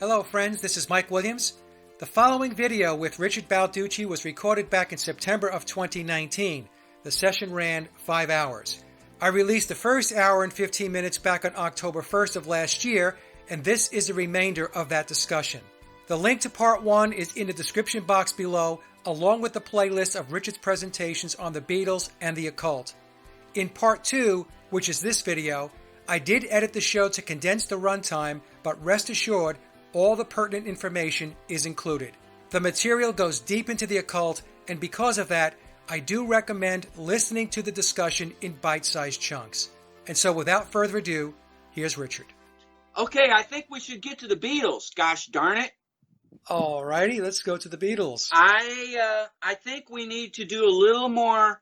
Hello friends, this is Mike Williams. The following video with Richard Balducci was recorded back in September of 2019. The session ran 5 hours. I released the first hour and 15 minutes back on October 1st of last year, and this is the remainder of that discussion. The link to part 1 is in the description box below, along with the playlist of Richard's presentations on the Beatles and the occult. In part 2, which is this video, I did edit the show to condense the runtime, but rest assured, all the pertinent information is included. The material goes deep into the occult, and because of that, I do recommend listening to the discussion in bite-sized chunks. And so without further ado, here's Richard. Okay, I think we should get to the Beatles, gosh darn it. Alrighty, let's go to the Beatles. I think we need to do a little more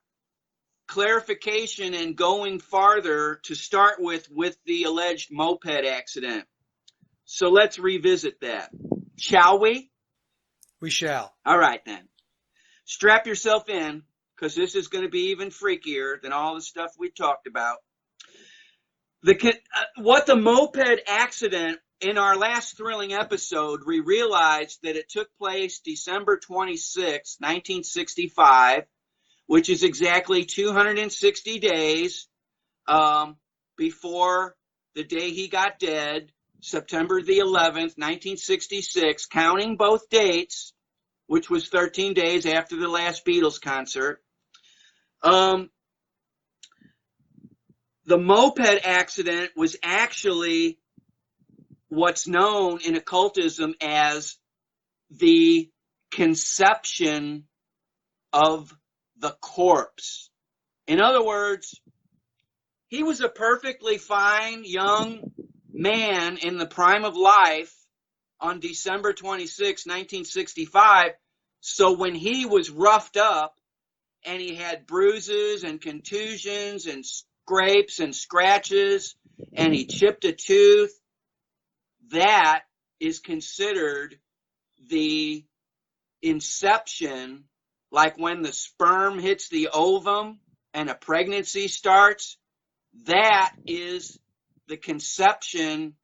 clarification and going farther to start with the alleged moped accident. So let's revisit that. Shall we? We shall. All right, then. Strap yourself in, because this is going to be even freakier than all the stuff we talked about. What the moped accident, in our last thrilling episode, we realized that it took place December 26, 1965, which is exactly 260 days before the day he got dead, September the 11th, 1966, counting both dates, which was 13 days after the last Beatles concert. The moped accident was actually what's known in occultism as the conception of the corpse. In other words, he was a perfectly fine young man in the prime of life on December 26, 1965. So when he was roughed up and he had bruises and contusions and scrapes and scratches and he chipped a tooth, that is considered the inception, like when the sperm hits the ovum and a pregnancy starts. That is the conception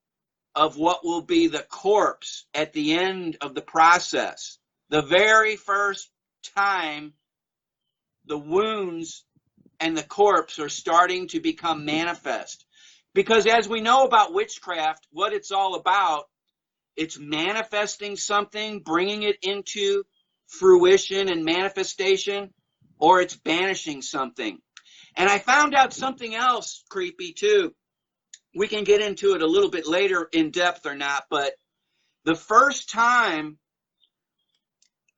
of what will be the corpse at the end of the process. The very first time the wounds and the corpse are starting to become manifest. Because as we know about witchcraft, what it's all about, it's manifesting something, bringing it into fruition and manifestation, or it's banishing something. And I found out something else creepy too. We can get into it a little bit later in depth or not, but the first time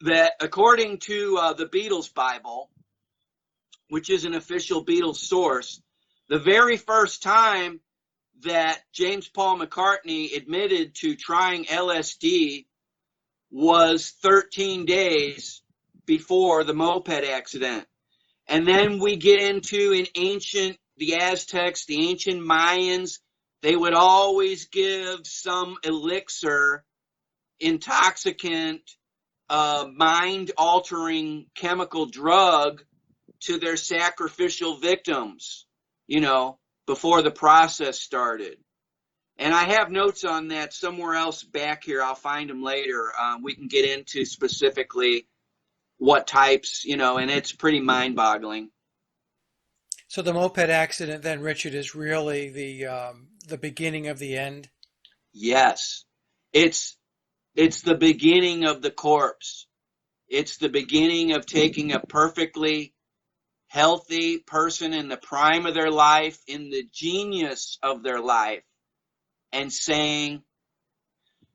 that, according to the Beatles Bible, which is an official Beatles source, the very first time that James Paul McCartney admitted to trying LSD was 13 days before the moped accident. And then we get into the Aztecs, the ancient Mayans. They would always give some elixir, intoxicant, mind-altering chemical drug to their sacrificial victims, before the process started. And I have notes on that somewhere else back here. I'll find them later. We can get into specifically what types, and it's pretty mind-boggling. So the moped accident then, Richard, is really the beginning of the end? Yes. It's the beginning of the corpse. It's the beginning of taking a perfectly healthy person in the prime of their life, in the genius of their life, and saying,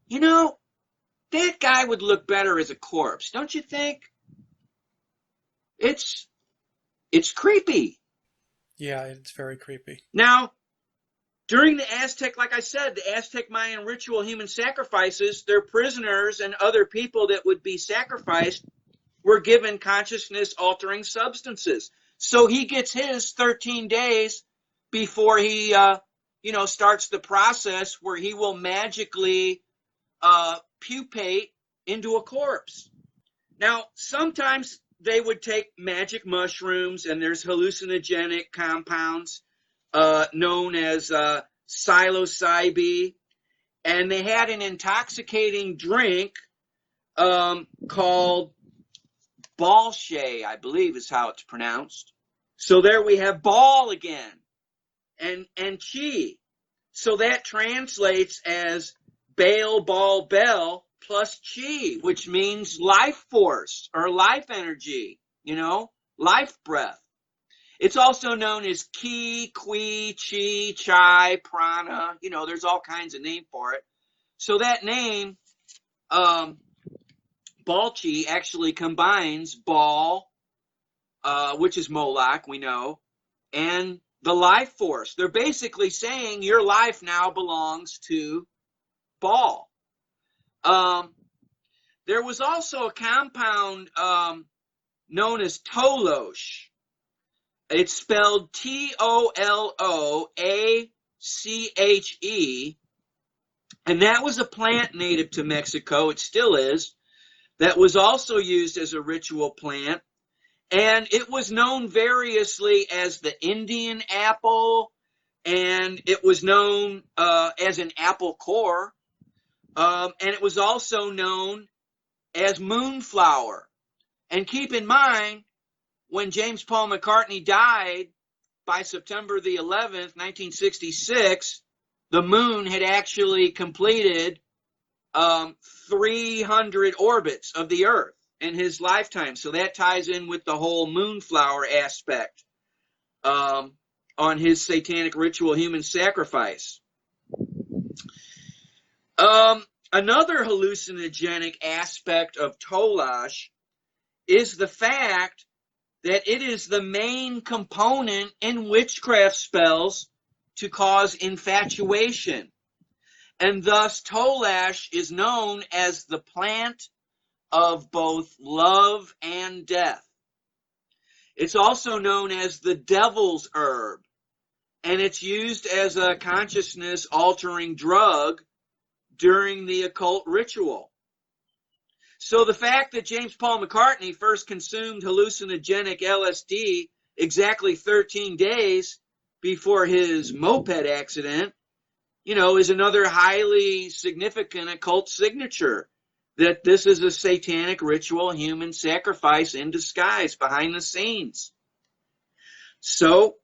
that guy would look better as a corpse, don't you think? It's creepy. Yeah, it's very creepy. Now, during the Aztec, like I said, the Aztec Mayan ritual human sacrifices, their prisoners and other people that would be sacrificed were given consciousness-altering substances. So he gets his 13 days before he, starts the process where he will magically pupate into a corpse. Now, sometimes they would take magic mushrooms, and there's hallucinogenic compounds known as psilocybin, and they had an intoxicating drink called Balshay, I believe is how it's pronounced. So there we have ball again, and chi. So that translates as Baal, Ball, Bell plus chi, which means life force or life energy, life breath. It's also known as ki, qui, chi, chai, prana. There's all kinds of names for it. So that name, Balchi, actually combines Baal, which is Moloch, we know, and the life force. They're basically saying your life now belongs to Baal. There was also a compound known as Tolosh. It's spelled Toloache, and that was a plant native to Mexico. It still is. That was also used as a ritual plant. And it was known variously as the Indian apple, and it was known as an apple core, and it was also known as moonflower. And keep in mind, when James Paul McCartney died by September the 11th, 1966, the moon had actually completed 300 orbits of the Earth in his lifetime. So that ties in with the whole moonflower aspect on his satanic ritual human sacrifice. Another hallucinogenic aspect of Tolash is the fact that it is the main component in witchcraft spells to cause infatuation. And thus Tolash is known as the plant of both love and death. It's also known as the devil's herb, and it's used as a consciousness-altering drug during the occult ritual. So the fact that James Paul McCartney first consumed hallucinogenic LSD exactly 13 days before his moped accident, is another highly significant occult signature that this is a satanic ritual human sacrifice in disguise behind the scenes. So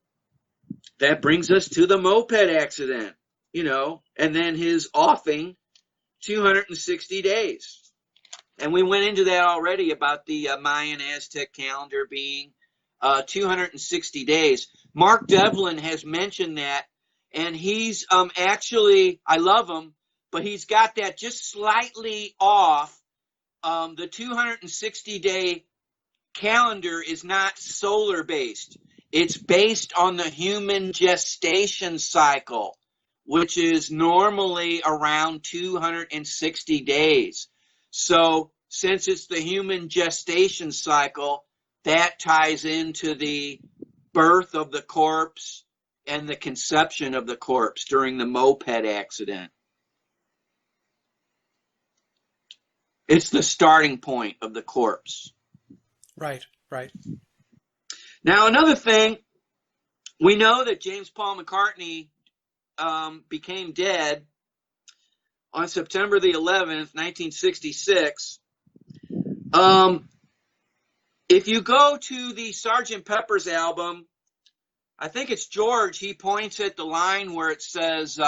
that brings us to the moped accident, and then his offing 260 days. And we went into that already about the Mayan Aztec calendar being 260 days. Mark Devlin has mentioned that, and he's actually, I love him, but he's got that just slightly off. The 260-day calendar is not solar-based. It's based on the human gestation cycle, which is normally around 260 days. So since it's the human gestation cycle, that ties into the birth of the corpse and the conception of the corpse during the moped accident. It's the starting point of the corpse. Right. Now, another thing, we know that James Paul McCartney became dead on September the 11th, 1966. If you go to the Sgt. Pepper's album, I think it's George, he points at the line where it says,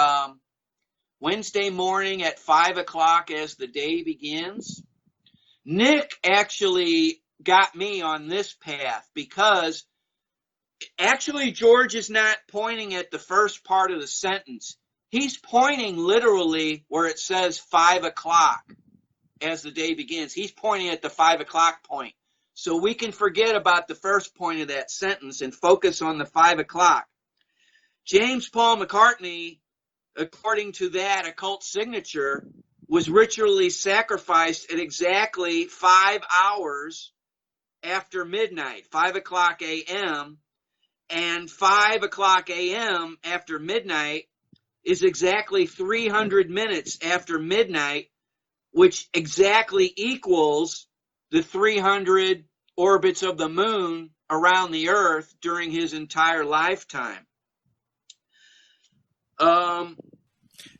Wednesday morning at 5 o'clock as the day begins. Nick actually got me on this path because actually George is not pointing at the first part of the sentence. He's pointing literally where it says 5 o'clock as the day begins. He's pointing at the 5 o'clock point. So we can forget about the first point of that sentence and focus on the 5 o'clock. James Paul McCartney, according to that occult signature, was ritually sacrificed at exactly 5 hours after midnight, 5 o'clock a.m., and 5 o'clock a.m. after midnight is exactly 300 minutes after midnight, which exactly equals the 300 orbits of the moon around the earth during his entire lifetime.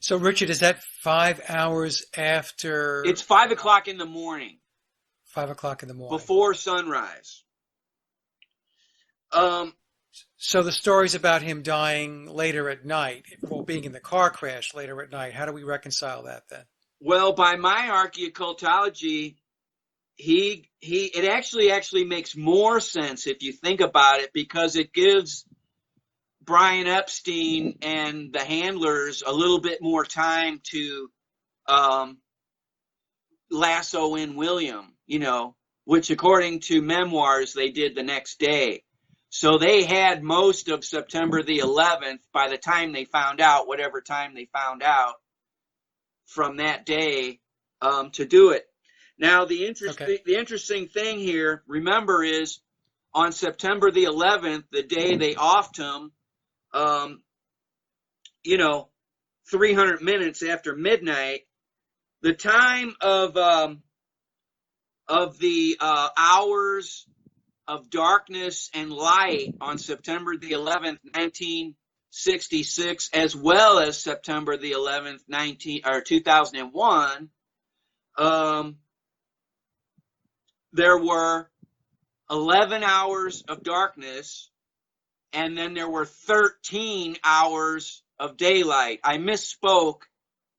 So, Richard, is that 5 hours after It's 5 o'clock in the morning, 5 o'clock in the morning? before sunrise. So the stories about him dying later at night, or being in the car crash later at night, how do we reconcile that then? Well, by my occultology, it actually makes more sense if you think about it, because it gives Brian Epstein and the handlers a little bit more time to lasso in William, which according to memoirs they did the next day. So they had most of September the 11th by the time they found out, whatever time they found out from that day, to do it. Now, the interesting thing here, remember, is on September the 11th, the day they offed him, 300 minutes after midnight, the time of the hours of darkness and light on September the 11th, 1966, as well as September the 11th, 2001, there were 11 hours of darkness, and then there were 13 hours of daylight. I misspoke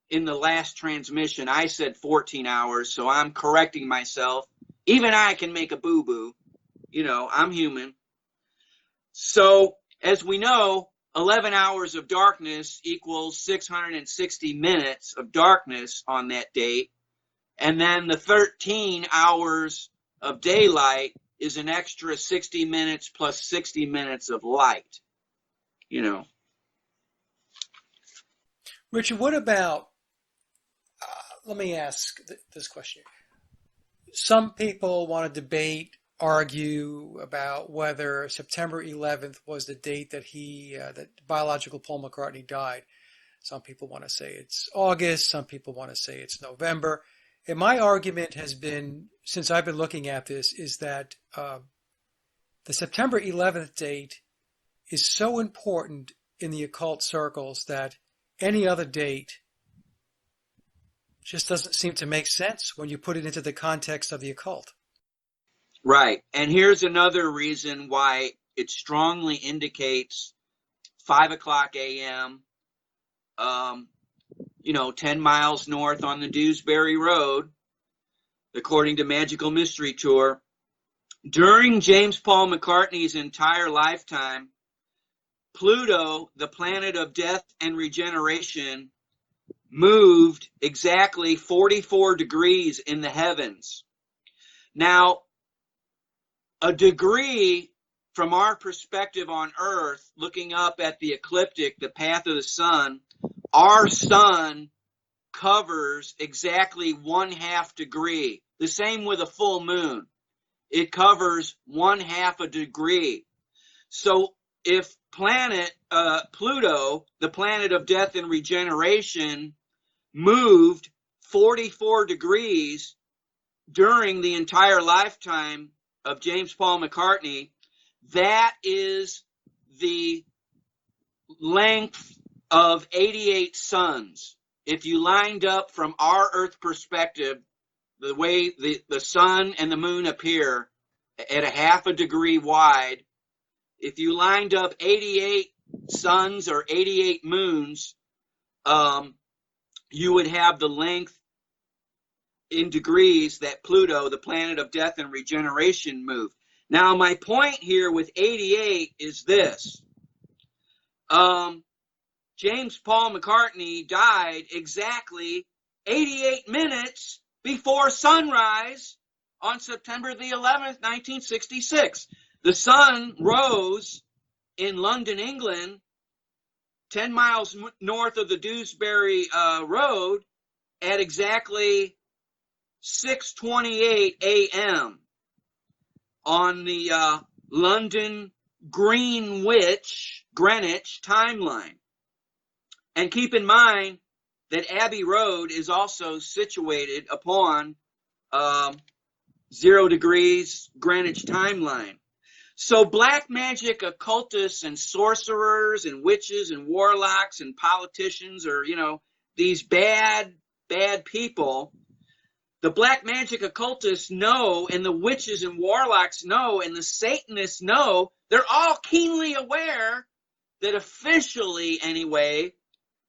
in the last transmission. I said 14 hours, so I'm correcting myself. Even I can make a boo-boo. I'm human. So, as we know, 11 hours of darkness equals 660 minutes of darkness on that date. And then the 13 hours of daylight is an extra 60 minutes plus 60 minutes of light. Richard, what about, let me ask this question. Some people want to debate, argue about whether September 11th was the date that that biological Paul McCartney died. Some people want to say it's August. Some people want to say it's November. And my argument has been, since I've been looking at this, is that the September 11th date is so important in the occult circles that any other date just doesn't seem to make sense when you put it into the context of the occult. Right. And here's another reason why it strongly indicates 5 o'clock a.m., 10 miles north on the Dewsbury Road, according to Magical Mystery Tour. During James Paul McCartney's entire lifetime, Pluto, the planet of death and regeneration, moved exactly 44 degrees in the heavens. Now, a degree from our perspective on Earth, looking up at the ecliptic, the path of the sun, our sun covers exactly 1/2 degree. The same with a full moon. It covers 1/2 a degree. So if Pluto, the planet of death and regeneration, moved 44 degrees during the entire lifetime of James Paul McCartney, that is the length of 88 suns. If you lined up from our Earth perspective, the way the sun and the moon appear at 1/2 degree wide, if you lined up 88 suns or 88 moons, you would have the length in degrees that Pluto, the planet of death and regeneration, moved. Now, my point here with 88 is this. James Paul McCartney died exactly 88 minutes before sunrise on September the 11th, 1966. The sun rose in London, England, 10 miles north of the Dewsbury Road at exactly 6:28 a.m. on the London Greenwich timeline. And keep in mind that Abbey Road is also situated upon 0 degrees Greenwich timeline. So black magic occultists and sorcerers and witches and warlocks and politicians, or, these bad people, the black magic occultists know, and the witches and warlocks know, and the Satanists know, they're all keenly aware that officially, anyway,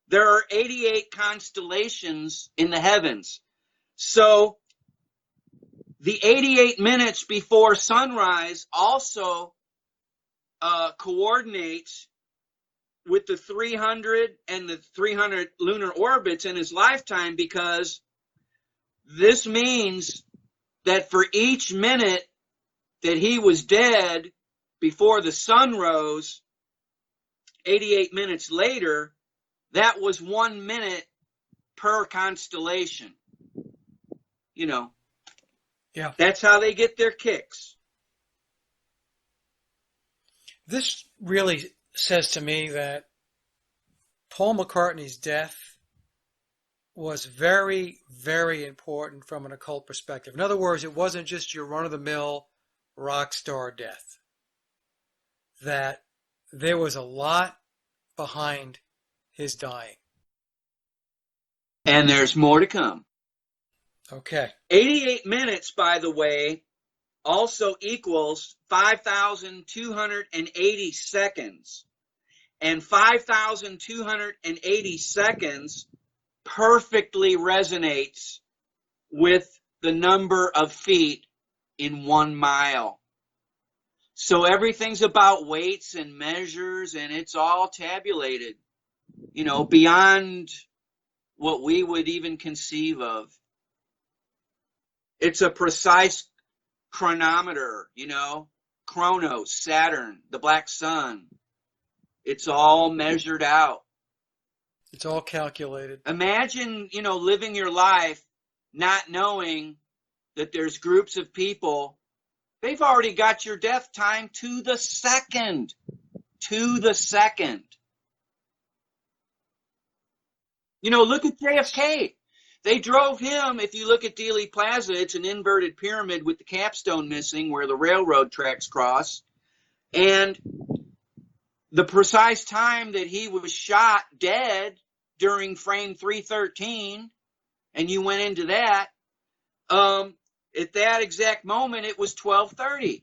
there are 88 constellations in the heavens. So the 88 minutes before sunrise also coordinates with the 300 and the 300 lunar orbits in his lifetime, because this means that for each minute that he was dead before the sun rose, 88 minutes later, that was 1 minute per constellation. You know, Yeah. That's how they get their kicks. This really says to me that Paul McCartney's death was very, very important from an occult perspective. In other words, it wasn't just your run-of-the-mill rock star death. That there was a lot behind his dying. And there's more to come. Okay. 88 minutes, by the way, also equals 5,280 seconds. And 5,280 seconds perfectly resonates with the number of feet in 1 mile. So everything's about weights and measures, and it's all tabulated, you know, beyond what we would even conceive of. It's a precise chronometer, you know, Chronos, Saturn, the black sun. It's all measured out. It's all calculated. Imagine, you know, living your life not knowing that there's groups of people, they've already got your death time to the second. To the second. You know, look at JFK. They drove him, if you look at Dealey Plaza, it's an inverted pyramid with the capstone missing where the railroad tracks cross. And the precise time that he was shot dead during frame 313, and you went into that, at that exact moment, it was 12:30.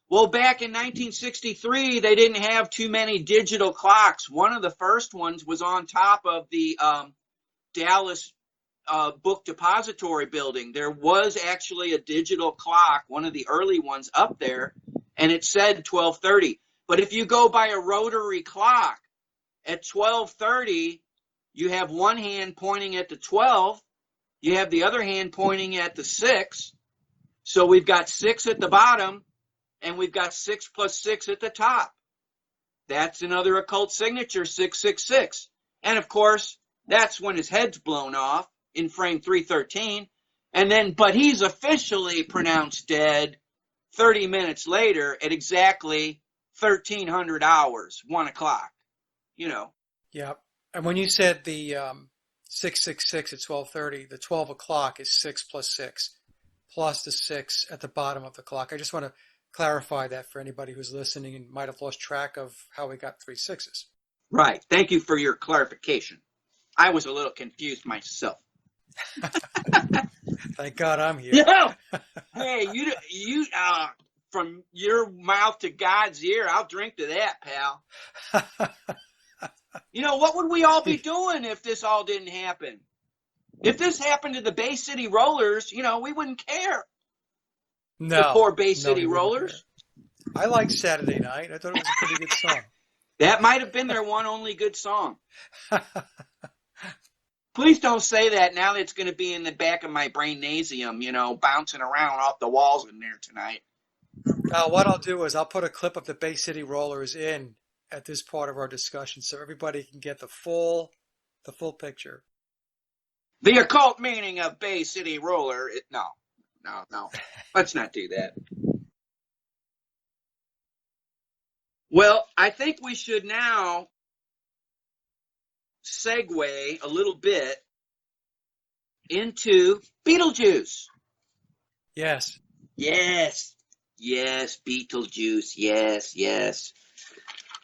Well, back in 1963, they didn't have too many digital clocks. One of the first ones was on top of the Dallas book depository building. There was actually a digital clock, one of the early ones up there, and it said 12:30. But if you go by a rotary clock, at 12:30, you have one hand pointing at the 12, you have the other hand pointing at the 6. So we've got 6 at the bottom, and we've got 6 plus 6 at the top. That's another occult signature, 666. And of course, that's when his head's blown off in frame 313. And then, but he's officially pronounced dead 30 minutes later at exactly 1300 hours, 1 o'clock, you know. Yeah. And when you said the 666 at 12:30, the 12 o'clock is 6 plus 6, plus the 6 at the bottom of the clock. I just want to clarify that for anybody who's listening and might have lost track of how we got 3 6s. Right. Thank you for your clarification. I was a little confused myself. Thank God I'm here. Yeah. Hey, you from your mouth to God's ear, I'll drink to that, pal. You know, what would we all be doing if this all didn't happen? If this happened to the Bay City Rollers, you know, we wouldn't care. No. The poor Bay City Rollers. I liked Saturday Night. I thought it was a pretty good song. That might have been their one only good song. Please don't say that now that it's going to be in the back of my brainasium, you know, bouncing around off the walls in there tonight. What I'll do is I'll put a clip of the Bay City Rollers in at this part of our discussion so everybody can get the full picture. The occult meaning of Bay City Roller. No. Let's not do that. Well, I think we should now segue a little bit into Beetlejuice. Yes. Yes, Beetlejuice. Yes.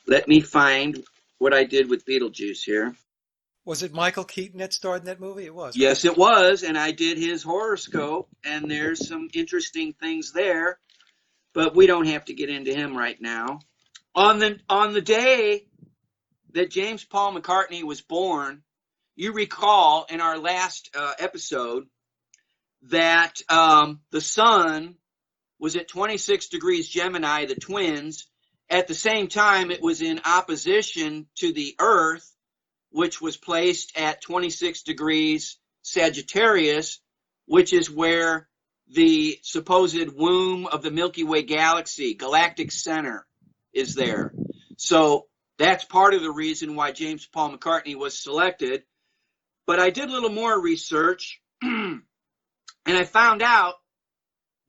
Let me find what I did with Beetlejuice here. Was it Michael Keaton that starred in that movie? It was, right? Yes, it was, and I did his horoscope, and there's some interesting things there, but we don't have to get into him right now. On the day that James Paul McCartney was born, you recall in our last episode that the sun was at 26 degrees Gemini, the twins. At the same time, it was in opposition to the Earth, which was placed at 26 degrees Sagittarius, which is where the supposed womb of the Milky Way galaxy, galactic center, is there. So that's part of the reason why James Paul McCartney was selected. But I did a little more research, and I found out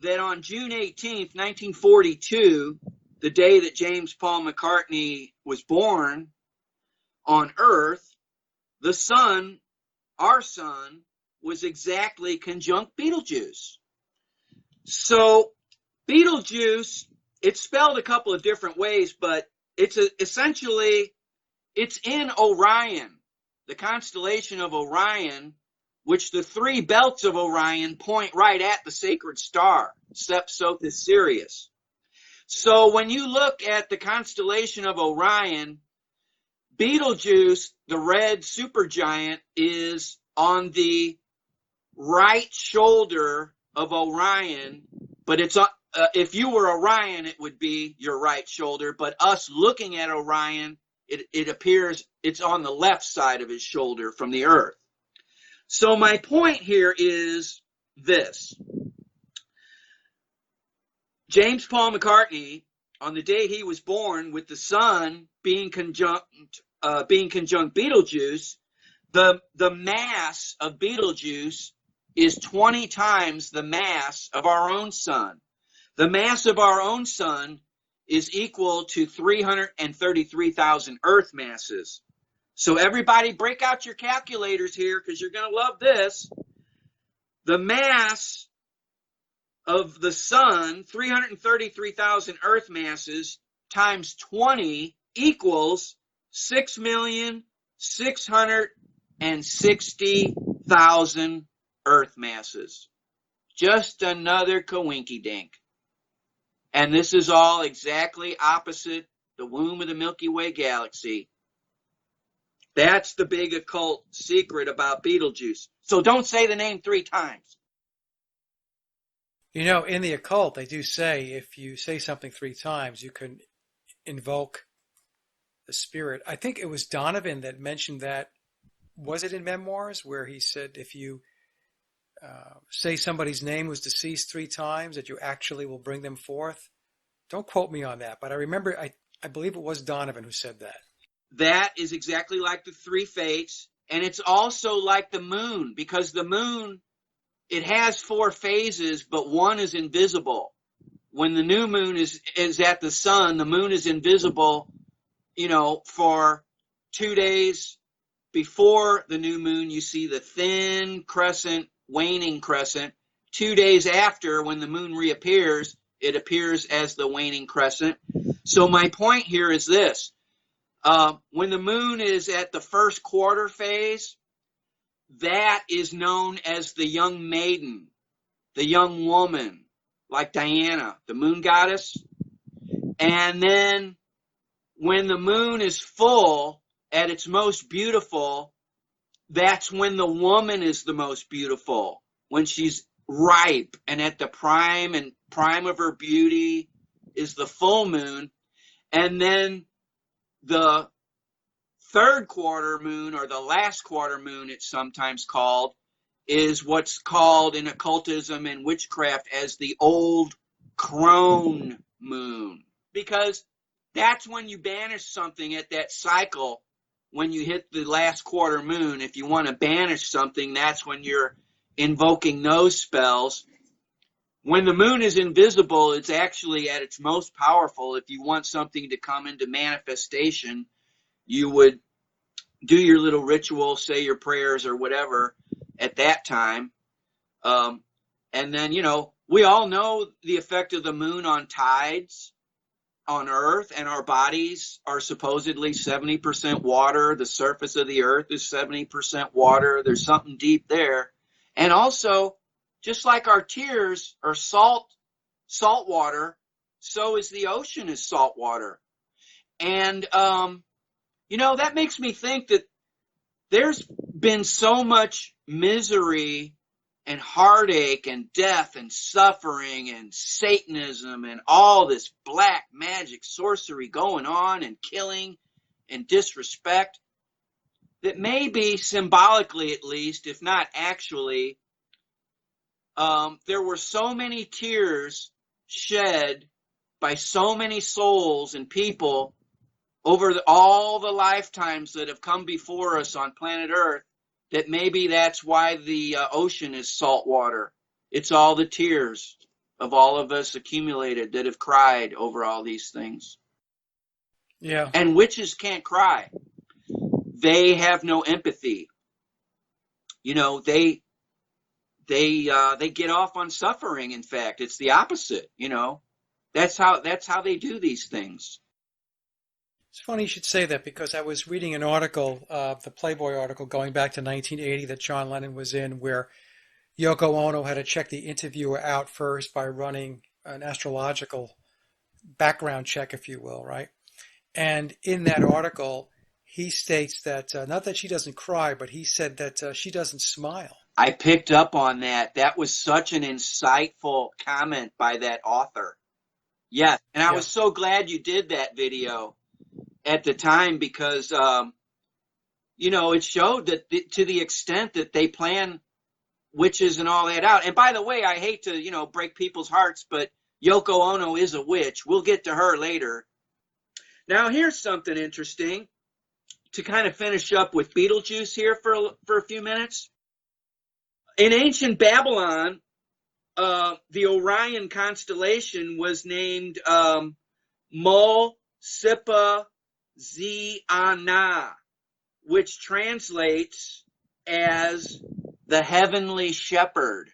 that on June 18th, 1942, the day that James Paul McCartney was born on Earth, the sun, our sun, was exactly conjunct Betelgeuse. So Betelgeuse, it's spelled a couple of different ways, but essentially it's in Orion, the constellation of Orion, which the three belts of Orion point right at the sacred star, Sepsothis Sirius. So when you look at the constellation of Orion, Betelgeuse, the red supergiant, is on the right shoulder of Orion, but it's if you were Orion, it would be your right shoulder, but us looking at Orion, it appears it's on the left side of his shoulder from the Earth. So my point here is this. James Paul McCartney, on the day he was born, with the sun being conjunct Betelgeuse, the mass of Betelgeuse is 20 times the mass of our own sun. The mass of our own sun is equal to 333,000 Earth masses. So everybody break out your calculators here, because you're going to love this. The mass of the sun, 333,000 Earth masses, times 20 equals 6,660,000 Earth masses. Just another coinky-dink. And this is all exactly opposite the womb of the Milky Way galaxy. That's the big occult secret about Betelgeuse. So don't say the name 3 times. You know, in the occult, they do say if you say something 3 times, you can invoke the spirit. I think it was Donovan that mentioned that. Was it in Memoirs where he said if you say somebody's name was deceased 3 times, that you actually will bring them forth? Don't quote me on that, but I remember, I believe it was Donovan who said that. That is exactly like the 3 fates, and it's also like the moon, because the moon, it has 4 phases, but one is invisible. When the new moon is at the sun, the moon is invisible, for 2 days before the new moon. You see the thin crescent, waning crescent. 2 days after, when the moon reappears, it appears as the waning crescent. So my point here is this. When the moon is at the first quarter phase, that is known as the young maiden, the young woman, like Diana, the moon goddess. And then when the moon is full, at its most beautiful, that's when the woman is the most beautiful, when she's ripe and at the prime of her beauty is the full moon. And then the third quarter moon, or the last quarter moon it's sometimes called, is what's called in occultism and witchcraft as the old crone moon, because that's when you banish something at that cycle. When you hit the last quarter moon, if you want to banish something, that's when you're invoking those spells. When the moon is invisible, it's actually at its most powerful. If you want something to come into manifestation, you would do your little ritual, say your prayers or whatever at that time. And then, we all know the effect of the moon on tides. on Earth, and our bodies are supposedly 70% water. The surface of the Earth is 70% water. There's something deep there. And also, just like our tears are salt water, so is the ocean is salt water. And, that makes me think that there's been so much misery and heartache and death and suffering and Satanism and all this black magic sorcery going on and killing and disrespect that maybe symbolically, at least, if not actually, there were so many tears shed by so many souls and people over all the lifetimes that have come before us on planet Earth, that maybe that's why the ocean is salt water. It's all the tears of all of us accumulated that have cried over all these things. Yeah. And witches can't cry. They have no empathy. They get off on suffering. In fact, it's the opposite. That's how they do these things. It's funny you should say that, because I was reading an article, the Playboy article going back to 1980 that John Lennon was in, where Yoko Ono had to check the interviewer out first by running an astrological background check, if you will, right? And in that article, he states that, not that she doesn't cry, but he said that she doesn't smile. I picked up on that. That was such an insightful comment by that author. Yes, and I was so glad you did that video at the time, because, it showed that to the extent that they plan witches and all that out. And by the way, I hate to, break people's hearts, but Yoko Ono is a witch. We'll get to her later. Now, here's something interesting to kind of finish up with Beetlejuice here for a few minutes. In ancient Babylon, the Orion constellation was named Mo-Sipa Ziana, which translates as the heavenly shepherd.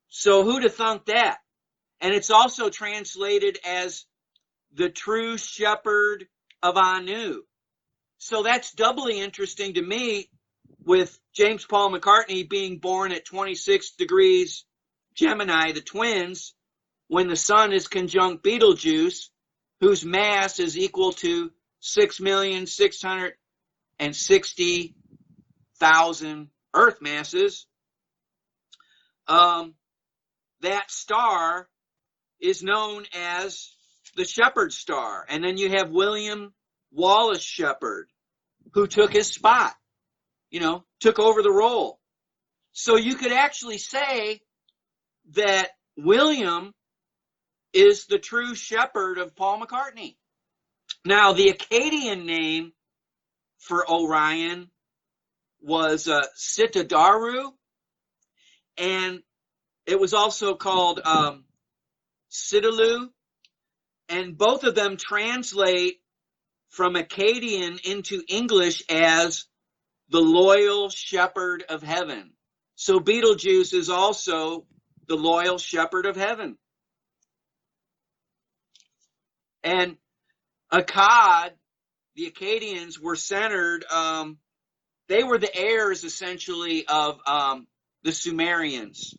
So who'd have thunk that? And it's also translated as the true shepherd of Anu. So that's doubly interesting to me, with James Paul McCartney being born at 26 degrees Gemini, the twins, when the sun is conjunct Betelgeuse, whose mass is equal to 6,660,000 Earth masses. That star is known as the Shepherd Star. And then you have William Wallace Shepherd, who took his spot, took over the role. So you could actually say that William is the true shepherd of Paul McCartney. Now, the Akkadian name for Orion was Sitadaru, and it was also called Sidalu, and both of them translate from Akkadian into English as the loyal shepherd of heaven. So Betelgeuse is also the loyal shepherd of heaven. And Akkad, the Akkadians, were centered, they were the heirs, essentially, of the Sumerians.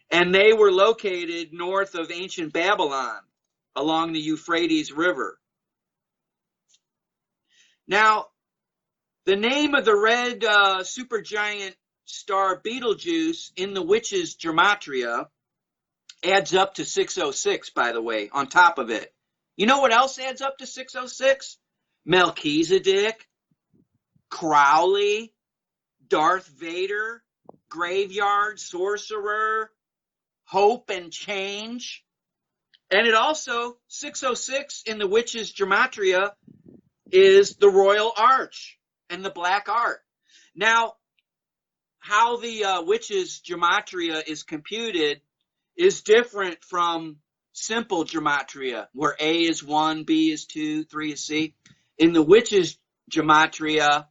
And they were located north of ancient Babylon, along the Euphrates River. Now, the name of the red supergiant star Betelgeuse in the witches' gematria adds up to 606, by the way, on top of it. You know what else adds up to 606? Melchizedek, Crowley, Darth Vader, Graveyard Sorcerer, Hope and Change. And it also, 606 in the witches' gematria is the Royal Arch and the Black Art. Now, how the witches' gematria is computed is different from simple gematria, where A is 1, B is 2, 3 is C. In the witches' gematria,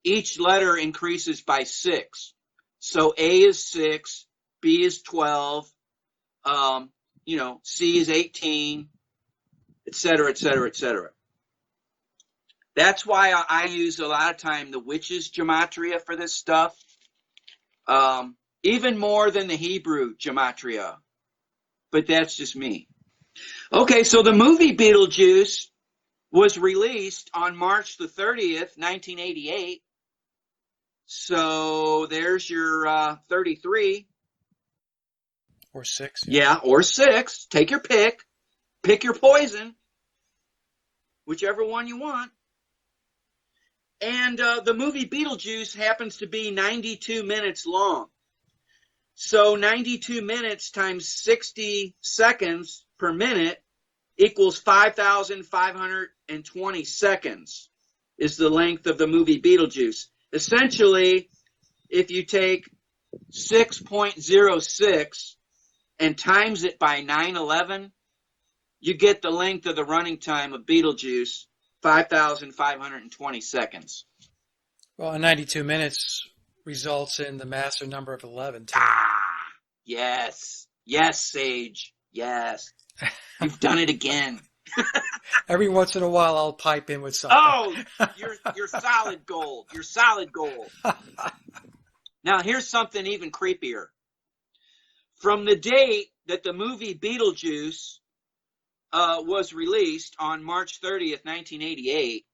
each letter increases by 6. So A is 6, B is 12, C is 18, etc., etc., etc. That's why I use a lot of time the witches' gematria for this stuff, even more than the Hebrew gematria. But that's just me. Okay, so the movie Beetlejuice was released on March the 30th, 1988. So there's your 33. Or 6. Yeah, or 6. Take your pick. Pick your poison. Whichever one you want. And the movie Beetlejuice happens to be 92 minutes long. So 92 minutes times 60 seconds per minute equals 5,520 seconds is the length of the movie Beetlejuice. Essentially, if you take 6.06 and times it by 911, you get the length of the running time of Beetlejuice, 5,520 seconds. Well, 92 minutes results in the master number of 11, too. Yes. Yes, Sage. Yes. You've done it again. Every once in a while, I'll pipe in with something. Oh, you're solid gold. You're solid gold. Now, here's something even creepier. From the date that the movie Beetlejuice was released on March 30th, 1988,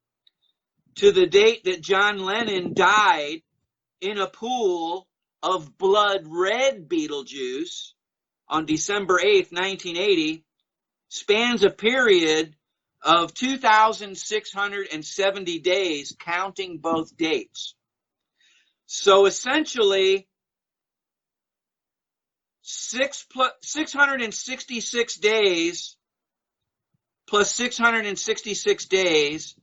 to the date that John Lennon died in a pool of blood red Beetlejuice on December 8th, 1980, spans a period of 2,670 days, counting both dates. So essentially, 666 days plus 666 days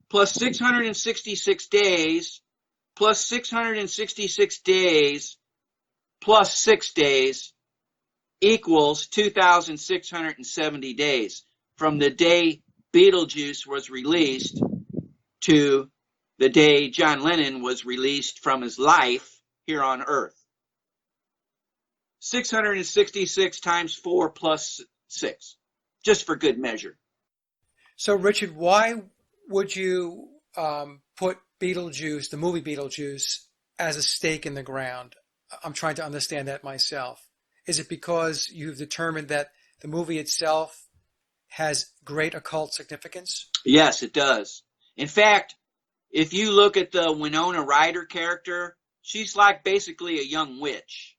plus 666 days plus 666 days plus 6 days equals 2,670 days from the day Beetlejuice was released to the day John Lennon was released from his life here on Earth. 666 times 4 plus 6, just for good measure. So, Richard, why would you put Beetlejuice, the movie Beetlejuice, as a stake in the ground? I'm trying to understand that myself. Is it because you've determined that the movie itself has great occult significance? Yes, it does. In fact, if you look at the Winona Ryder character, she's like basically a young witch.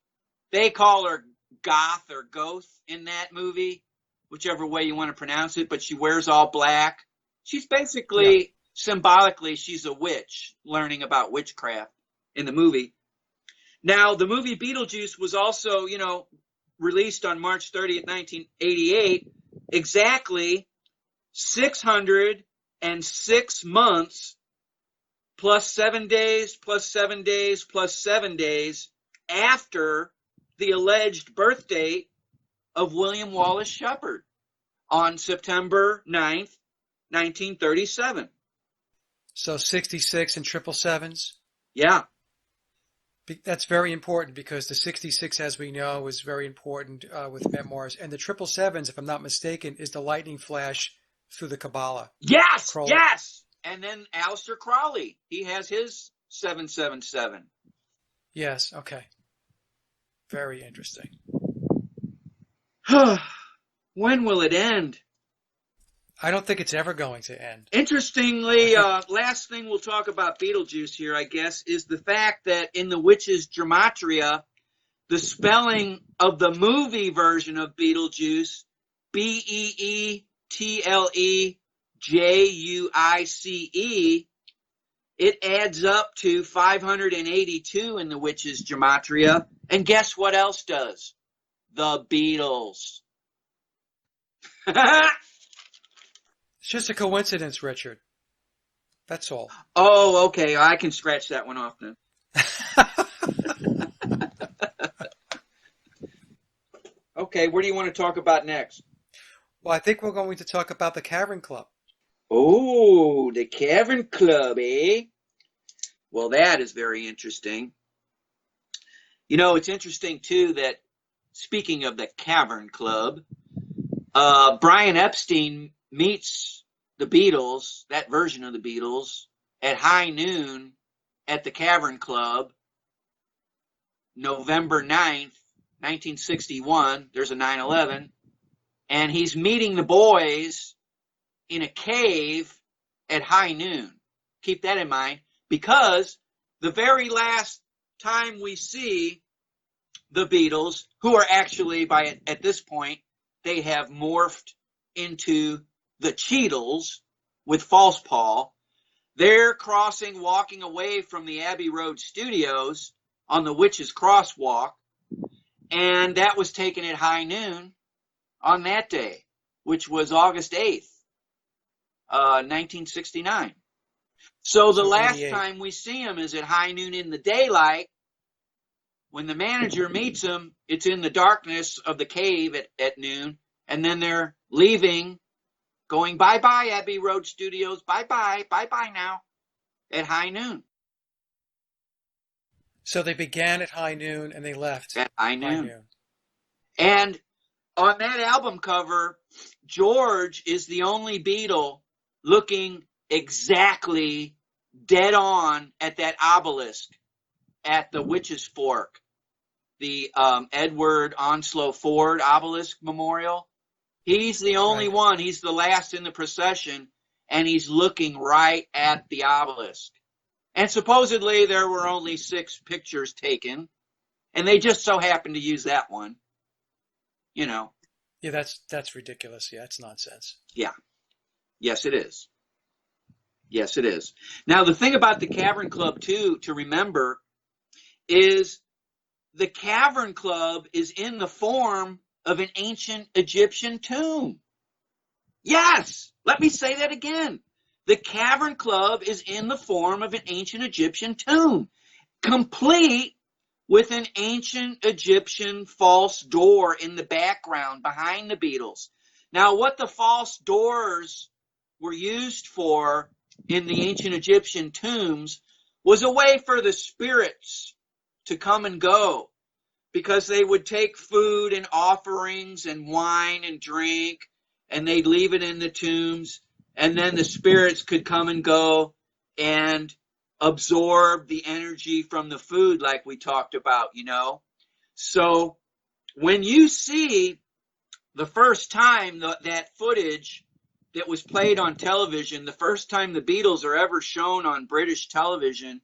They call her goth or goth in that movie, whichever way you want to pronounce it, but she wears all black. She's basically, symbolically, she's a witch learning about witchcraft in the movie. Now, the movie Beetlejuice was also, released on March 30th, 1988, exactly 606 months plus 7 days plus 7 days plus 7 days after the alleged birth date of William Wallace Shepard on September 9th, 1937. So 66 and triple sevens? Yeah. That's very important because the 66, as we know, is very important with memoirs. And the triple sevens, if I'm not mistaken, is the lightning flash through the Kabbalah. Yes, Crowley. yes. And then Aleister Crowley, he has his 777. Yes, okay. Very interesting. When will it end? I don't think it's ever going to end. Interestingly, last thing we'll talk about Beetlejuice here, I guess, is the fact that in the witches' gematria, the spelling of the movie version of Beetlejuice, Beetlejuice, it adds up to 582 in the witches' gematria. And guess what else does? The Beatles. It's just a coincidence, Richard. That's all. Oh, okay. I can scratch that one off then. Okay, what do you want to talk about next? Well, I think we're going to talk about the Cavern Club. Oh, the Cavern Club, eh? Well, that is very interesting. It's interesting, too, that speaking of the Cavern Club, Brian Epstein meets the Beatles, that version of the Beatles, at high noon at the Cavern Club, November 9th, 1961. There's a 9/11. And he's meeting the boys in a cave at high noon. Keep that in mind, because the very last time we see the Beatles, who are actually, at this point, they have morphed into the Cheetles with False Paul. They're walking away from the Abbey Road studios on the Witch's Crosswalk, and that was taken at high noon on that day, which was August 8th, 1969. So the last time we see him is at high noon in the daylight. When the manager meets him, it's in the darkness of the cave at noon, and then they're leaving, going bye-bye, Abbey Road Studios, bye-bye now, at high noon. So they began at high noon and they left at high noon. And on that album cover, George is the only Beatle looking exactly dead on at that obelisk at the Witch's Fork, the Edward Onslow Ford obelisk memorial. He's the only one. He's the last in the procession, and he's looking right at the obelisk. And supposedly there were only 6 pictures taken, and they just so happened to use that one. You know. Yeah, that's ridiculous. Yeah, it's nonsense. Yeah. Yes, it is. Yes, it is. Now, the thing about the Cavern Club, too, to remember, is the Cavern Club is in the form of an ancient Egyptian tomb. Yes! Let me say that again. The Cavern Club is in the form of an ancient Egyptian tomb, complete with an ancient Egyptian false door in the background behind the Beatles. Now, what the false doors were used for in the ancient Egyptian tombs was a way for the spirits to come and go, because they would take food and offerings and wine and drink, and they'd leave it in the tombs, and then the spirits could come and go and absorb the energy from the food like we talked about, you know. So when you see the first time that footage that was played on television, the first time the Beatles are ever shown on British television,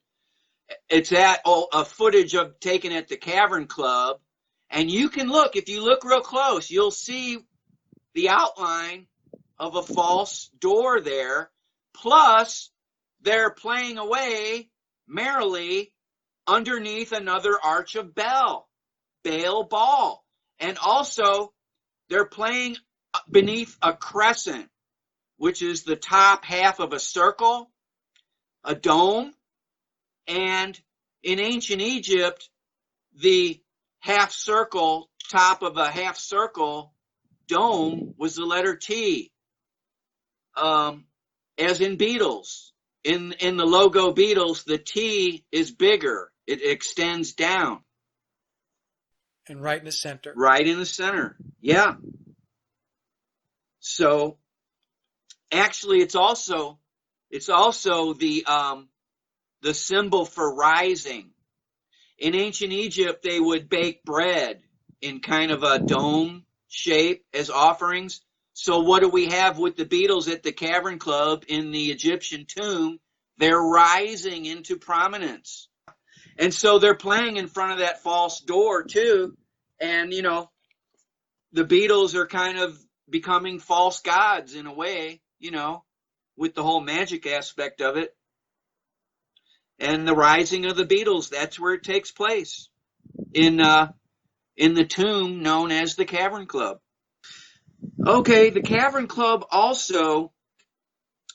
it's a footage taken at the Cavern Club. And you can look, if you look real close, you'll see the outline of a false door there. Plus, they're playing away merrily underneath another arch of Baal Ball. And also, they're playing beneath a crescent, which is the top half of a circle, a dome. And in ancient Egypt, the half circle, top of a half circle dome was the letter T. As in Beatles. In the logo Beatles, the T is bigger. It extends down. And right in the center. Right in the center. Yeah. So actually it's also the symbol for rising. In ancient Egypt, they would bake bread in kind of a dome shape as offerings. So what do we have with the Beatles at the Cavern Club in the Egyptian tomb? They're rising into prominence. And so they're playing in front of that false door too. And, you know, the Beatles are kind of becoming false gods in a way, you know, with the whole magic aspect of it. And the rising of the Beatles, that's where it takes place, in the tomb known as the Cavern Club. Okay, the Cavern Club also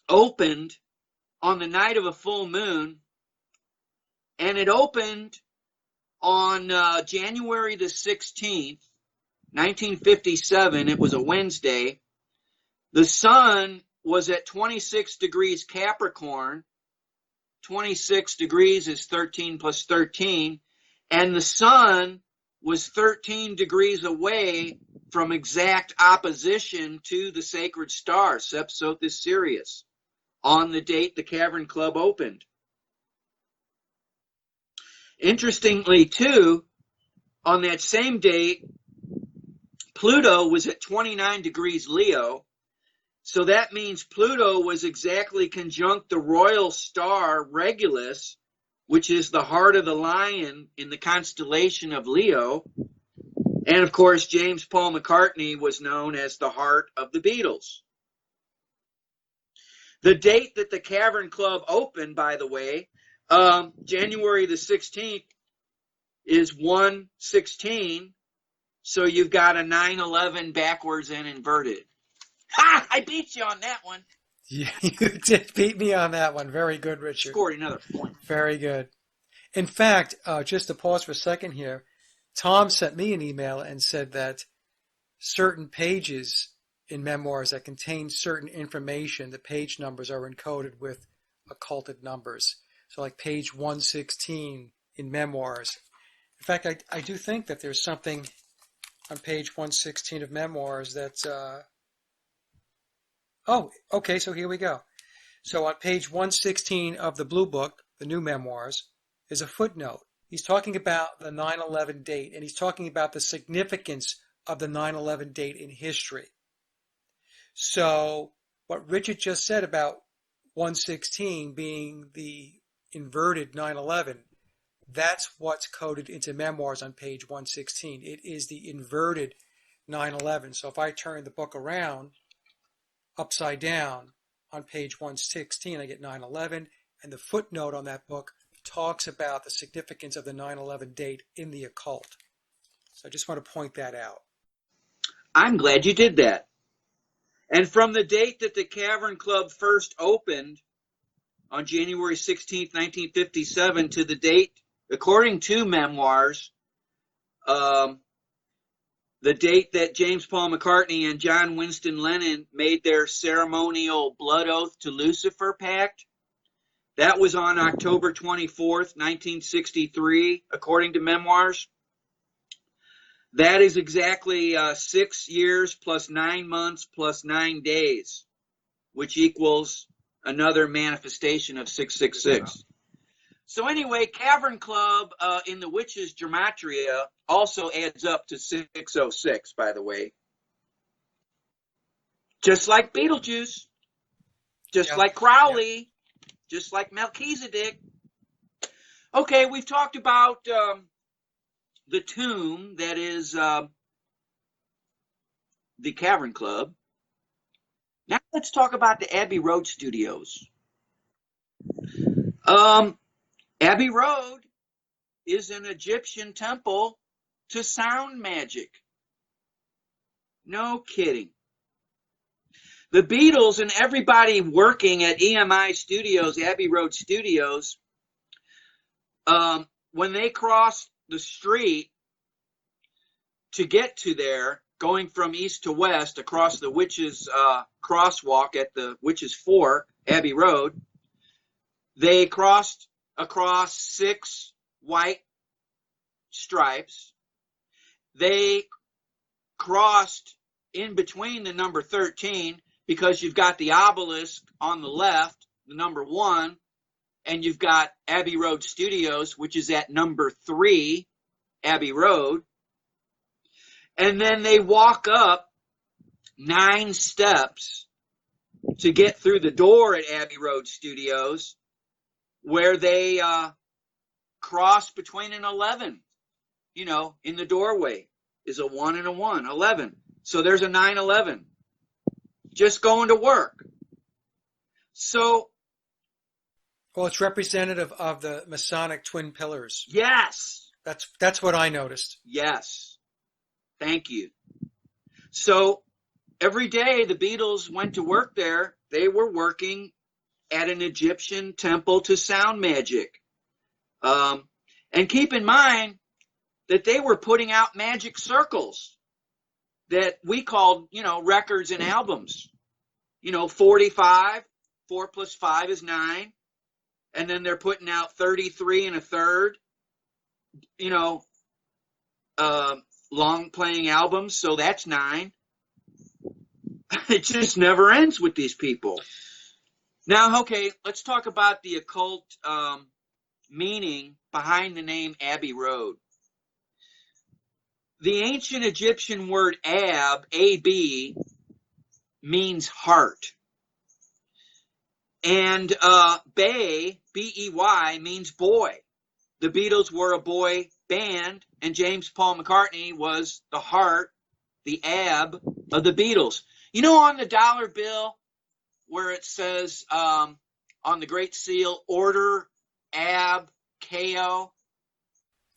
opened on the night of a full moon, and it opened on January the 16th, 1957. It was a Wednesday. The sun was at 26 degrees Capricorn. 26 degrees is 13 plus 13. And the sun was 13 degrees away from exact opposition to the sacred star, Sepsothis Sirius, on the date the Cavern Club opened. Interestingly, too, on that same date, Pluto was at 29 degrees Leo, so that means Pluto was exactly conjunct the royal star Regulus, which is the heart of the lion in the constellation of Leo. And of course, James Paul McCartney was known as the heart of the Beatles. The date that the Cavern Club opened, by the way, January the 16th, is 116. So you've got a 9/11 backwards and inverted. Ha! I beat you on that one. Yeah, you did beat me on that one. Very good, Richard. Scored another point. Very good. In fact, just to pause for a second here, Tom sent me an email and said that certain pages in memoirs that contain certain information, the page numbers are encoded with occulted numbers. So like page 116 in memoirs. In fact, I do think that there's something on page 116 of memoirs that's... Oh, okay, so here we go. So on page 116 of the Blue Book, the new memoirs, is a footnote. He's talking about the 9/11 date, and he's talking about the significance of the 9/11 date in history. So what Richard just said about 116 being the inverted 9/11, that's what's coded into memoirs on page 116. It is the inverted 9/11. So if I turn the book around, upside down, on page 116, I get 9/11, and the footnote on that book talks about the significance of the 9/11 date in the occult. So I just want to point that out. I'm glad you did that. And from the date that the Cavern Club first opened on January 16th, 1957, to the date, according to memoirs, the date that James Paul McCartney and John Winston Lennon made their ceremonial blood oath to Lucifer pact, that was on October 24th, 1963, according to memoirs. That is exactly 6 years plus 9 months plus 9 days, which equals another manifestation of 666. So anyway, Cavern Club in the Witches' Gematria also adds up to 606, by the way. Just like Beetlejuice, just like Crowley, just like Melchizedek. Okay, we've talked about the tomb that is the Cavern Club. Now let's talk about the Abbey Road Studios. Abbey Road is an Egyptian temple to sound magic. No kidding. The Beatles and everybody working at EMI Studios, Abbey Road Studios, when they crossed the street to get to there, going from east to west across the Witches' crosswalk at the Witches' Fork, Abbey Road, they crossed across 6 white stripes. They crossed in between the number 13 because you've got the obelisk on the left, the number 1, and you've got Abbey Road Studios, which is at number 3, Abbey Road. And then they walk up 9 steps to get through the door at Abbey Road Studios, where they cross between an 11. You know, in the doorway is a 1 and a 1, 11. So there's a 9/11. Just going to work. So, well, it's representative of the Masonic twin pillars. Yes. That's what I noticed. Yes. Thank you. So every day the Beatles went to work there. They were working at an Egyptian temple to sound magic. And keep in mind that they were putting out magic circles that we called, records and albums. 45, 4 plus 5 is 9. And then they're putting out 33 and a third. long playing albums, so that's 9. It just never ends with these people. Now, okay, let's talk about the occult meaning behind the name Abbey Road. The ancient Egyptian word ab, A-B, means heart. And Bay, B-E-Y, means boy. The Beatles were a boy band, and James Paul McCartney was the heart, the ab of the Beatles. You know, on the dollar bill where it says on the Great Seal, order, ab, KO,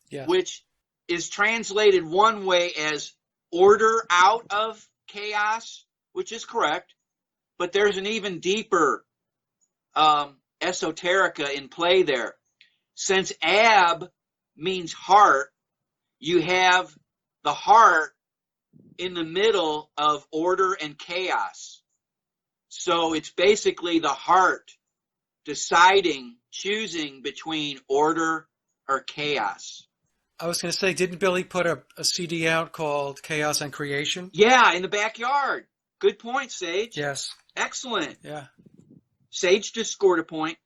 Yes. which is translated one way as order out of chaos, which is correct, but there's an even deeper esoterica in play there. Since ab means heart, you have the heart in the middle of order and chaos. So it's basically the heart deciding, choosing between order or chaos. I was going to say, didn't Billy put a CD out called Chaos and Creation? Yeah, in the backyard. Good point, Sage. Yes. Excellent. Yeah. Sage just scored a point.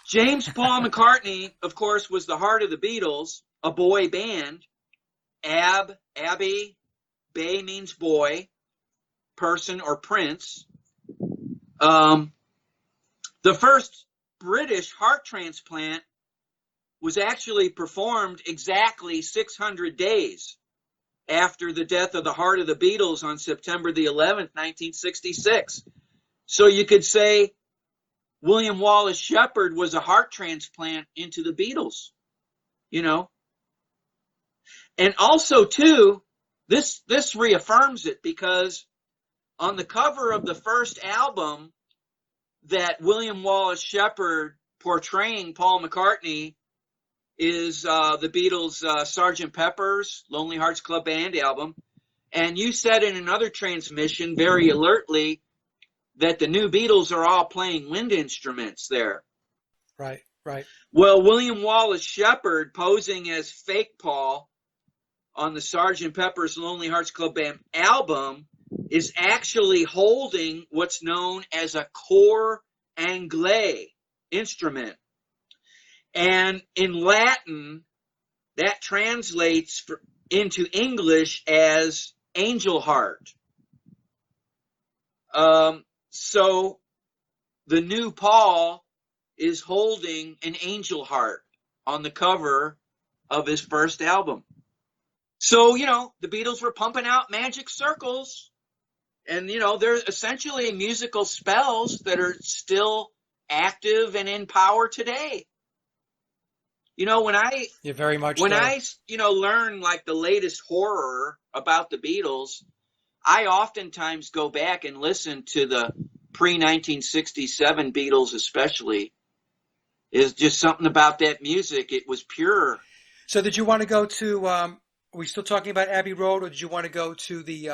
James Paul McCartney, of course, was the heart of the Beatles, a boy band. Abbey, Bay means boy, person, or prince. The first British heart transplant was actually performed exactly 600 days after the death of the heart of the Beatles on September the 11th, 1966. So you could say William Wallace Shepard was a heart transplant into the Beatles, you know. And also, too, this reaffirms it, because on the cover of the first album that William Wallace Shepard portraying Paul McCartney is the Beatles' Sgt. Pepper's Lonely Hearts Club Band album. And you said in another transmission very alertly that the new Beatles are all playing wind instruments there. Right, right. Well, William Wallace Shepard, posing as fake Paul on the Sgt. Pepper's Lonely Hearts Club Band album, is actually holding what's known as a cor anglais instrument. And in Latin, that translates into English as angel heart. So the new Paul is holding an angel heart on the cover of his first album. So, you know, the Beatles were pumping out magic circles, and, you know, they're essentially musical spells that are still active and in power today. You know, when I learn like the latest horror about the Beatles, I oftentimes go back and listen to the pre-1967 Beatles, especially. Is just something about that music. It was pure. So did you want to go to, are we still talking about Abbey Road, or did you want to go to the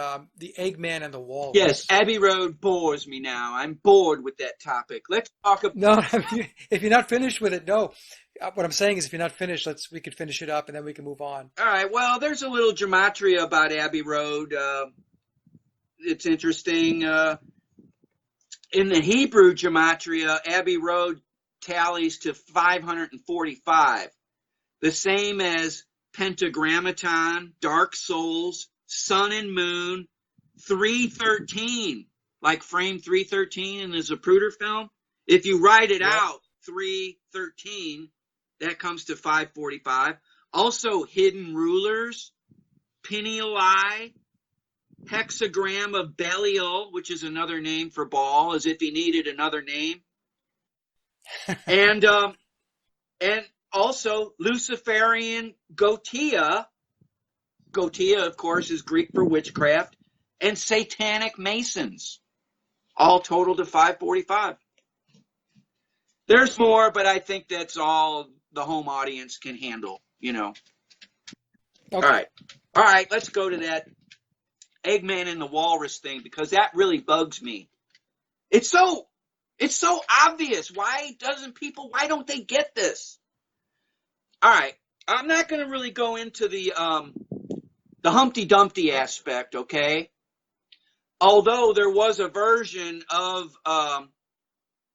Eggman and the Walrus? Yes, Abbey Road bores me now. I'm bored with that topic. Let's talk about... No, if you're not finished with it, no. What I'm saying is if you're not finished, we could finish it up and then we can move on. All right, well, there's a little gematria about Abbey Road. It's interesting. In the Hebrew gematria, Abbey Road tallies to 545. The same as Pentagrammaton, Dark Souls, Sun and Moon, 313, like frame 313 in the Zapruder film. If you write it out, 313, that comes to 545. Also, Hidden Rulers, Penieli, Hexagram of Belial, which is another name for Baal, as if he needed another name. And also Luciferian Gotia. Gotia, of course, is Greek for witchcraft. And Satanic Masons, all total to 545. There's more, but I think that's all the home audience can handle, you know. Okay. All right, let's go to that Eggman and the Walrus thing, because that really bugs me. It's so obvious. Why don't they get this? All right, I'm not going to really go into the the Humpty Dumpty aspect, okay? Although there was a version of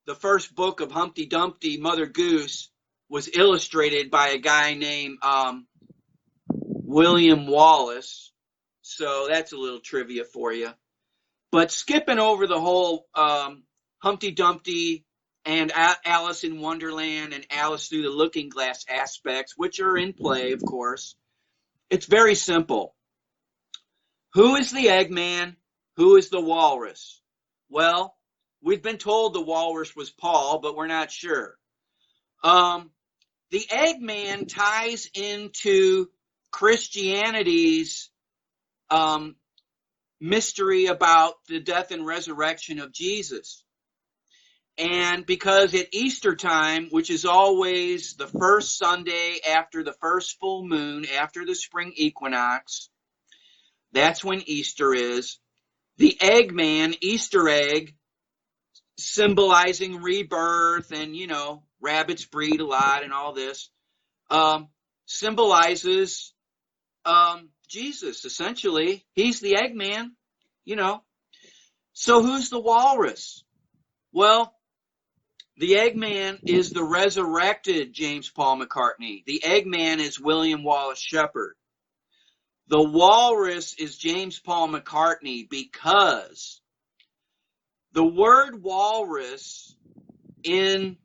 the first book of Humpty Dumpty, Mother Goose, was illustrated by a guy named William Wallace. So that's a little trivia for you. But skipping over the whole Humpty Dumpty and Alice in Wonderland and Alice Through the Looking Glass aspects, which are in play, of course, it's very simple. Who is the Eggman? Who is the walrus? Well, we've been told the walrus was Paul, but we're not sure. The Eggman ties into Christianity's mystery about the death and resurrection of Jesus. And because at Easter time, which is always the first Sunday after the first full moon, after the spring equinox, that's when Easter is. The Eggman, Easter egg, symbolizing rebirth and, rabbits breed a lot and all this, symbolizes Jesus, essentially. He's the Eggman, So who's the walrus? Well, the Eggman is the resurrected James Paul McCartney. The Eggman is William Wallace Shepard. The walrus is James Paul McCartney because the word walrus in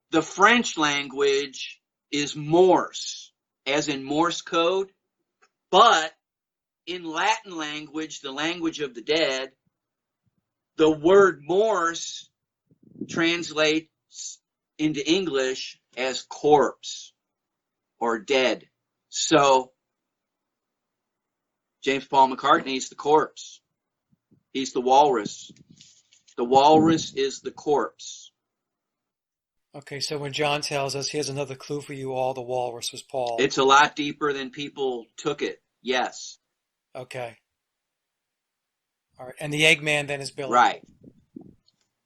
the French language is Morse, as in Morse code. But in Latin language, the language of the dead, the word Morse translates into English as corpse or dead. So James Paul McCartney is the corpse. He's the walrus. The walrus is the corpse. Okay, so when John tells us, here's another clue for you all, the walrus was Paul. It's a lot deeper than people took it. Yes. Okay. All right. And the Eggman then is Billy. Right.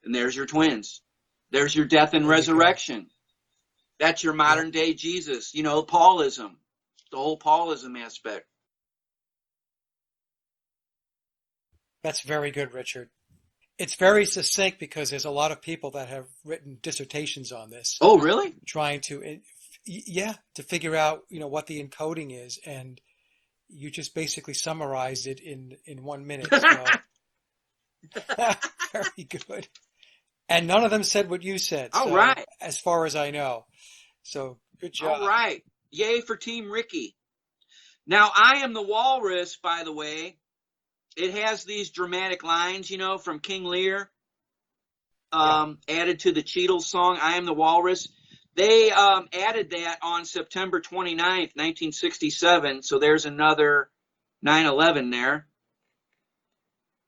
And there's your twins. There's your death and resurrection. That's your modern day Jesus. Paulism. The whole Paulism aspect. That's very good, Richard. It's very succinct because there's a lot of people that have written dissertations on this. Oh, really? Trying to, to figure out, what the encoding is. And you just basically summarized it in 1 minute. So. Very good. And none of them said what you said. All right. As far as I know. So good job. All right. Yay for Team Ricky. Now, I Am the Walrus, by the way. It has these dramatic lines, from King Lear, added to the Cheadle song, I Am the Walrus. They added that on September 29th, 1967, so there's another 9/11 there.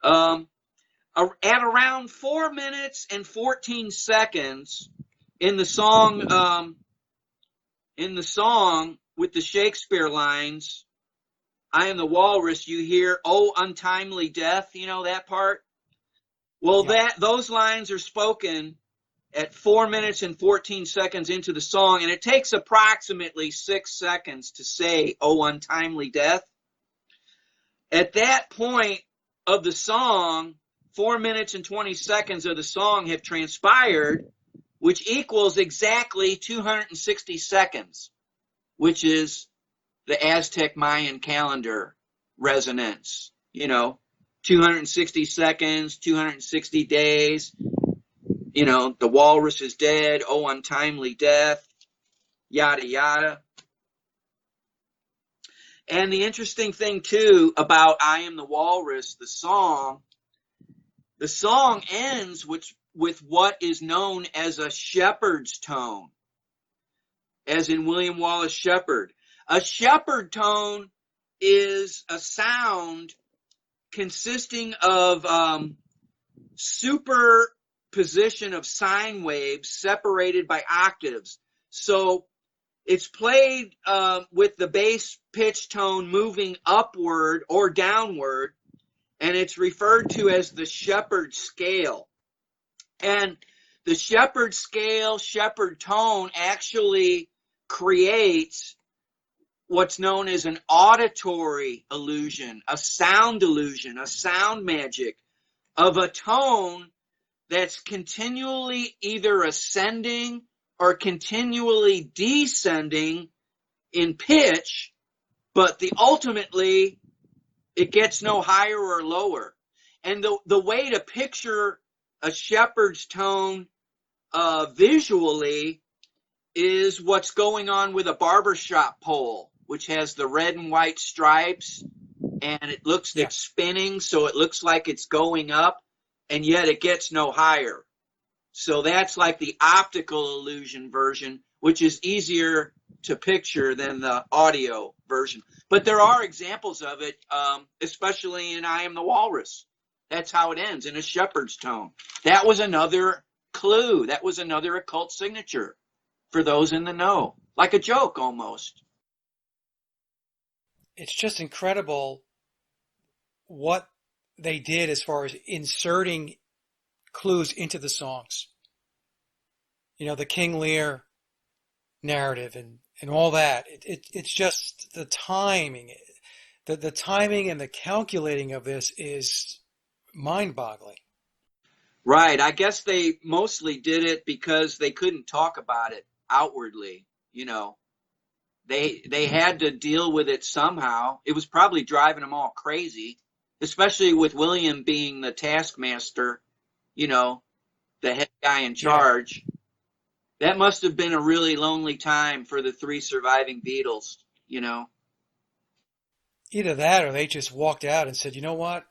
At around 4 minutes and 14 seconds in the song with the Shakespeare lines, I Am the Walrus, you hear, oh, untimely death, that part? Well, those lines are spoken at 4 minutes and 14 seconds into the song, and it takes approximately 6 seconds to say, oh, untimely death. At that point of the song, 4 minutes and 20 seconds of the song have transpired, which equals exactly 260 seconds, which is the Aztec Mayan calendar resonance. 260 seconds, 260 days. The walrus is dead. Oh, untimely death. Yada, yada. And the interesting thing, too, about I Am the Walrus, the song ends with what is known as a shepherd's tone, as in William Wallace Shepard. A shepherd tone is a sound consisting of superposition of sine waves separated by octaves. So it's played with the bass pitch tone moving upward or downward, and it's referred to as the shepherd scale. And the shepherd scale, shepherd tone actually creates what's known as an auditory illusion, a sound illusion, a sound magic of a tone that's continually either ascending or continually descending in pitch, but ultimately it gets no higher or lower. And the way to picture a shepherd's tone visually is what's going on with a barbershop pole, which has the red and white stripes, and it's spinning, so it looks like it's going up, and yet it gets no higher. So that's like the optical illusion version, which is easier to picture than the audio version. But there are examples of it, especially in I Am the Walrus. That's how it ends, in a shepherd's tone. That was another clue. That was another occult signature for those in the know. Like a joke, almost. It's just incredible what they did as far as inserting clues into the songs. You know, the King Lear narrative and all that. It's just the timing. The timing and the calculating of this is mind-boggling. Right. I guess they mostly did it because they couldn't talk about it outwardly. You know, they had to deal with it somehow. It was probably driving them all crazy, especially with William being the taskmaster, you know, the head guy in charge. Yeah. That must have been a really lonely time for the three surviving Beatles, you know. Either that or they just walked out and said, you know what?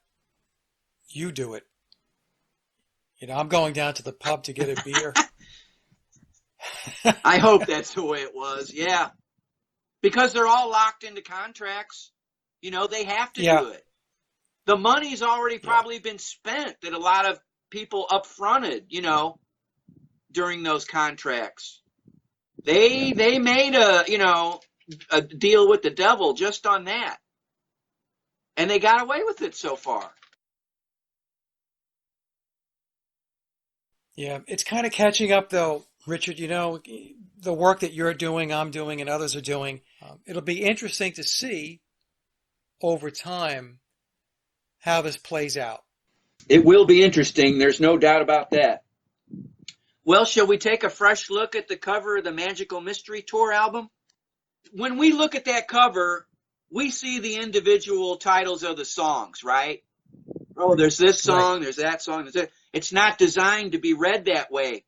You do it. You know, I'm going down to the pub to get a beer. I hope that's the way it was, yeah. Because they're all locked into contracts. You know, they have to do it. The money's already probably been spent that a lot of people upfronted, you know, during those contracts. They made a deal with the devil just on that. And they got away with it so far. Yeah, it's kind of catching up, though, Richard. You know, the work that you're doing, I'm doing, and others are doing. It'll be interesting to see over time how this plays out. It will be interesting. There's no doubt about that. Well, shall we take a fresh look at the cover of the Magical Mystery Tour album? When we look at that cover, we see the individual titles of the songs, right? Oh, there's this song, there's that song, there's that. It's not designed to be read that way.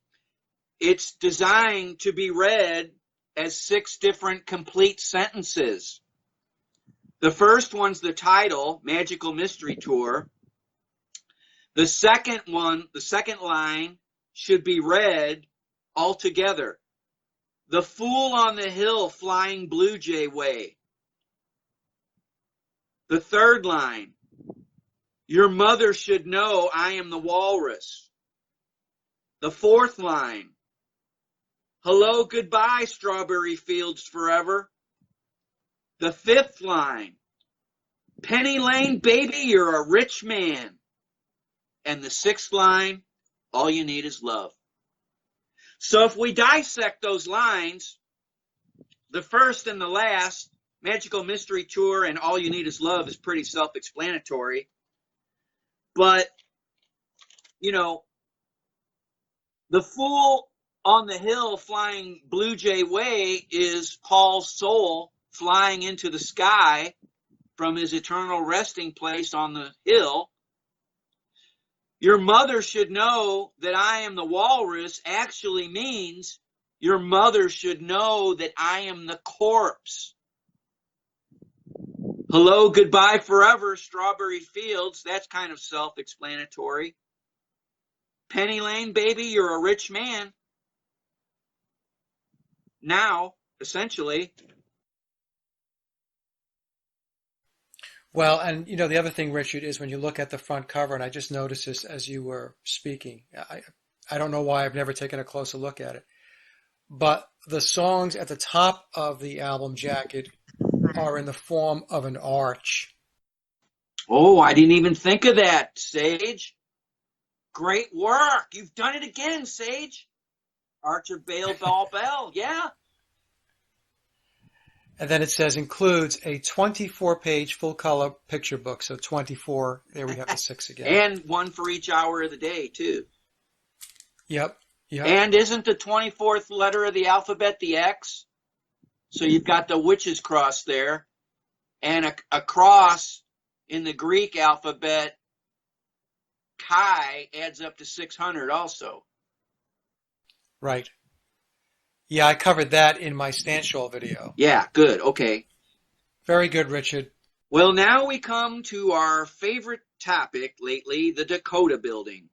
It's designed to be read as 6 different complete sentences. The first one's the title, Magical Mystery Tour. The second line should be read all together. The fool on the hill flying blue jay way. The third line, your mother should know I am the walrus. The fourth line, hello, goodbye, strawberry fields forever. The fifth line, Penny Lane, baby, you're a rich man. And the sixth line, all you need is love. So if we dissect those lines, the first and the last, Magical Mystery Tour and All You Need Is Love, is pretty self-explanatory. But, you know, the fool on the hill flying blue jay way is Paul's soul flying into the sky from his eternal resting place on the hill. Your mother should know that I am the walrus actually means your mother should know that I am the corpse. Hello, goodbye forever, strawberry fields. That's kind of self-explanatory. Penny Lane, baby, you're a rich man. Now, essentially. Well, and you know, the other thing, Richard, is when you look at the front cover, and I just noticed this as you were speaking. I don't know why I've never taken a closer look at it. But the songs at the top of the album jacket are in the form of an arch. Oh, I didn't even think of that, Sage. Great work. You've done it again, Sage. Archer Bale Ball Bell, yeah. And then it says includes a 24-page full-color picture book. So 24, there we have the 6 again. And one for each hour of the day, too. Yep. And isn't the 24th letter of the alphabet the X? So you've got the witch's cross there. And a cross in the Greek alphabet, Chi, adds up to 600 also. Right. Yeah, I covered that in my Stanshall video. Yeah, good. Okay. Very good, Richard. Well, now we come to our favorite topic lately, the Dakota building,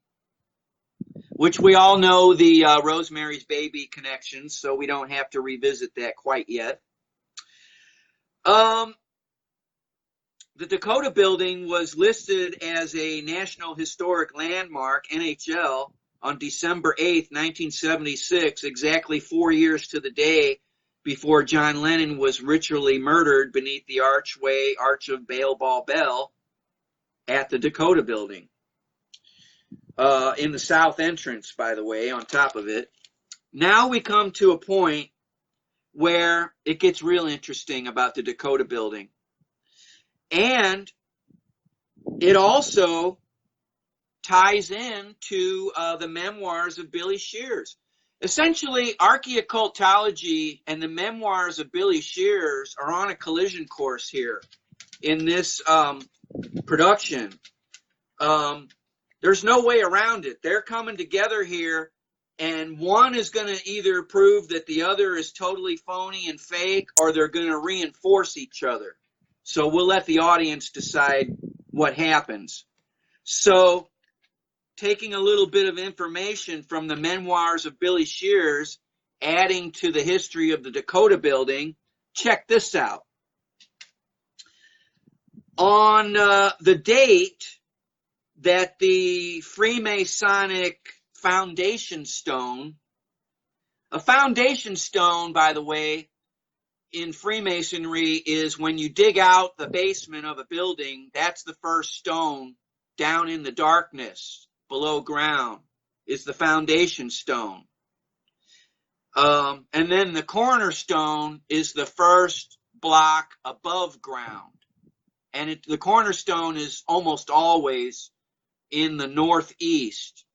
which we all know the Rosemary's Baby connection, so we don't have to revisit that quite yet. The Dakota building was listed as a National Historic Landmark, NHL, on December 8th, 1976, exactly 4 years to the day before John Lennon was ritually murdered beneath the Arch of Baal Ball Bell at the Dakota building. In the south entrance, by the way, on top of it. Now we come to a point where it gets real interesting about the Dakota building. And it also ties in to the memoirs of Billy Shears. Essentially, archaeoccultology and the memoirs of Billy Shears are on a collision course here in this production. There's no way around it. They're coming together here, and one is going to either prove that the other is totally phony and fake, or they're going to reinforce each other. So we'll let the audience decide what happens. So, taking a little bit of information from the memoirs of Billy Shears, adding to the history of the Dakota building, check this out. On the date that the Freemasonic foundation stone, a foundation stone, by the way, in Freemasonry is when you dig out the basement of a building, that's the first stone down in the darkness below ground is the foundation stone. And then the cornerstone is the first block above ground. And the cornerstone is almost always in the northeast,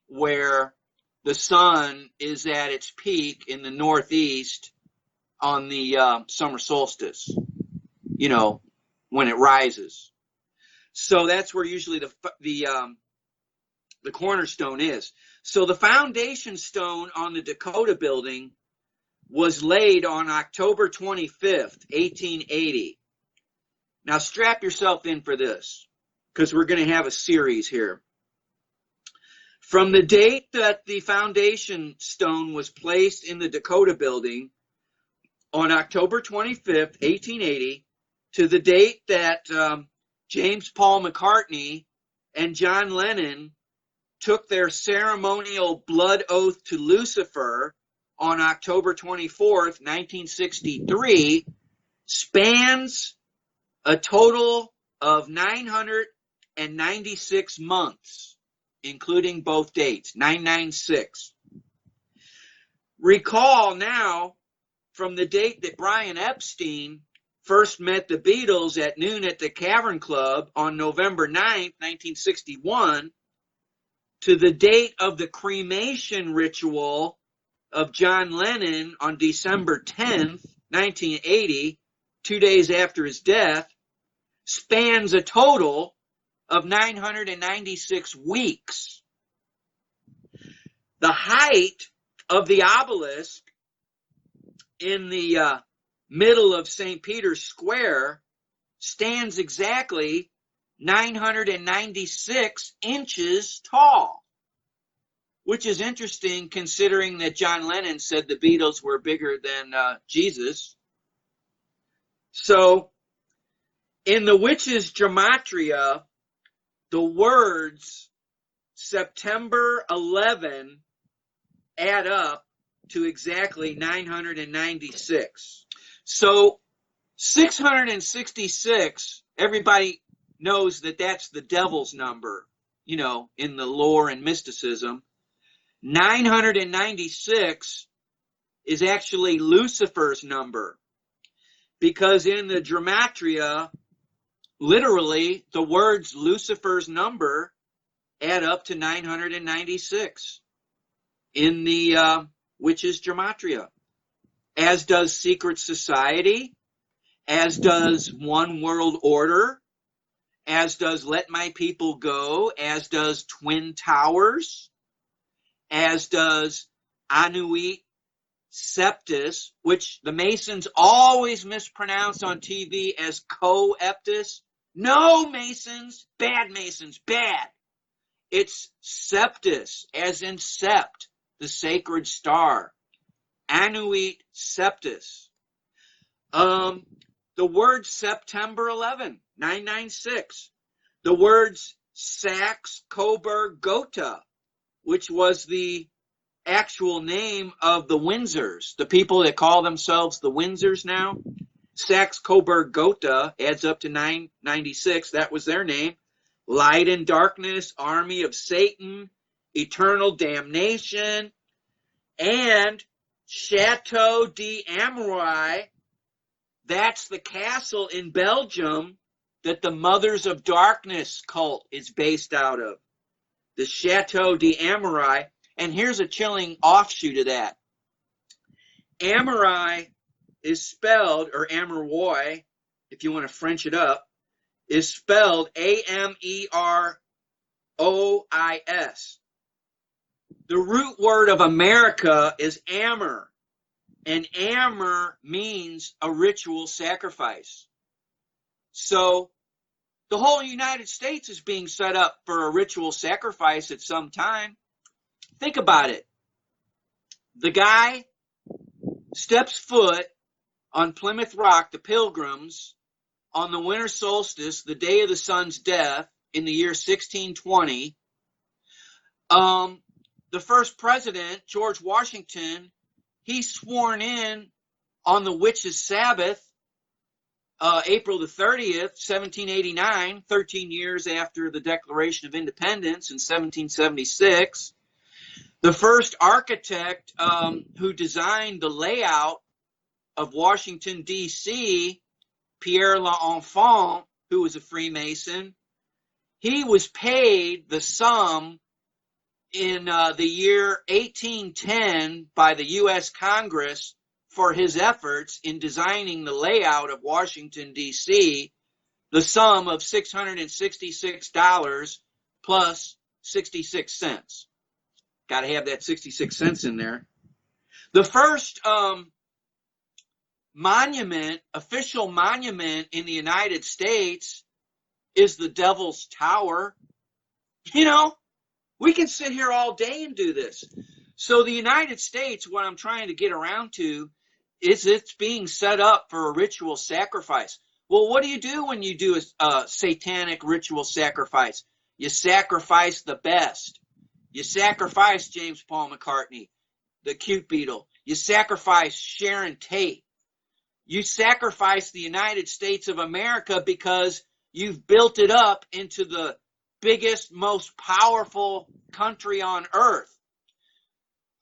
where the sun is at its peak in the northeast on the summer solstice, you know, when it rises. So that's where usually the cornerstone is. So the foundation stone on the Dakota building was laid on October 25th, 1880. Now strap yourself in for this, because we're going to have a series here. From the date that the foundation stone was placed in the Dakota building on October 25th, 1880, to the date that James Paul McCartney and John Lennon took their ceremonial blood oath to Lucifer on October 24th, 1963, spans a total of 996 months, including both dates, 996. Recall now, from the date that Brian Epstein first met the Beatles at noon at the Cavern Club on November 9th, 1961, to the date of the cremation ritual of John Lennon on December 10th, 1980, 2 days after his death, spans a total of 996 weeks. The height of the obelisk in the middle of St. Peter's Square stands exactly 996 inches tall, which is interesting considering that John Lennon said the Beatles were bigger than Jesus. So, in the witch's gematria, the words September 11 add up to exactly 996. So 666, everybody knows that that's the devil's number, you know, in the lore and mysticism. 996 is actually Lucifer's number. because in the Gematria, literally, the words Lucifer's number add up to 996 in the witches' Gematria, as does secret society, as does one world order, as does let my people go, as does twin towers, as does Anuit Septis, which the Masons always mispronounce on TV as Coeptus. No, Masons, bad Masons, bad. It's Septis, as in Sept, the sacred star. Anuit Septis. The word September 11, 996. The words Saxe Coburg Gotha, which was the actual name of the Windsors, the people that call themselves the Windsors now. Saxe Coburg Gotha adds up to 996. That was their name. Light and darkness, army of Satan, eternal damnation, and Chateau d'Amory. That's the castle in Belgium that the Mothers of Darkness cult is based out of. The Chateau d'Amory. And here's a chilling offshoot of that. Amory is spelled, or Amory, if you want to French it up, is spelled Amerois. The root word of America is Amer. And Amer means a ritual sacrifice. So the whole United States is being set up for a ritual sacrifice at some time. Think about it. The guy steps foot on Plymouth Rock, the Pilgrims, on the winter solstice, the day of the sun's death, in the year 1620. The first president, George Washington, he's sworn in on the witches' Sabbath, April the 30th, 1789, 13 years after the Declaration of Independence in 1776. The first architect who designed the layout of Washington, D.C., Pierre L'Enfant, who was a Freemason, he was paid the sum in the year 1810 by the U.S. Congress for his efforts in designing the layout of Washington, D.C., the sum of $666 plus 66 cents. Got to have that 66 cents in there. The first monument, official monument in the United States is the Devil's Tower. You know, we can sit here all day and do this. So the United States, what I'm trying to get around to, is it's being set up for a ritual sacrifice. Well, what do you do when you do a satanic ritual sacrifice? You sacrifice the best. You sacrifice James Paul McCartney, the cute Beatle. You sacrifice Sharon Tate. You sacrifice the United States of America because you've built it up into the biggest, most powerful country on earth.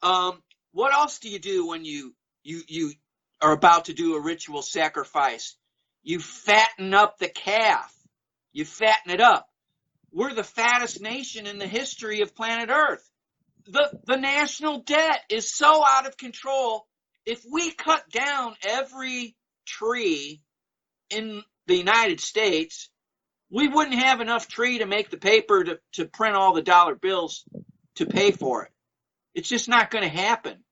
What else do you do when you are about to do a ritual sacrifice? You fatten up the calf. You fatten it up. We're the fattest nation in the history of planet Earth. The national debt is so out of control. If we cut down every tree in the United States, we wouldn't have enough tree to make the paper to print all the dollar bills to pay for it. It's just not going to happen.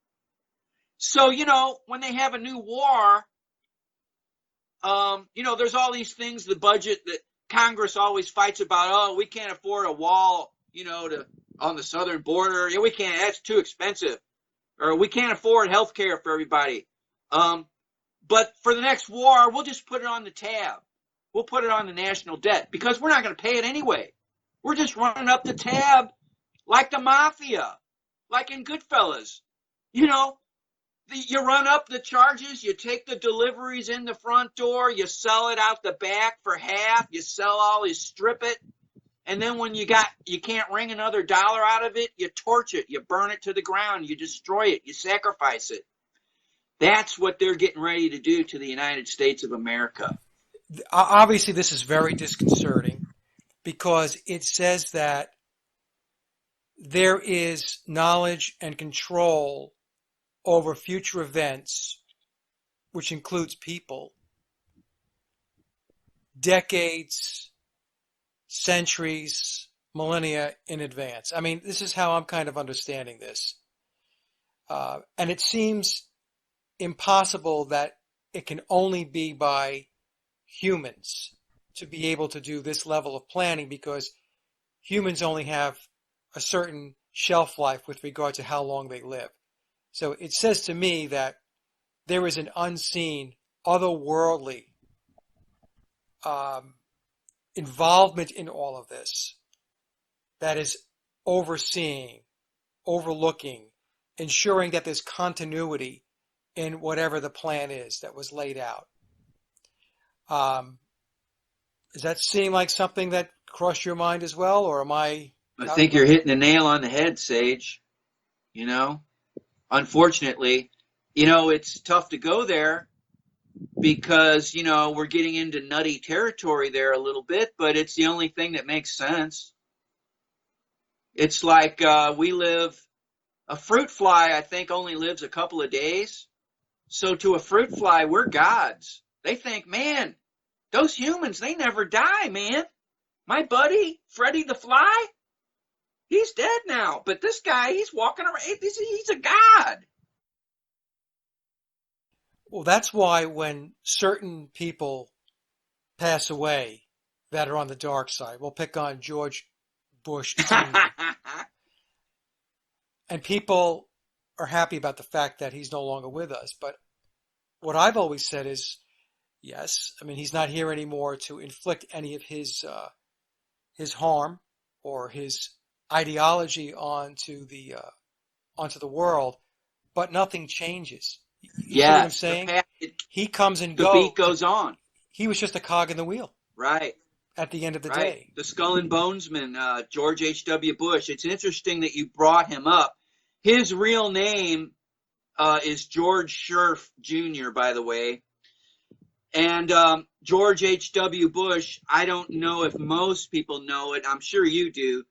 So, when they have a new war, there's all these things, the budget that Congress always fights about. Oh, we can't afford a wall, on the southern border. Yeah, we can't. That's too expensive. Or we can't afford health care for everybody. But for the next war, we'll just put it on the tab. We'll put it on the national debt because we're not going to pay it anyway. We're just running up the tab like the mafia, like in Goodfellas. You run up the charges, you take the deliveries in the front door, you sell it out the back for half, you sell all, you strip it, and then when you can't wring another dollar out of it, you torch it, you burn it to the ground, you destroy it, you sacrifice it. That's what they're getting ready to do to the United States of America. Obviously, this is very disconcerting because it says that there is knowledge and control over future events, which includes people, decades, centuries, millennia in advance. I mean, this is how I'm kind of understanding this. And it seems impossible that it can only be by humans to be able to do this level of planning, because humans only have a certain shelf life with regard to how long they live. So it says to me that there is an unseen, otherworldly involvement in all of this that is overseeing, overlooking, ensuring that there's continuity in whatever the plan is that was laid out. Does that seem like something that crossed your mind as well, or am I? I think you're hitting the nail on the head, Sage. You know, unfortunately, it's tough to go there because, we're getting into nutty territory there a little bit, but it's the only thing that makes sense. It's like a fruit fly, I think, only lives a couple of days. So to a fruit fly, we're gods. They think, man, those humans, they never die, man. My buddy, Freddy the Fly, he's dead now. But this guy, he's walking around. He's a god. Well, that's why when certain people pass away that are on the dark side, we'll pick on George Bush Sr. And people are happy about the fact that he's no longer with us. But what I've always said is, yes, I mean, he's not here anymore to inflict any of his harm or his ideology onto the world, but nothing changes. You see what I'm saying? He comes and goes. The beat goes on. He was just a cog in the wheel. Right. At the end of the day. The skull and bonesman, George H.W. Bush. It's interesting that you brought him up. His real name is George Scherf Jr., by the way. And George H.W. Bush, I don't know if most people know it. I'm sure you do,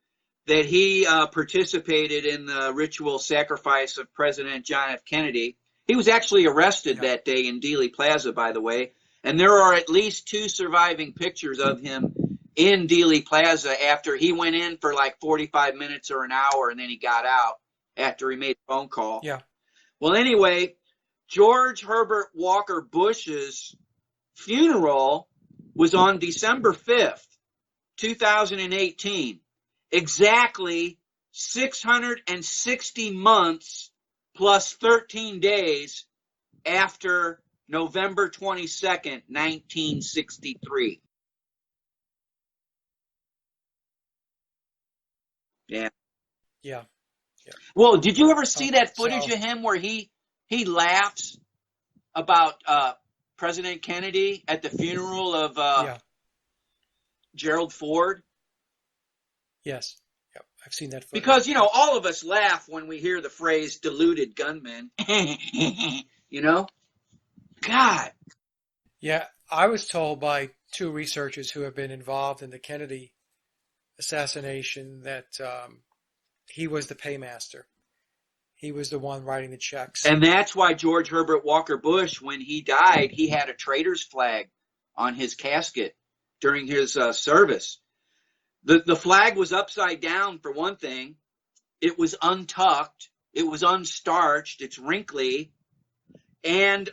that he participated in the ritual sacrifice of President John F. Kennedy. He was actually arrested that day in Dealey Plaza, by the way. And there are at least 2 surviving pictures of him in Dealey Plaza after he went in for like 45 minutes or an hour, and then he got out after he made a phone call. Yeah. Well, anyway, George Herbert Walker Bush's funeral was on December 5th, 2018. Exactly 660 months plus 13 days after November 22nd, 1963. Yeah. Yeah. Well, did you ever see that footage of him where he laughs about President Kennedy at the funeral of Gerald Ford? Yes. Yep. I've seen that footage. Because, all of us laugh when we hear the phrase deluded gunman. God. Yeah, I was told by 2 researchers who have been involved in the Kennedy assassination that he was the paymaster. He was the one writing the checks. And that's why George Herbert Walker Bush, when he died, he had a traitor's flag on his casket during his service. The flag was upside down, for one thing. It was untucked. It was unstarched. It's wrinkly. And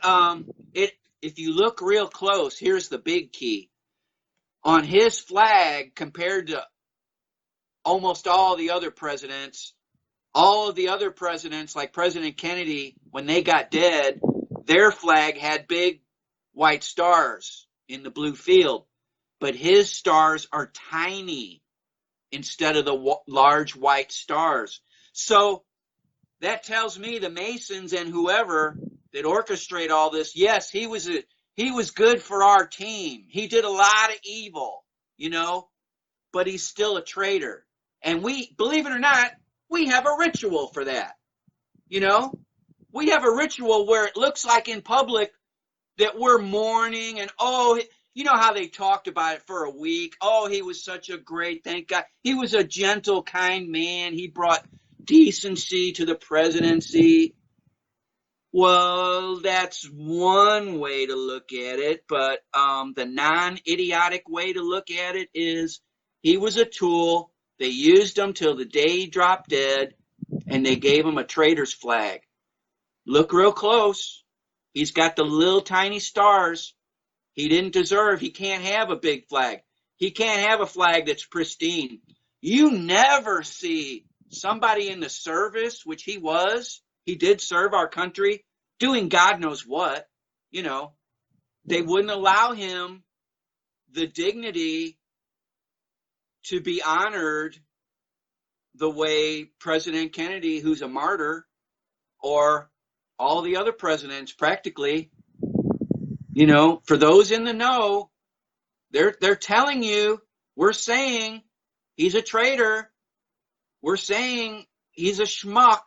if you look real close, here's the big key. On his flag, compared to almost all the other presidents, like President Kennedy, when they got dead, their flag had big white stars in the blue field. But his stars are tiny instead of the large white stars. So that tells me the Masons and whoever that orchestrate all this, yes, he was good for our team. He did a lot of evil, but he's still a traitor. And we, believe it or not, we have a ritual for that, we have a ritual where it looks like in public that we're mourning and, oh, you know how they talked about it for a week. Oh, he was such a great, thank God. He was a gentle, kind man. He brought decency to the presidency. Well, that's one way to look at it, but the non-idiotic way to look at it is he was a tool. They used him till the day he dropped dead, and they gave him a traitor's flag. Look real close. He's got the little tiny stars. He didn't deserve. He can't have a big flag. He can't have a flag that's pristine. You never see somebody in the service, which he was. He did serve our country, doing God knows what. You know, they wouldn't allow him the dignity to be honored the way President Kennedy, who's a martyr, or all the other presidents practically. You know, for those in the know, they're telling you, we're saying he's a traitor. We're saying he's a schmuck,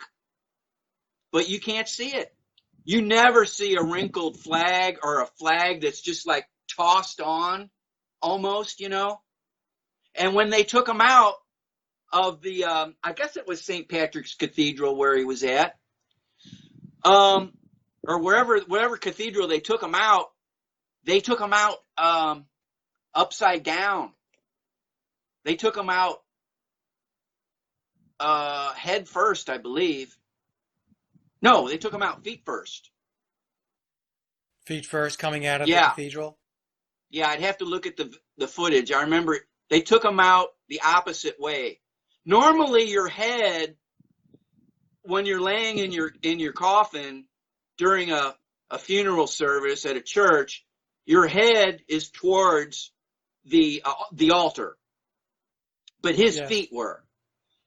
but you can't see it. You never see a wrinkled flag or a flag that's just like tossed on almost, you know. And when they took him out of the, I guess it was St. Patrick's Cathedral where he was at, or whatever cathedral they took him out upside down. They took him out head first, I believe. No, they took him out feet first. Feet first, coming out of the cathedral? Yeah, I'd have to look at the footage. I remember they took him out the opposite way. Normally your head, when you're laying in your coffin during a funeral service at a church, your head is towards the altar. But his feet were.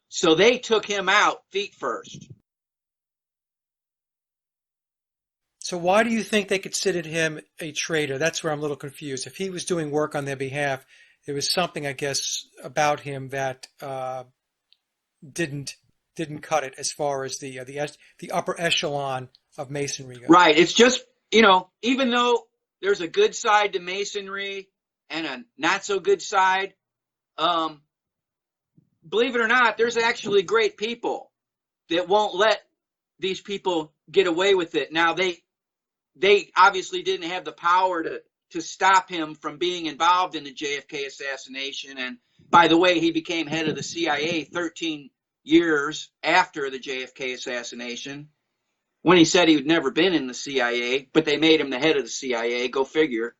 So they took him out feet first. So why do you think they considered him a traitor? That's where I'm a little confused. If he was doing work on their behalf, there was something, I guess, about him that didn't cut it as far as the upper echelon of Masonry goes. Right. It's just, you know, even though there's a good side to Masonry and a not so good side, believe it or not, there's actually great people that won't let these people get away with it. Now, they obviously didn't have the power to stop him from being involved in the JFK assassination. And by the way, he became head of the CIA 13 years after the JFK assassination, when he said he'd never been in the CIA, but they made him the head of the CIA. Go figure.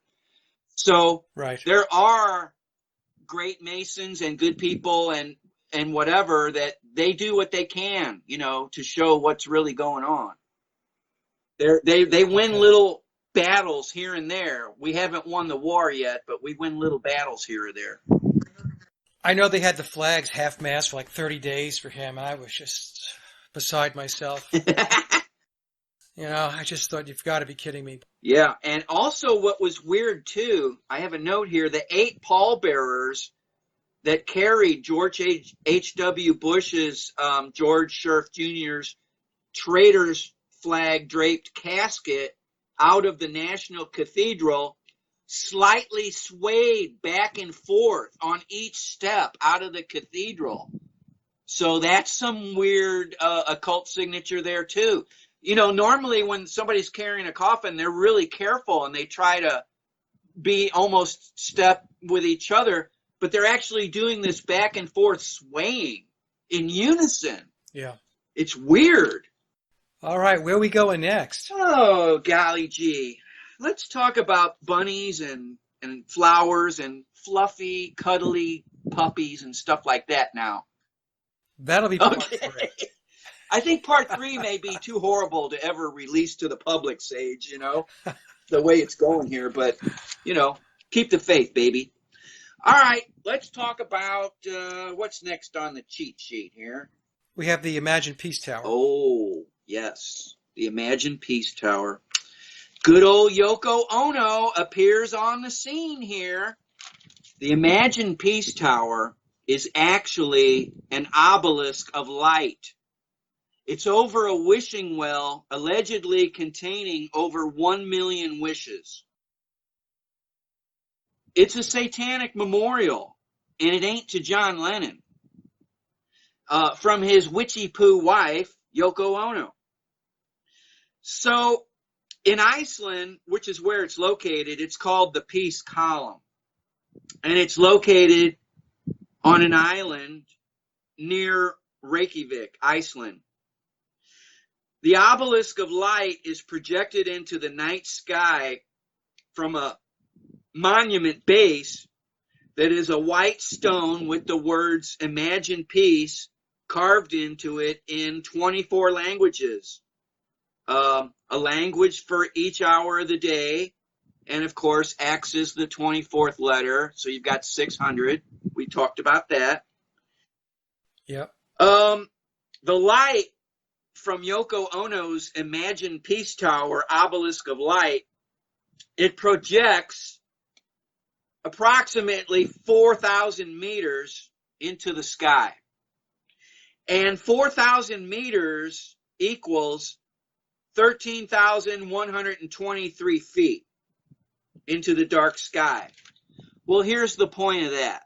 So There are great Masons and good people and whatever that they do what they can, you know, to show what's really going on. They win little battles here and there. We haven't won the war yet, but we win little battles here or there. I know they had the flags half-mast for like 30 days for him, and I was just beside myself. You know, I just thought, you've got to be kidding me. Yeah, and also what was weird, too, I have a note here, the 8 pallbearers that carried George H.W. Bush's, George Scherf Jr.'s traitor's flag-draped casket out of the National Cathedral slightly swayed back and forth on each step out of the cathedral. So that's some weird occult signature there, too. You know, normally when somebody's carrying a coffin, they're really careful and they try to be almost step with each other, but they're actually doing this back and forth swaying in unison. Yeah. It's weird. All right, where are we going next? Oh, golly gee. Let's talk about bunnies and flowers and fluffy, cuddly puppies and stuff like that now. That'll be part 3. I think part 3 may be too horrible to ever release to the public, Sage, you know, the way it's going here. But, you know, keep the faith, baby. All right, let's talk about what's next on the cheat sheet here. We have the Imagined Peace Tower. Oh, yes, the Imagined Peace Tower. Good old Yoko Ono appears on the scene here. The Imagined Peace Tower is actually an obelisk of light. It's over a wishing well allegedly containing over 1 million wishes. It's a satanic memorial, and it ain't to John Lennon. From his witchy-poo wife, Yoko Ono. So, in Iceland, which is where it's located, it's called the Peace Column. And it's located on an island near Reykjavik, Iceland. The obelisk of light is projected into the night sky from a monument base that is a white stone with the words "Imagine Peace" carved into it in 24 languages. A language for each hour of the day. And of course, X is the 24th letter. So you've got 600. We talked about that. Yep. The light from Yoko Ono's Imagine Peace Tower, obelisk of light, it projects approximately 4,000 meters into the sky. And 4,000 meters equals 13,123 feet into the dark sky. Well, here's the point of that.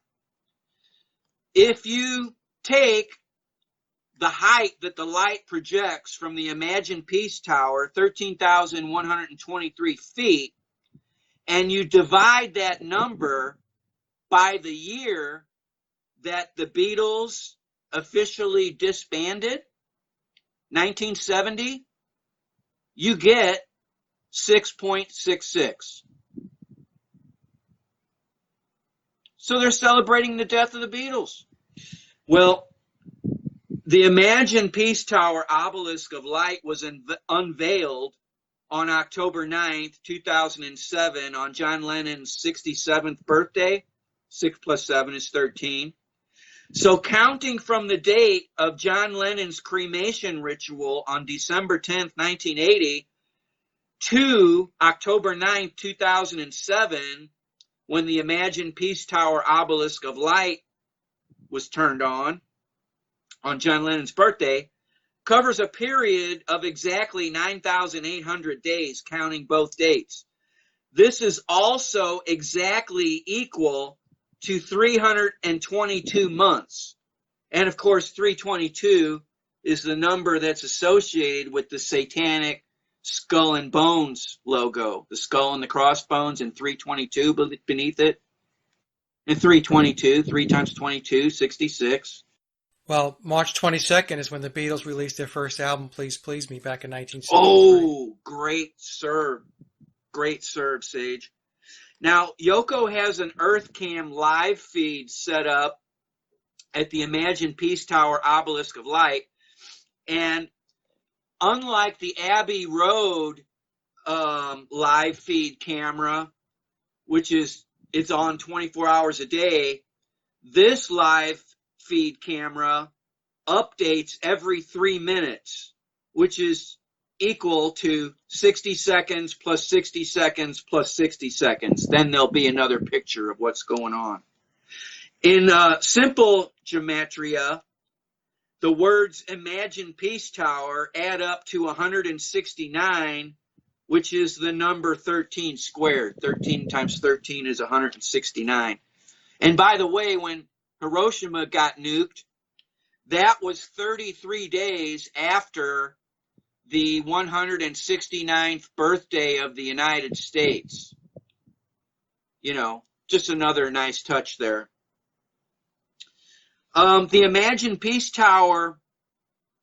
If you take the height that the light projects from the Imagine Peace Tower, 13,123 feet, and you divide that number by the year that the Beatles officially disbanded, 1970, you get 6.66. So they're celebrating the death of the Beatles. Well, the Imagine Peace Tower obelisk of light was unveiled on October 9th, 2007, on John Lennon's 67th birthday. 6 plus 7 is 13. So counting from the date of John Lennon's cremation ritual on December 10th, 1980, to October 9th, 2007, when the Imagine Peace Tower obelisk of light was turned on John Lennon's birthday, covers a period of exactly 9,800 days, counting both dates. This is also exactly equal to 322 months. And of course, 322 is the number that's associated with the satanic skull and bones logo, the skull and the crossbones, and 322 beneath it. And 322, 3 times 22, 66. Well, March 22nd is when the Beatles released their first album, Please Please Me, back in 1963. Oh, great serve. Great serve, Sage. Now, Yoko has an EarthCam live feed set up at the Imagine Peace Tower obelisk of light. And unlike the Abbey Road live feed camera, which it's on 24 hours a day, this live feed camera updates every 3 minutes, which is equal to 60 seconds plus 60 seconds plus 60 seconds. Then there'll be another picture of what's going on. In simple gematria, the words Imagine Peace Tower add up to 169, which is the number 13 squared. 13 times 13 is 169. And by the way, when Hiroshima got nuked, that was 33 days after the 169th birthday of the United States. You know, just another nice touch there. The Imagine Peace Tower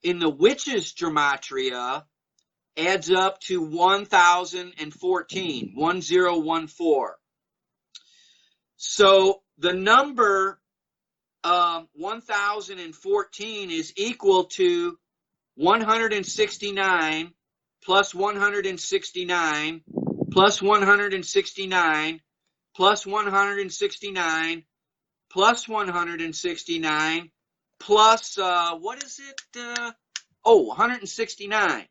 in the Witches Gematria adds up to 1014, 1014. So the number 1014 is equal to 169 plus 169 plus 169 plus 169 plus 169 plus, what is it? 169.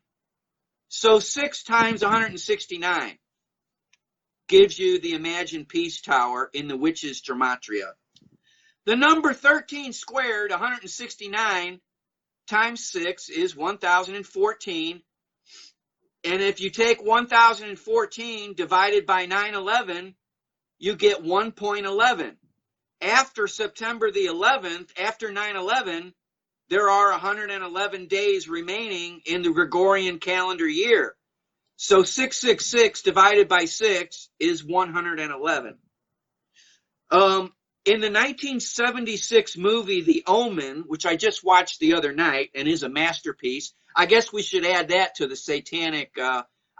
So 6 times 169 gives you the Imagine Peace Tower in the Witches Gematria. The number 13 squared, 169, times 6 is 1014. And if you take 1014 divided by 9/11, you get 1.11. After September the 11th, after 9/11, there are 111 days remaining in the Gregorian calendar year. So 666 divided by 6 is 111. In the 1976 movie, The Omen, which I just watched the other night and is a masterpiece, I guess we should add that to the satanic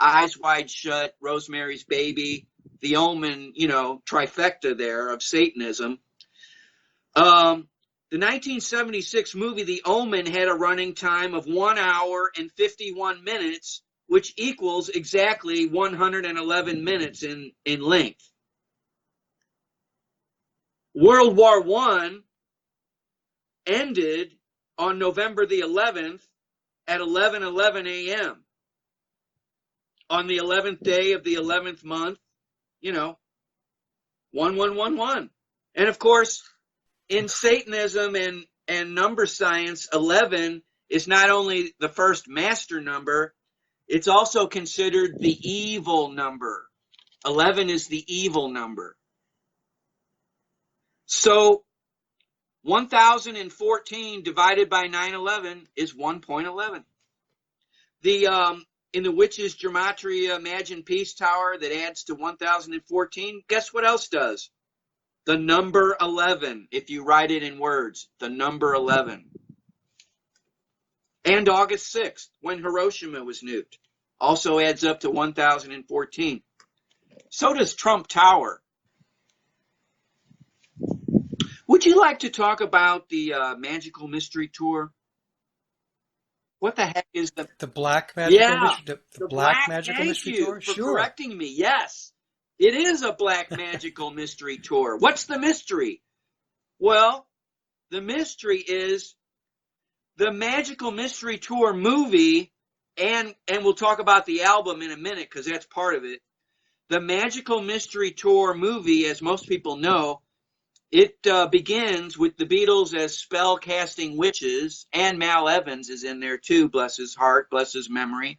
Eyes Wide Shut, Rosemary's Baby, The Omen, trifecta there of Satanism. The 1976 movie, The Omen, had a running time of 1 hour and 51 minutes, which equals exactly 111 minutes in length. World War I ended on November the 11th at 11:11 a.m. on the 11th day of the 11th month, 1111. And of course, in Satanism and number science, 11 is not only the first master number, it's also considered the evil number. 11 is the evil number. So 1014 divided by 9/11 is 1.11. In the Witch's Gematria Imagine Peace Tower that adds to 1014, guess what else does? The number 11, if you write it in words, the number 11. And August 6th, when Hiroshima was nuked, also adds up to 1014. So does Trump Tower. Would you like to talk about the Magical Mystery Tour? What the heck is the Black Magical Mystery? The Black Magical Mystery Tour? Thank you for correcting me. Yes, it is a Black Magical Mystery Tour. What's the mystery? Well, the mystery is the Magical Mystery Tour movie, and we'll talk about the album in a minute because that's part of it. The Magical Mystery Tour movie, as most people know, it begins with the Beatles as spell-casting witches, and Mal Evans is in there too, bless his heart, bless his memory.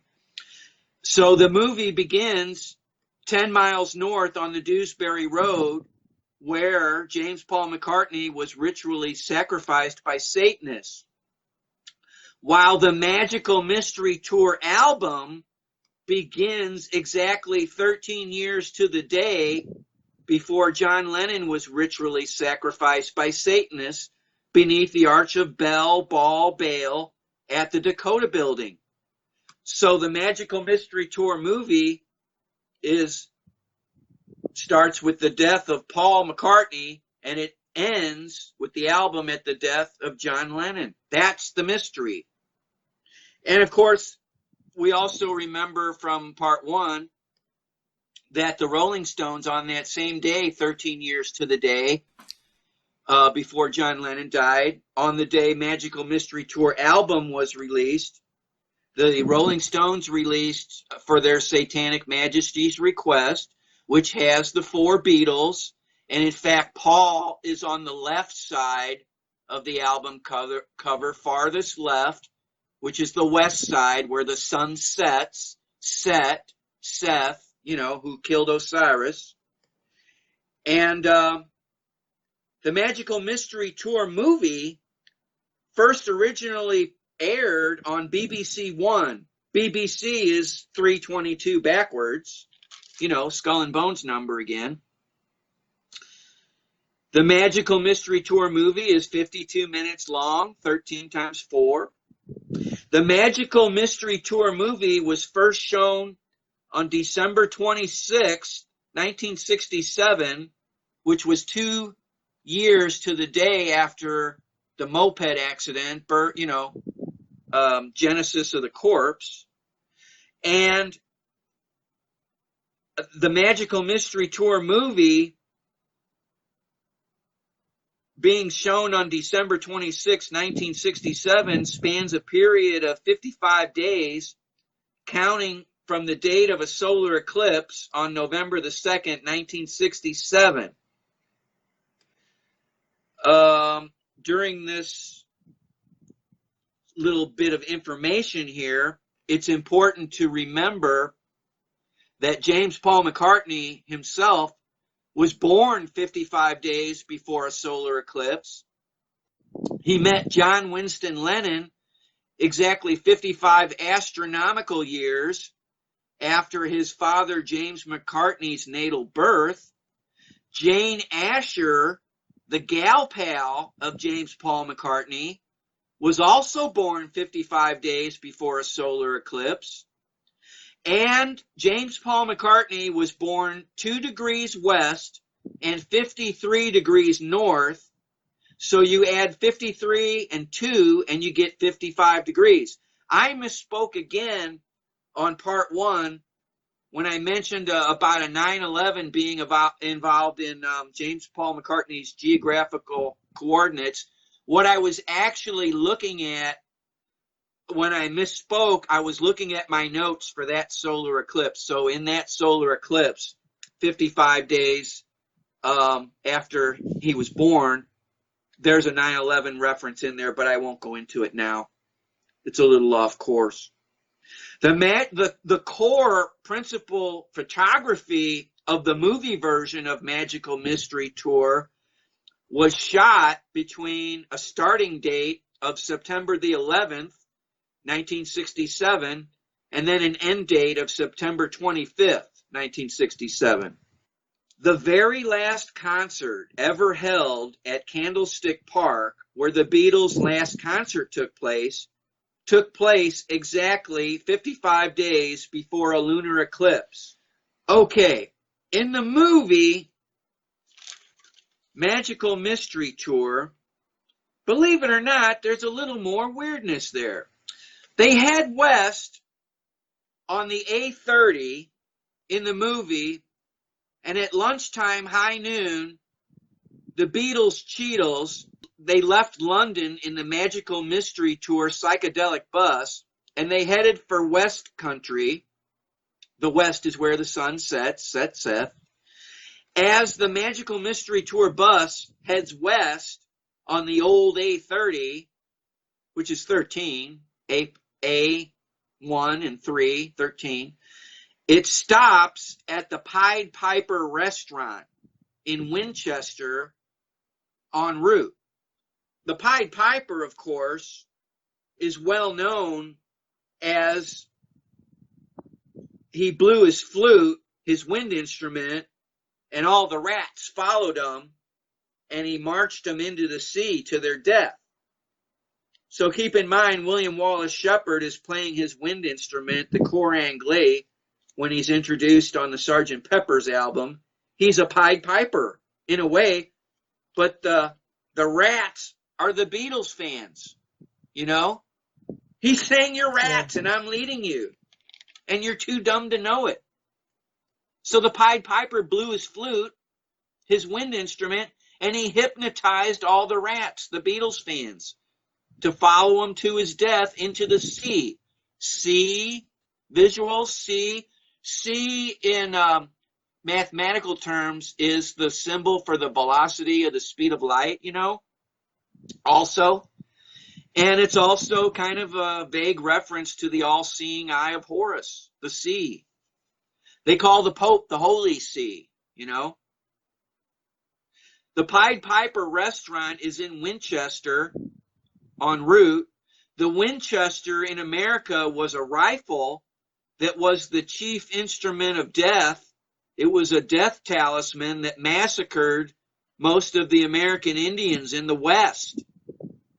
So the movie begins 10 miles north on the Dewsbury Road, where James Paul McCartney was ritually sacrificed by Satanists. While the Magical Mystery Tour album begins exactly 13 years to the day before John Lennon was ritually sacrificed by Satanists beneath the Arch of Baal at the Dakota Building. So the Magical Mystery Tour movie starts with the death of Paul McCartney, and it ends with the album at the death of John Lennon. That's the mystery. And of course, we also remember from part 1 that the Rolling Stones on that same day, 13 years to the day, before John Lennon died, on the day Magical Mystery Tour album was released, the Rolling Stones released For Their Satanic Majesty's Request, which has the 4 Beatles, and in fact, Paul is on the left side of the album cover, farthest left, which is the west side where the sun sets, Seth, who killed Osiris. And the Magical Mystery Tour movie first originally aired on BBC One. BBC is 322 backwards, Skull and Bones number again. The Magical Mystery Tour movie is 52 minutes long, 13 times 4. The Magical Mystery Tour movie was first shown on December 26, 1967, which was 2 years to the day after the moped accident, Genesis of the Corpse. And the Magical Mystery Tour movie being shown on December 26, 1967, spans a period of 55 days, counting from the date of a solar eclipse on November the 2nd, 1967. During this little bit of information here, it's important to remember that James Paul McCartney himself was born 55 days before a solar eclipse. He met John Winston Lennon exactly 55 astronomical years after his father James McCartney's natal birth. Jane Asher, the gal pal of James Paul McCartney, was also born 55 days before a solar eclipse. And James Paul McCartney was born 2 degrees west and 53 degrees north. So you add 53 and 2 and you get 55 degrees. I misspoke again on part 1 when I mentioned about a 9/11 being involved in James Paul McCartney's geographical coordinates. What I was actually looking at when I misspoke, I was looking at my notes for that solar eclipse. So in that solar eclipse, 55 days after he was born, there's a 9/11 reference in there, but I won't go into it now. It's a little off course. The core principal photography of the movie version of Magical Mystery Tour was shot between a starting date of September the 11th, 1967, and then an end date of September 25th, 1967. The very last concert ever held at Candlestick Park, where the Beatles' last concert took place exactly 55 days before a lunar eclipse. Okay, in the movie Magical Mystery Tour, believe it or not, there's a little more weirdness there. They head west on the A30 in the movie, and at lunchtime, high noon, the Beatles, they left London in the Magical Mystery Tour psychedelic bus, and they headed for West Country. The West is where the sun sets. As the Magical Mystery Tour bus heads west on the old A30, which is 13, A1 and 3, 13, it stops at the Pied Piper restaurant in Winchester en route. The Pied Piper, of course, is well known as he blew his flute, his wind instrument, and all the rats followed him, and he marched them into the sea to their death. So keep in mind, William Wallace Shepard is playing his wind instrument, the cor anglais, when he's introduced on the Sgt. Pepper's album. He's a Pied Piper, in a way, but the rats are the Beatles fans, you know? He sang your rats, and I'm leading you, and you're too dumb to know it. So the Pied Piper blew his flute, his wind instrument, and he hypnotized all the rats, the Beatles fans, to follow him to his death into the sea. Sea, visual, sea. Sea in mathematical terms is the symbol for the velocity of the speed of light, you know, also. And it's also kind of a vague reference to the all-seeing eye of Horus, the sea. They call the Pope the Holy See, you know. The Pied Piper restaurant is in Winchester en route. The Winchester in America was a rifle that was the chief instrument of death. It was a death talisman that massacred most of the American Indians in the West,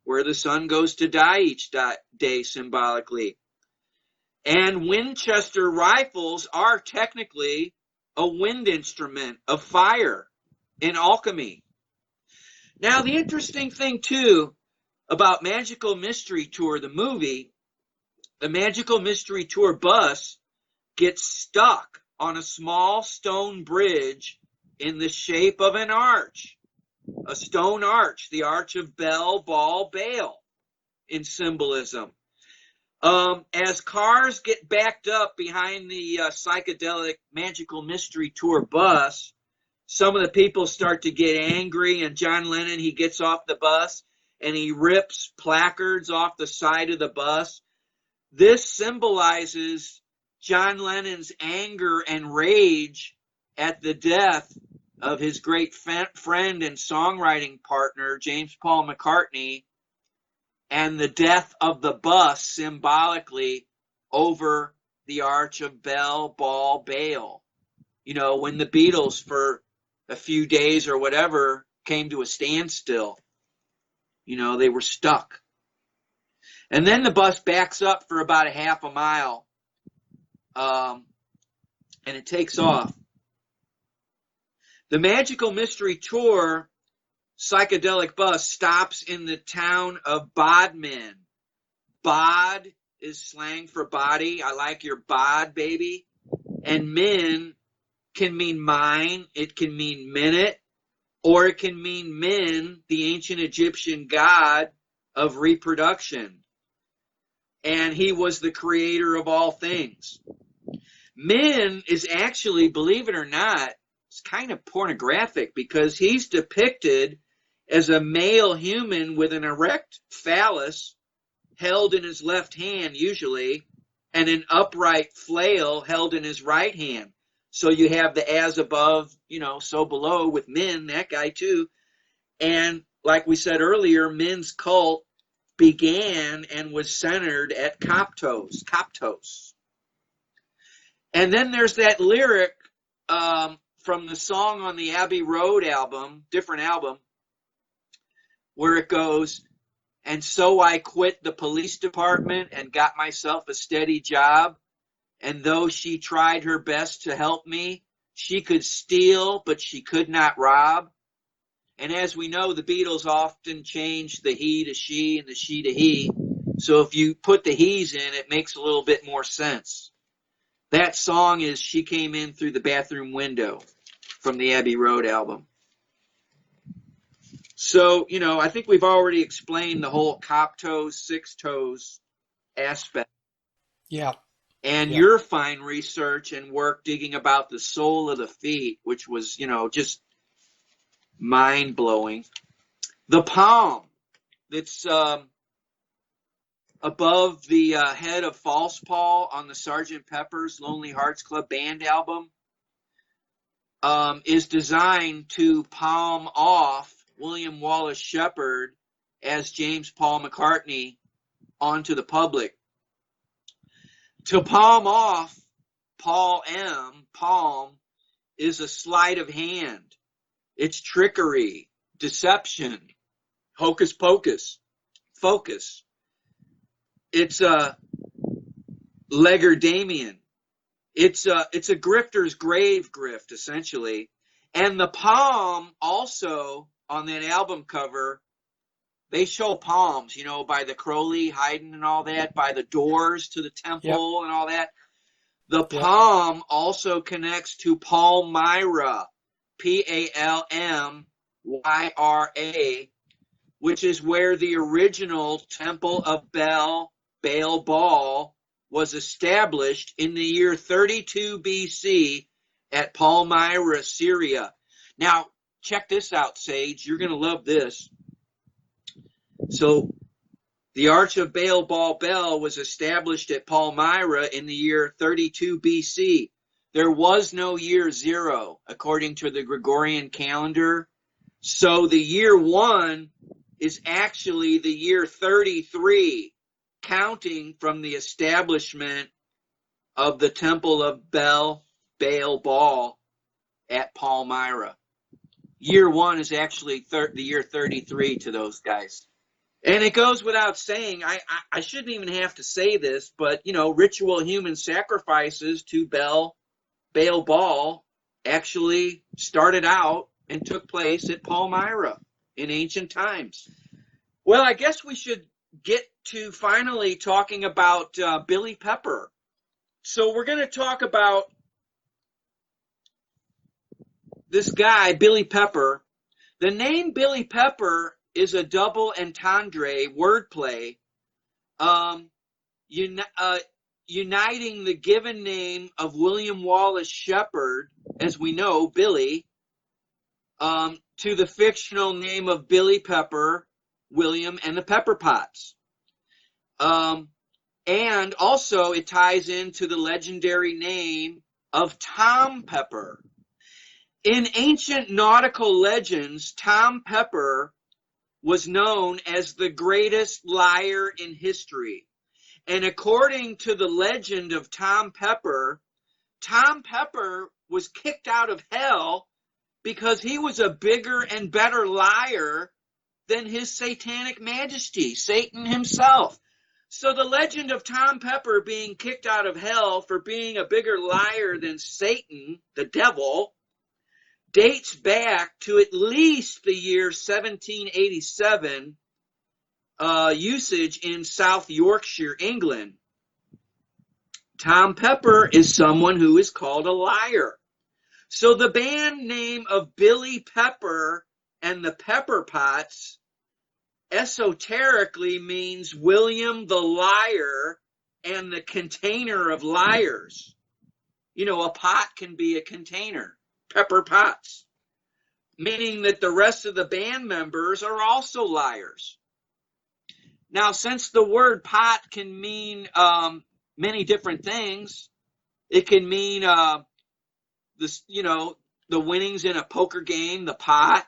where the sun goes to die each day symbolically. And Winchester rifles are technically a wind instrument of fire in alchemy. Now, the interesting thing, too, about Magical Mystery Tour, the movie, the Magical Mystery Tour bus gets stuck on a small stone bridge in the shape of an arch, a stone arch, the Arch of Bel, Baal, Baal in symbolism. As cars get backed up behind the psychedelic Magical Mystery Tour bus, some of the people start to get angry, and John Lennon, he gets off the bus, and he rips placards off the side of the bus. This symbolizes John Lennon's anger and rage at the death of his great friend and songwriting partner, James Paul McCartney, and the death of the bus symbolically over the Arch of Bell, Ball, Bail. You know, when the Beatles for a few days or whatever came to a standstill, you know, they were stuck. And then the bus backs up for about a half a mile, and it takes off. The Magical Mystery Tour psychedelic bus stops in the town of Bodmin. Bod is slang for body. I like your bod, baby. And min can mean mine, it can mean minute, or it can mean Min, the ancient Egyptian god of reproduction. And he was the creator of all things. Min is actually, believe it or not, it's kind of pornographic because he's depicted as a male human with an erect phallus held in his left hand usually, and an upright flail held in his right hand. So you have the as above, you know, so below with Min, that guy too. And like we said earlier, Min's cult began and was centered at Coptos. And then there's that lyric from the song on the Abbey Road album, different album, where it goes, and so I quit the police department and got myself a steady job. And though she tried her best to help me, she could steal, but she could not rob. And as we know, the Beatles often changed the he to she and the she to he. So if you put the he's in, it makes a little bit more sense. That song is She Came In Through the Bathroom Window from the Abbey Road album. So, you know, I think we've already explained the whole Coptos, Six Toes aspect. Yeah. And your fine research and work digging about the sole of the feet, which was, you know, just mind-blowing. The palm that's above the head of False Paul on the Sgt. Pepper's Lonely Hearts Club Band album is designed to palm off William Wallace Shepard as James Paul McCartney onto the public. To palm off Paul M., palm, is a sleight of hand. It's trickery, deception, hocus pocus, focus. It's a legerdemain. It's a grifter's grave grift, essentially. And the palm also, on that album cover, they show palms, you know, by the Crowley, Haydn and all that, by the doors to the temple and all that. The palm also connects to Palmyra, Palmyra, which is where the original Temple of Baal was established in the year 32 BC at Palmyra, Syria. Now, check this out, Sage. You're going to love this. So, the Arch of Baal was established at Palmyra in the year 32 BC. There was no year 0, according to the Gregorian calendar. So, the year 1 is actually the year 33, counting from the establishment of the Temple of Baal at Palmyra. Year 1 is actually the year 33 to those guys. And it goes without saying, I shouldn't even have to say this, but, you know, ritual human sacrifices to Baal actually started out and took place at Palmyra in ancient times. Well, I guess we should get to finally talking about Billy Pepper. So we're going to talk about this guy, Billy Pepper. The name Billy Pepper is a double entendre wordplay, uniting the given name of William Wallace Shepard, as we know, Billy, to the fictional name of Billy Pepper, William and the Pepper Potts. And also it ties into the legendary name of Tom Pepper. In ancient nautical legends, Tom Pepper was known as the greatest liar in history. And according to the legend of Tom Pepper was kicked out of hell because he was a bigger and better liar than his satanic majesty, Satan himself. So the legend of Tom Pepper being kicked out of hell for being a bigger liar than Satan, the devil, dates back to at least the year 1787, usage in South Yorkshire, England. Tom Pepper is someone who is called a liar. So the band name of Billy Pepper and the Pepper Potts esoterically means William the Liar and the container of liars. You know, a pot can be a container, Pepper Potts, meaning that the rest of the band members are also liars. Now, since the word pot can mean many different things, it can mean the winnings in a poker game, the pot.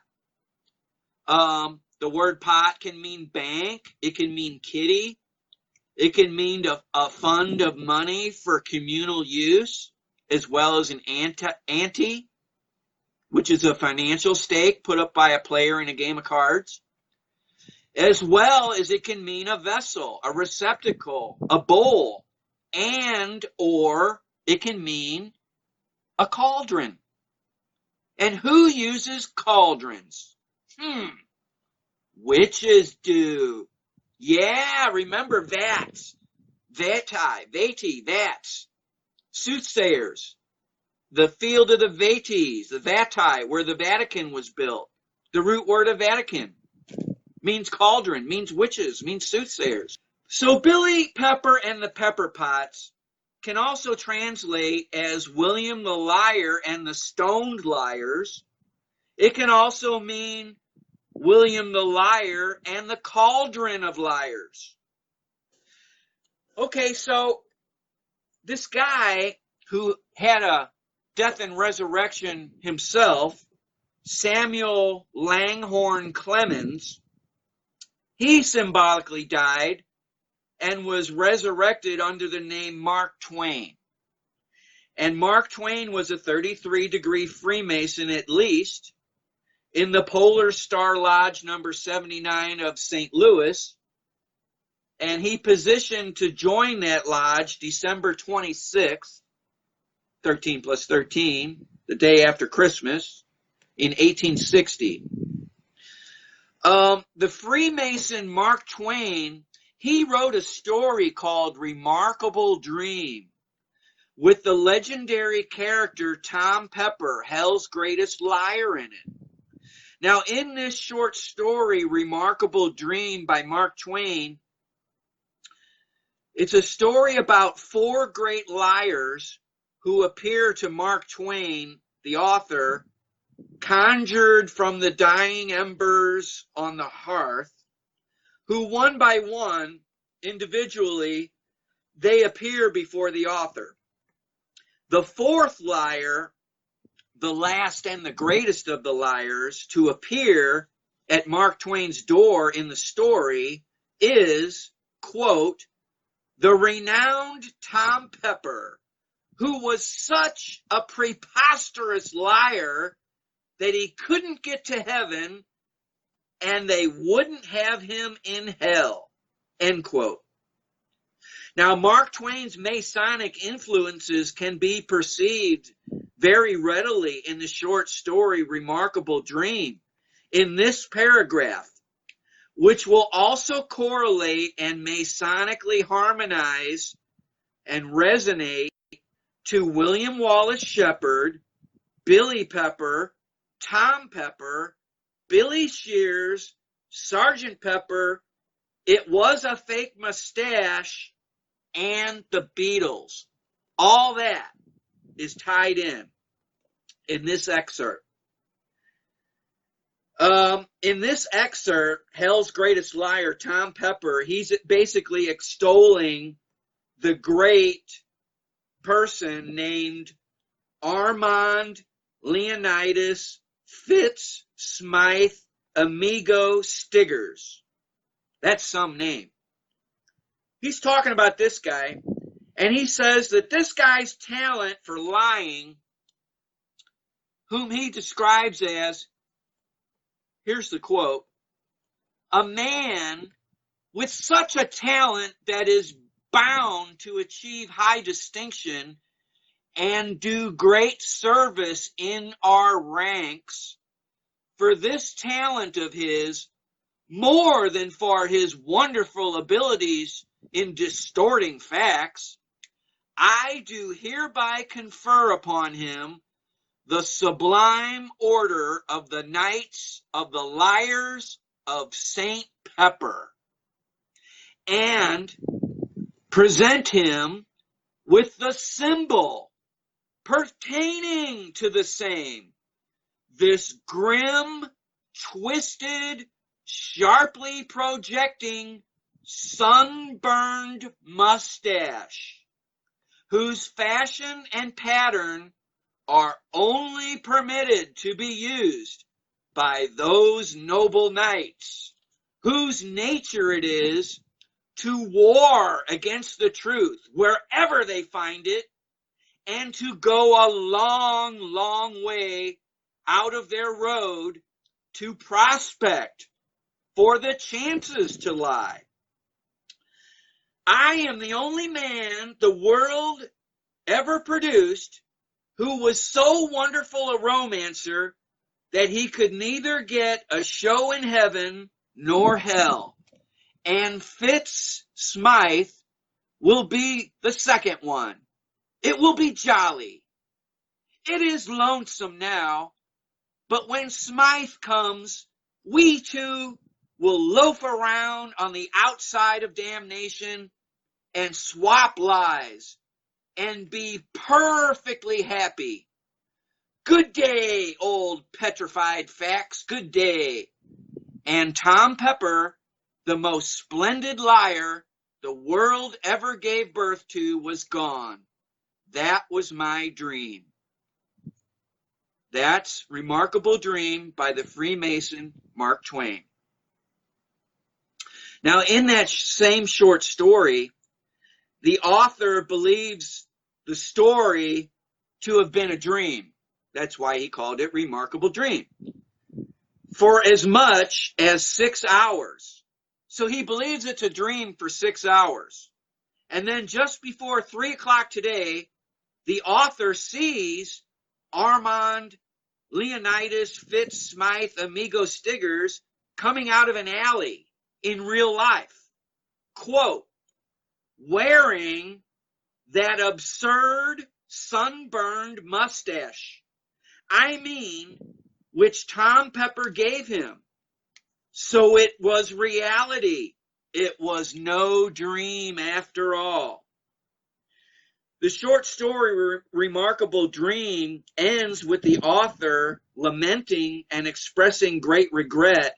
The word pot can mean bank. It can mean kitty. It can mean a fund of money for communal use, as well as an ante, which is a financial stake put up by a player in a game of cards, as well as it can mean a vessel, a receptacle, a bowl, and or it can mean a cauldron. And who uses cauldrons? Witches do. Yeah, remember vats. Vats. Soothsayers. The field of the Vates, the Vati, where the Vatican was built. The root word of Vatican means cauldron, means witches, means soothsayers. So Billy Pepper and the Pepper Potts can also translate as William the Liar and the Stoned Liars. It can also mean William the Liar and the Cauldron of Liars. Okay, so this guy who had a death and resurrection himself, Samuel Langhorne Clemens, he symbolically died and was resurrected under the name Mark Twain. And Mark Twain was a 33-degree Freemason at least in the Polar Star Lodge number 79 of St. Louis. And he positioned to join that lodge December 26th, 13 plus 13, the day after Christmas, in 1860. The Freemason Mark Twain, he wrote a story called Remarkable Dream with the legendary character Tom Pepper, hell's greatest liar, in it. Now, in this short story, Remarkable Dream by Mark Twain, it's a story about four great liars who appear to Mark Twain, the author, conjured from the dying embers on the hearth, who one by one, individually, they appear before the author. The fourth liar, the last and the greatest of the liars to appear at Mark Twain's door in the story is, quote, the renowned Tom Pepper, who was such a preposterous liar that he couldn't get to heaven and they wouldn't have him in hell, end quote. Now, Mark Twain's Masonic influences can be perceived very readily in the short story Remarkable Dream in this paragraph, which will also correlate and Masonically harmonize and resonate to William Wallace Shepard, Billy Pepper, Tom Pepper, Billy Shears, Sergeant Pepper, It Was a Fake Mustache, and the Beatles. All that is tied in this excerpt. In this excerpt, Hell's Greatest Liar, Tom Pepper, he's basically extolling the great person named Armand Leonidas Fitz Smythe Amigo Stiggers. That's some name. He's talking about this guy, and he says that this guy's talent for lying, whom he describes as, here's the quote, a man with such a talent that is bound to achieve high distinction and do great service in our ranks. For this talent of his, more than for his wonderful abilities in distorting facts, I do hereby confer upon him the sublime order of the Knights of the Liars of St. Pepper, and present him with the symbol pertaining to the same, this grim, twisted, sharply projecting, sunburned mustache, whose fashion and pattern are only permitted to be used by those noble knights, whose nature it is to war against the truth wherever they find it, and to go a long, long way out of their road to prospect for the chances to lie. I am the only man the world ever produced who was so wonderful a romancer that he could neither get a show in heaven nor hell. And Fitz Smythe will be the second one. It will be jolly. It is lonesome now, but when Smythe comes, we two will loaf around on the outside of damnation and swap lies and be perfectly happy. Good day, old petrified facts, good day. And Tom Pepper, the most splendid liar the world ever gave birth to, was gone. That was my dream. That's Remarkable Dream by the Freemason Mark Twain. Now, in that same short story, the author believes the story to have been a dream. That's why he called it Remarkable Dream. For as much as 6 hours. So he believes it's a dream for 6 hours. And then just before 3 o'clock today, the author sees Armand Leonidas Fitz Smythe Amigo Stiggers coming out of an alley in real life. Quote, wearing that absurd sunburned mustache. I mean, which Tom Pepper gave him. So it was reality. It was no dream after all. The short story, Remarkable Dream, ends with the author lamenting and expressing great regret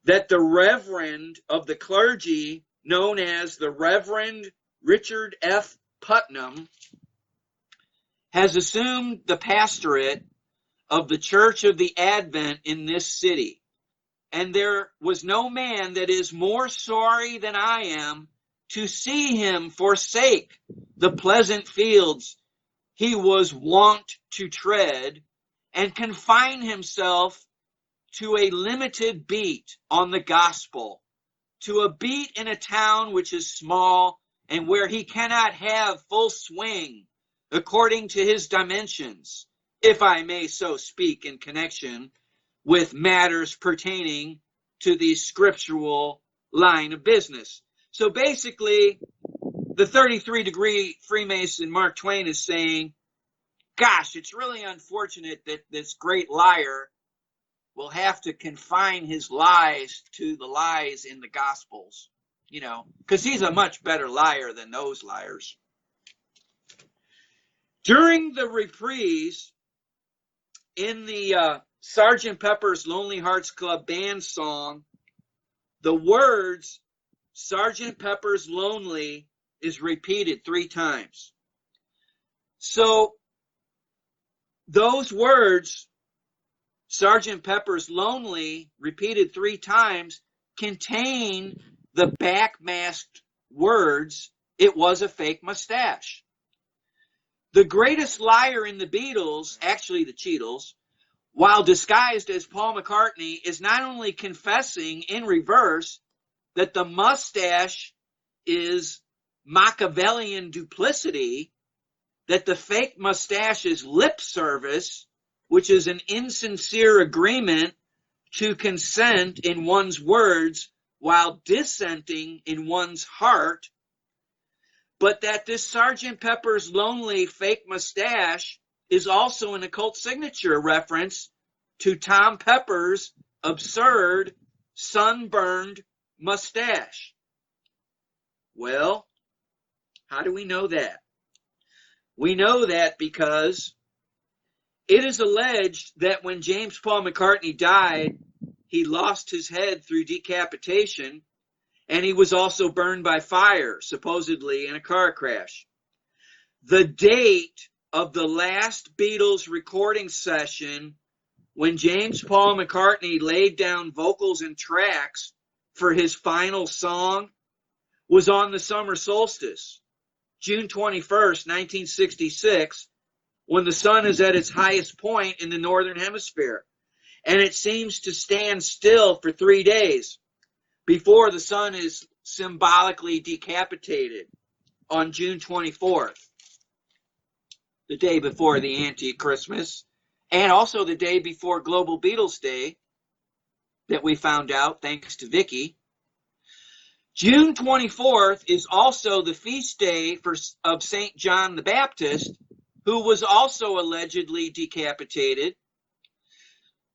that the Reverend of the clergy, known as the Reverend Richard F. Putnam, has assumed the pastorate of the Church of the Advent in this city. And there was no man that is more sorry than I am to see him forsake the pleasant fields he was wont to tread and confine himself to a limited beat on the gospel, to a beat in a town which is small and where he cannot have full swing according to his dimensions, if I may so speak, in connection with matters pertaining to the scriptural line of business. So basically, the 33-degree Freemason Mark Twain is saying, gosh, it's really unfortunate that this great liar will have to confine his lies to the lies in the Gospels, because he's a much better liar than those liars. During the reprise in the Sgt. Pepper's Lonely Hearts Club Band song, the words Sgt. Pepper's Lonely is repeated 3 times. So those words, Sgt. Pepper's Lonely, repeated 3 times, contain the backmasked words, "It was a fake mustache." The greatest liar in the Beatles, actually the Cheatles, while disguised as Paul McCartney, is not only confessing in reverse that the mustache is Machiavellian duplicity, that the fake mustache is lip service, which is an insincere agreement to consent in one's words while dissenting in one's heart, but that this Sgt. Pepper's Lonely fake mustache is also an occult signature reference to Tom Pepper's absurd sunburned mustache. Well, how do we know that? We know that because it is alleged that when James Paul McCartney died, he lost his head through decapitation, and he was also burned by fire, supposedly in a car crash. The date of the last Beatles recording session, when James Paul McCartney laid down vocals and tracks for his final song, was on the summer solstice, June 21st, 1966, when the sun is at its highest point in the northern hemisphere. And it seems to stand still for 3 days before the sun is symbolically decapitated on June 24th, the day before the anti-Christmas, and also the day before Global Beatles Day that we found out thanks to Vicky. June 24th is also the feast day of St. John the Baptist, who was also allegedly decapitated.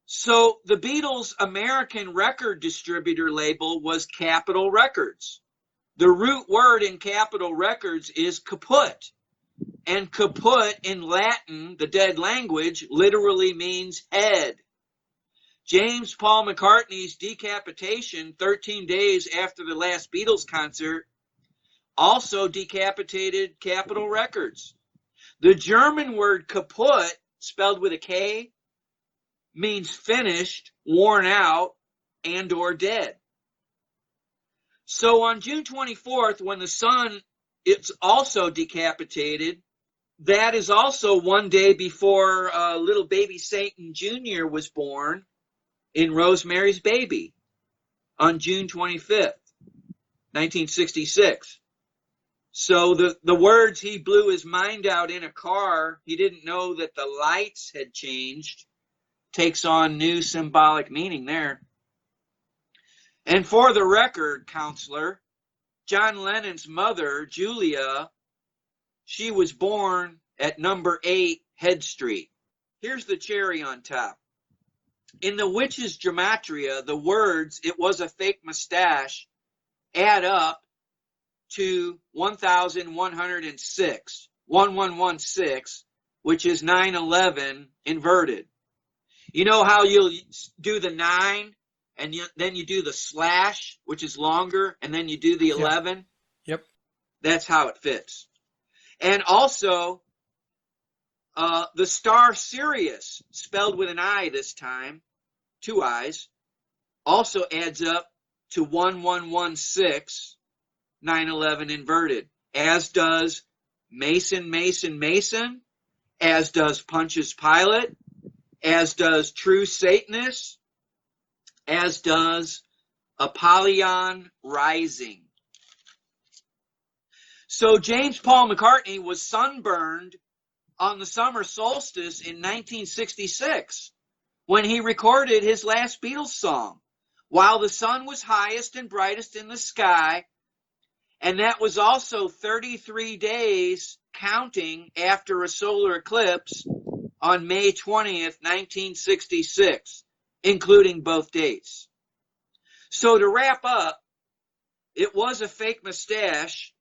So the Beatles' American record distributor label was Capitol Records. The root word in Capitol Records is kaput. And kaput in Latin, the dead language, literally means head. James Paul McCartney's decapitation 13 days after the last Beatles concert also decapitated Capitol Records. The German word kaput, spelled with a K, means finished, worn out, and or dead. So on June 24th, when the sun is also decapitated, that is also one day before little baby Satan Jr. was born in Rosemary's Baby on June 25th, 1966. So the words, "he blew his mind out in a car, he didn't know that the lights had changed," takes on new symbolic meaning there. And for the record, counselor, John Lennon's mother, Julia, she was born at number 8 Head Street. Here's the cherry on top. In the witch's gematria, the words, "it was a fake mustache," add up to 1116, 1116, which is 911 inverted. You know how you'll do the 9 and then you do the slash, which is longer, and then you do the 11? Yep. That's how it fits. And also, the star Sirius, spelled with an I this time, 2 I's, also adds up to 1116, 911 inverted, as does Mason, Mason, Mason, as does Pontius Pilate, as does True Satanist, as does Apollyon Rising. So James Paul McCartney was sunburned on the summer solstice in 1966 when he recorded his last Beatles song, while the sun was highest and brightest in the sky, and that was also 33 days counting after a solar eclipse on May 20th, 1966, including both dates. So to wrap up, it was a fake mustache,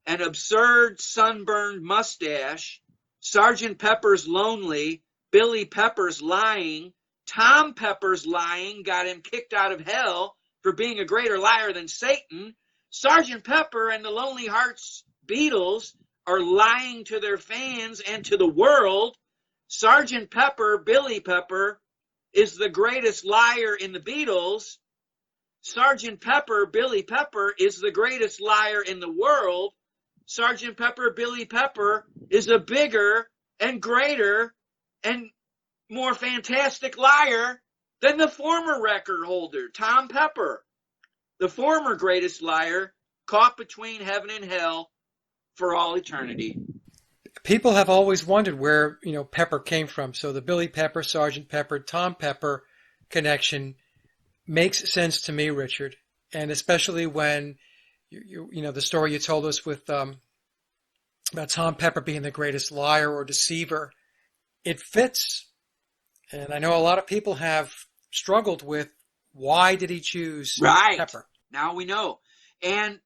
an absurd sunburned mustache, Sgt. Pepper's Lonely, Billy Pepper's Lying, Tom Pepper's lying got him kicked out of hell for being a greater liar than Satan. Sergeant Pepper and the Lonely Hearts Beatles are lying to their fans and to the world. Sergeant Pepper, Billy Pepper, is the greatest liar in the Beatles. Sergeant Pepper, Billy Pepper, is the greatest liar in the world. Sergeant Pepper, Billy Pepper is a bigger and greater and more fantastic liar than the former record holder, Tom Pepper, the former greatest liar, caught between heaven and hell for all eternity. People have always wondered where, Pepper came from. So the Billy Pepper, Sergeant Pepper, Tom Pepper connection makes sense to me, Richard. And especially when, the story you told us with about Tom Pepper being the greatest liar or deceiver, it fits. And I know a lot of people have struggled with, why did he choose Pepper? Now we know. And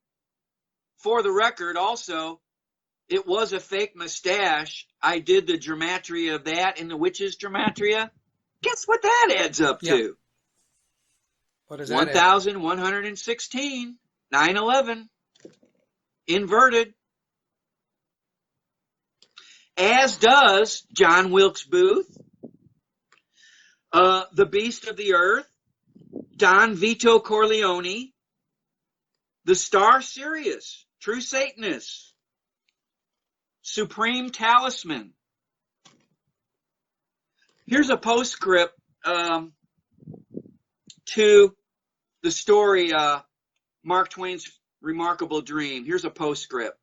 for the record, also, it was a fake mustache. I did the gematria of that in the witches' gematria. Guess what that adds up to? What is that? 1,116, 9/11, inverted. As does John Wilkes Booth, the Beast of the Earth, Don Vito Corleone, the Star Sirius, True Satanist, Supreme Talisman. Here's a postscript to the story, Mark Twain's Remarkable Dream. Here's a postscript.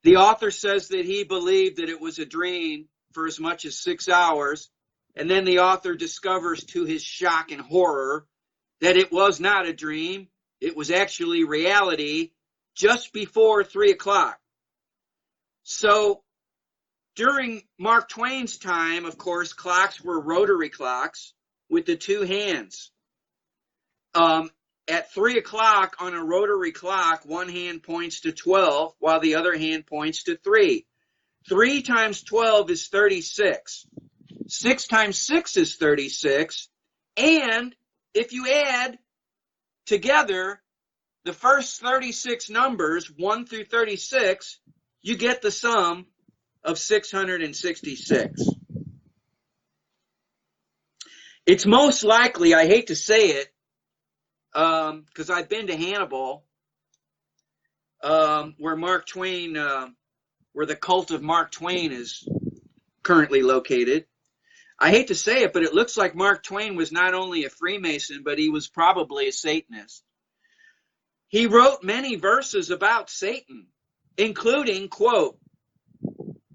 The author says that he believed that it was a dream for as much as 6 hours, and then the author discovers to his shock and horror that it was not a dream. It was actually reality just before 3 o'clock. So during Mark Twain's time, of course, clocks were rotary clocks with the two hands. At 3 o'clock on a rotary clock, one hand points to 12 while the other hand points to 3. 3 times 12 is 36. 6 times 6 is 36. And if you add together the first 36 numbers, 1 through 36, you get the sum of 666. It's most likely, I hate to say it, because I've been to Hannibal, where Mark Twain, where the cult of Mark Twain is currently located. I hate to say it, but it looks like Mark Twain was not only a Freemason, but he was probably a Satanist. He wrote many verses about Satan, including, quote,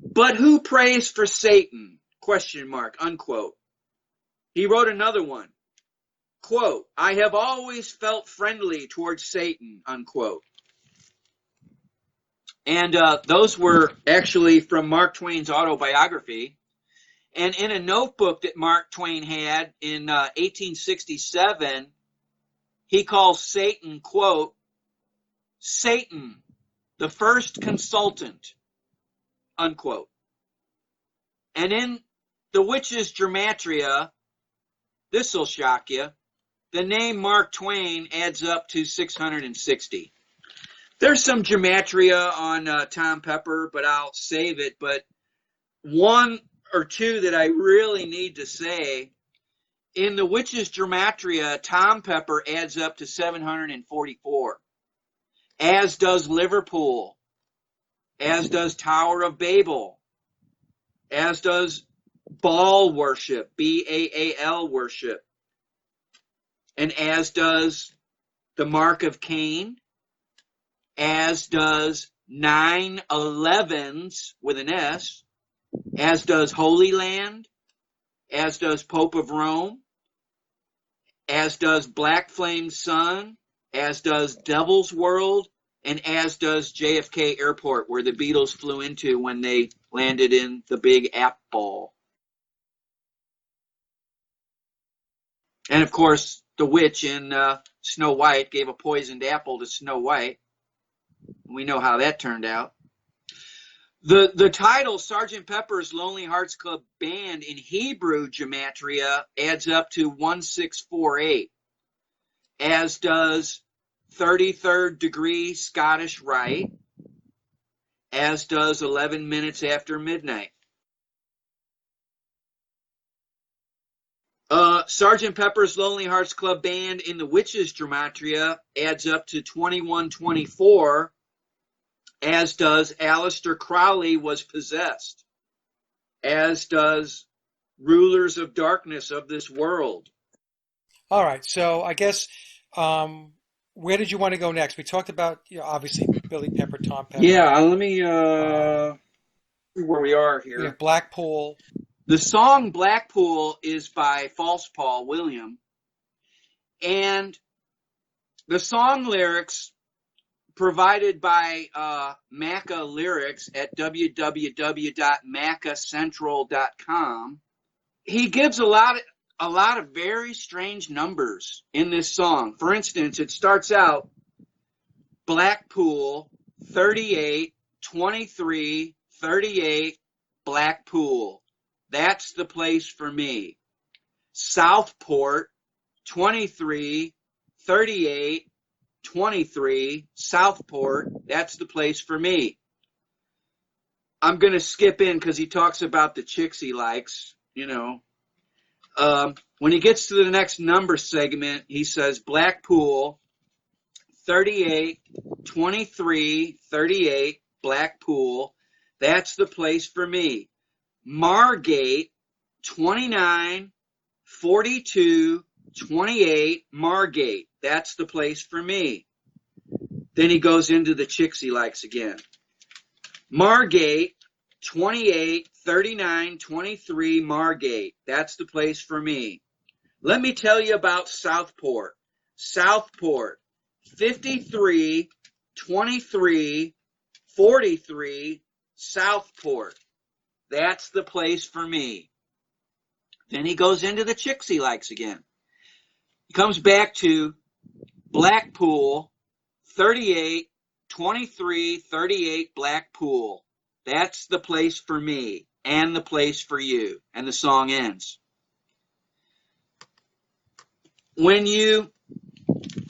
"But who prays for Satan?" Question mark, unquote. He wrote another one, quote, "I have always felt friendly towards Satan," unquote. And those were actually from Mark Twain's autobiography. And in a notebook that Mark Twain had in 1867, he calls Satan, quote, "Satan, the first consultant," unquote. And in the Witches' Gematria, this will shock you, the name Mark Twain adds up to 660. There's some gematria on Tom Pepper, but I'll save it. But one or two that I really need to say, in the Witches' Gematria, Tom Pepper adds up to 744, as does Liverpool, as does Tower of Babel, as does Baal worship, B-A-A-L worship, and as does the Mark of Cain, as does 9/11s with an S, as does Holy Land, as does Pope of Rome, as does Black Flame Sun, as does Devil's World, and as does JFK Airport, where the Beatles flew into when they landed in the Big Apple. And of course, the witch in Snow White gave a poisoned apple to Snow White. We know how that turned out. The title Sgt. Pepper's Lonely Hearts Club Band in Hebrew gematria adds up to 1648, as does 33rd degree Scottish Rite, as does 11 minutes after midnight. Sgt. Pepper's Lonely Hearts Club Band in the Witches gematria adds up to 2124, as does Aleister Crowley Was Possessed, as does Rulers of Darkness of This World. All right, so I guess where did you want to go next? We talked about, obviously Billy Pepper, Tom Pepper. Yeah, let me see where we are here. We have Blackpool. The song Blackpool is by False Paul William, and the song lyrics provided by Macca Lyrics at www.maccacentral.com. He gives a lot of very strange numbers in this song. For instance, it starts out Blackpool 38 23 38 Blackpool. That's the place for me. Southport 23 38 23 Southport. That's the place for me. I'm going to skip in because he talks about the chicks he likes, When he gets to the next number segment, he says Blackpool 38 23 38 Blackpool. That's the place for me. Margate 29 42 28 Margate. That's the place for me. Then he goes into the chicks he likes again. Margate 28 39 23 Margate. That's the place for me. Let me tell you about Southport. Southport 53 23 43 Southport. That's the place for me. Then he goes into the chicks he likes again. He comes back to Blackpool 38 23 38 Blackpool. That's the place for me and the place for you. And the song ends. When you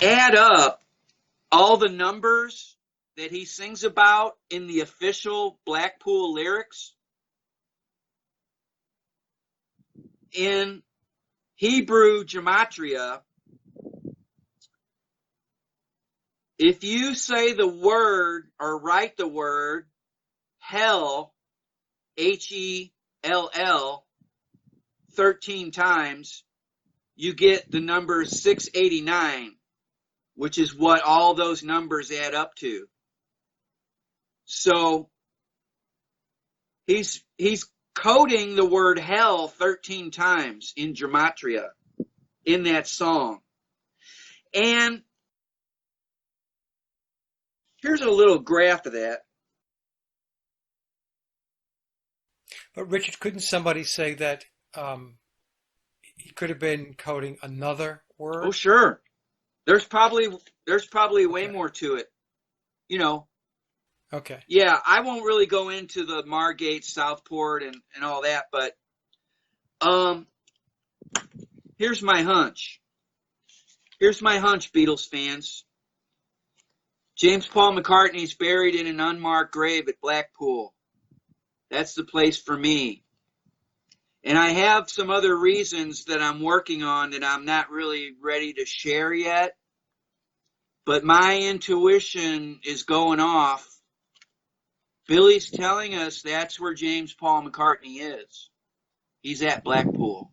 add up all the numbers that he sings about in the official Blackpool lyrics, in Hebrew gematria, if you say the word or write the word hell, Hell, 13 times, you get the number 689, which is what all those numbers add up to. So he's coding the word hell 13 times in gematria in that song. And here's a little graph of that. But Richard, couldn't somebody say that he could have been coding another word? Oh, sure. There's probably way more to it. Okay. Yeah, I won't really go into the Margate, Southport, and all that, but here's my hunch. Here's my hunch, Beatles fans. James Paul McCartney's buried in an unmarked grave at Blackpool. That's the place for me. And I have some other reasons that I'm working on that I'm not really ready to share yet. But my intuition is going off. Billy's telling us that's where James Paul McCartney is. He's at Blackpool.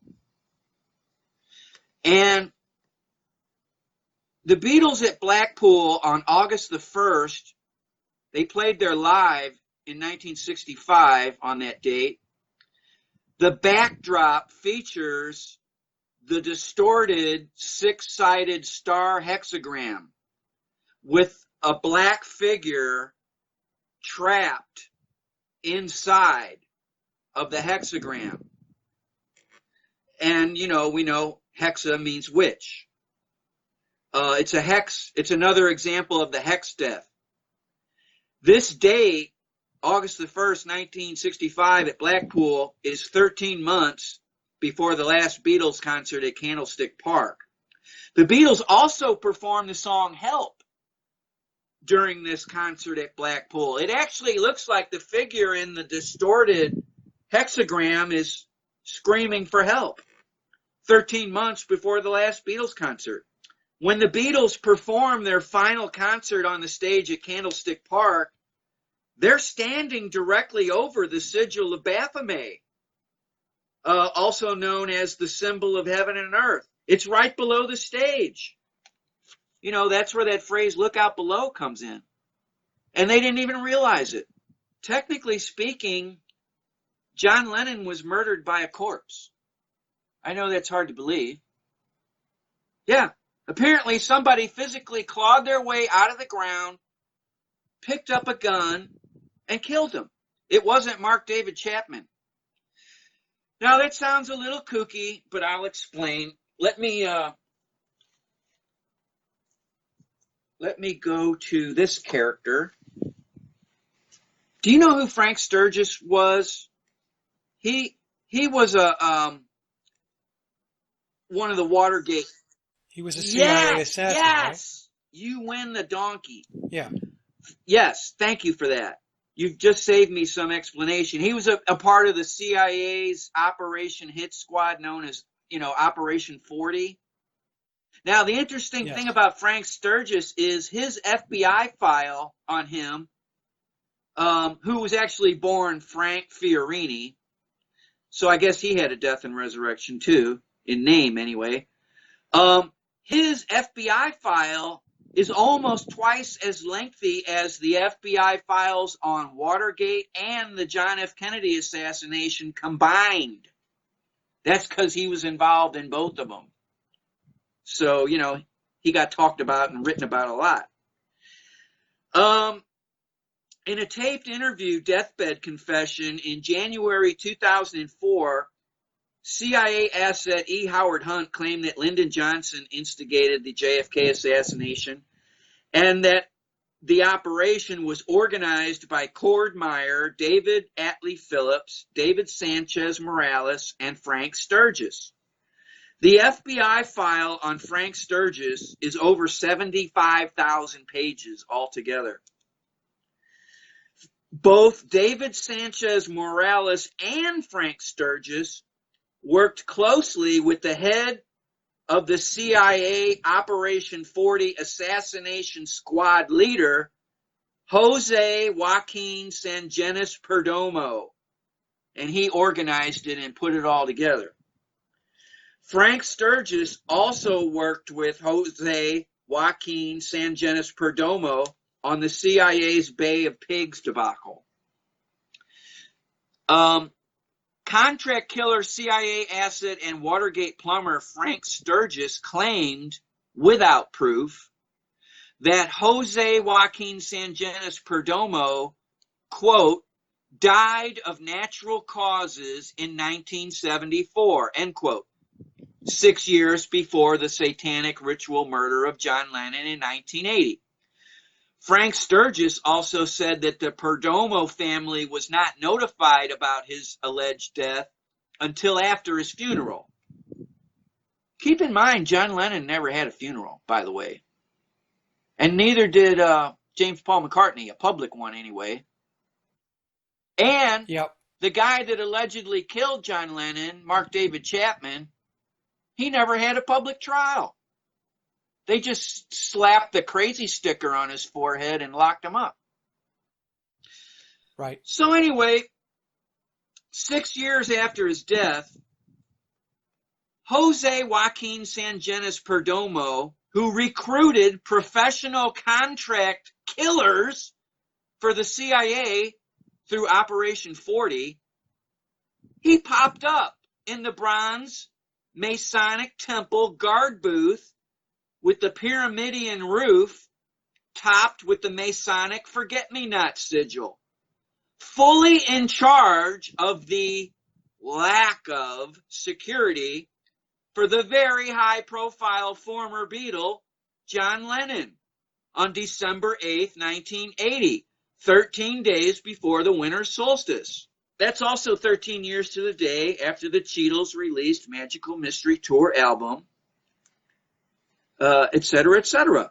And the Beatles at Blackpool on August the 1st, they played their live in 1965 on that date. The backdrop features the distorted six-sided star hexagram with a black figure trapped inside of the hexagram. And, we know hexa means witch. It's a hex. It's another example of the hex death. This date August the 1st, 1965 at Blackpool is 13 months before the last Beatles concert at Candlestick Park. The Beatles also performed the song Help during this concert at Blackpool. It actually looks like the figure in the distorted hexagram is screaming for help 13 months before the last Beatles concert. When the Beatles perform their final concert on the stage at Candlestick Park, they're standing directly over the sigil of Baphomet, also known as the symbol of heaven and earth. It's right below the stage. You know, that's where that phrase, look out below, comes in. And they didn't even realize it. Technically speaking, John Lennon was murdered by a corpse. I know that's hard to believe. Yeah, apparently somebody physically clawed their way out of the ground, picked up a gun, and killed him. It wasn't Mark David Chapman. Now that sounds a little kooky, but I'll explain. Let me go to this character. Do you know who Frank Sturgis was? He was one of the Watergate. He was a CIA assassin, yes! Right? You win the donkey. Yeah. Yes, thank you for that. You've just saved me some explanation. He was a part of the CIA's Operation Hit Squad known as, Operation 40. Now, the interesting thing about Frank Sturgis is his FBI file on him, who was actually born Frank Fiorini. So I guess he had a death and resurrection too, in name anyway. His FBI file is almost twice as lengthy as the FBI files on Watergate and the John F. Kennedy assassination combined. That's because he was involved in both of them. So, he got talked about and written about a lot. In a taped interview, deathbed confession in January 2004, CIA asset E. Howard Hunt claimed that Lyndon Johnson instigated the JFK assassination and that the operation was organized by Cord Meyer, David Atlee Phillips, David Sanchez Morales, and Frank Sturgis. The FBI file on Frank Sturgis is over 75,000 pages altogether. Both David Sanchez Morales and Frank Sturgis worked closely with the head of the CIA Operation 40 assassination squad leader, Jose Joaquin Sangenis Perdomo, and he organized it and put it all together. Frank Sturgis also worked with Jose Joaquin Sangenis Perdomo on the CIA's Bay of Pigs debacle. Contract killer, CIA asset, and Watergate plumber Frank Sturgis claimed, without proof, that Jose Joaquin Sangenis Perdomo, quote, died of natural causes in 1974, end quote, 6 years before the satanic ritual murder of John Lennon in 1980. Frank Sturgis also said that the Perdomo family was not notified about his alleged death until after his funeral. Keep in mind, John Lennon never had a funeral, by the way. And neither did James Paul McCartney, a public one anyway. And the guy that allegedly killed John Lennon, Mark David Chapman, he never had a public trial. They just slapped the crazy sticker on his forehead and locked him up. Right. So anyway, 6 years after his death, Jose Joaquin Sangenis Perdomo, who recruited professional contract killers for the CIA through Operation 40, he popped up in the bronze Masonic Temple guard booth with the pyramidion roof topped with the Masonic forget-me-not sigil, fully in charge of the lack of security for the very high-profile former Beatle, John Lennon, on December 8th, 1980, 13 days before the winter solstice. That's also 13 years to the day after the Beatles released Magical Mystery Tour album, etc., etc.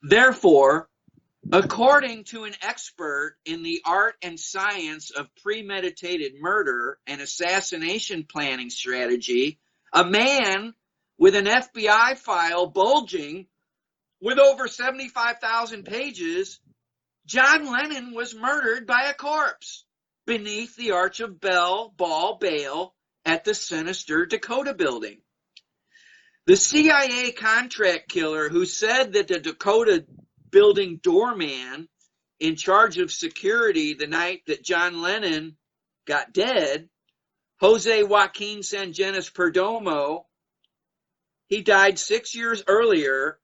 Therefore, according to an expert in the art and science of premeditated murder and assassination planning strategy, a man with an FBI file bulging with over 75,000 pages, John Lennon was murdered by a corpse beneath the Arch of Ball Bale at the sinister Dakota Building. The CIA contract killer who said that the Dakota Building doorman in charge of security the night that John Lennon got dead, Jose Joaquin Sangenis Perdomo, he died 6 years earlier.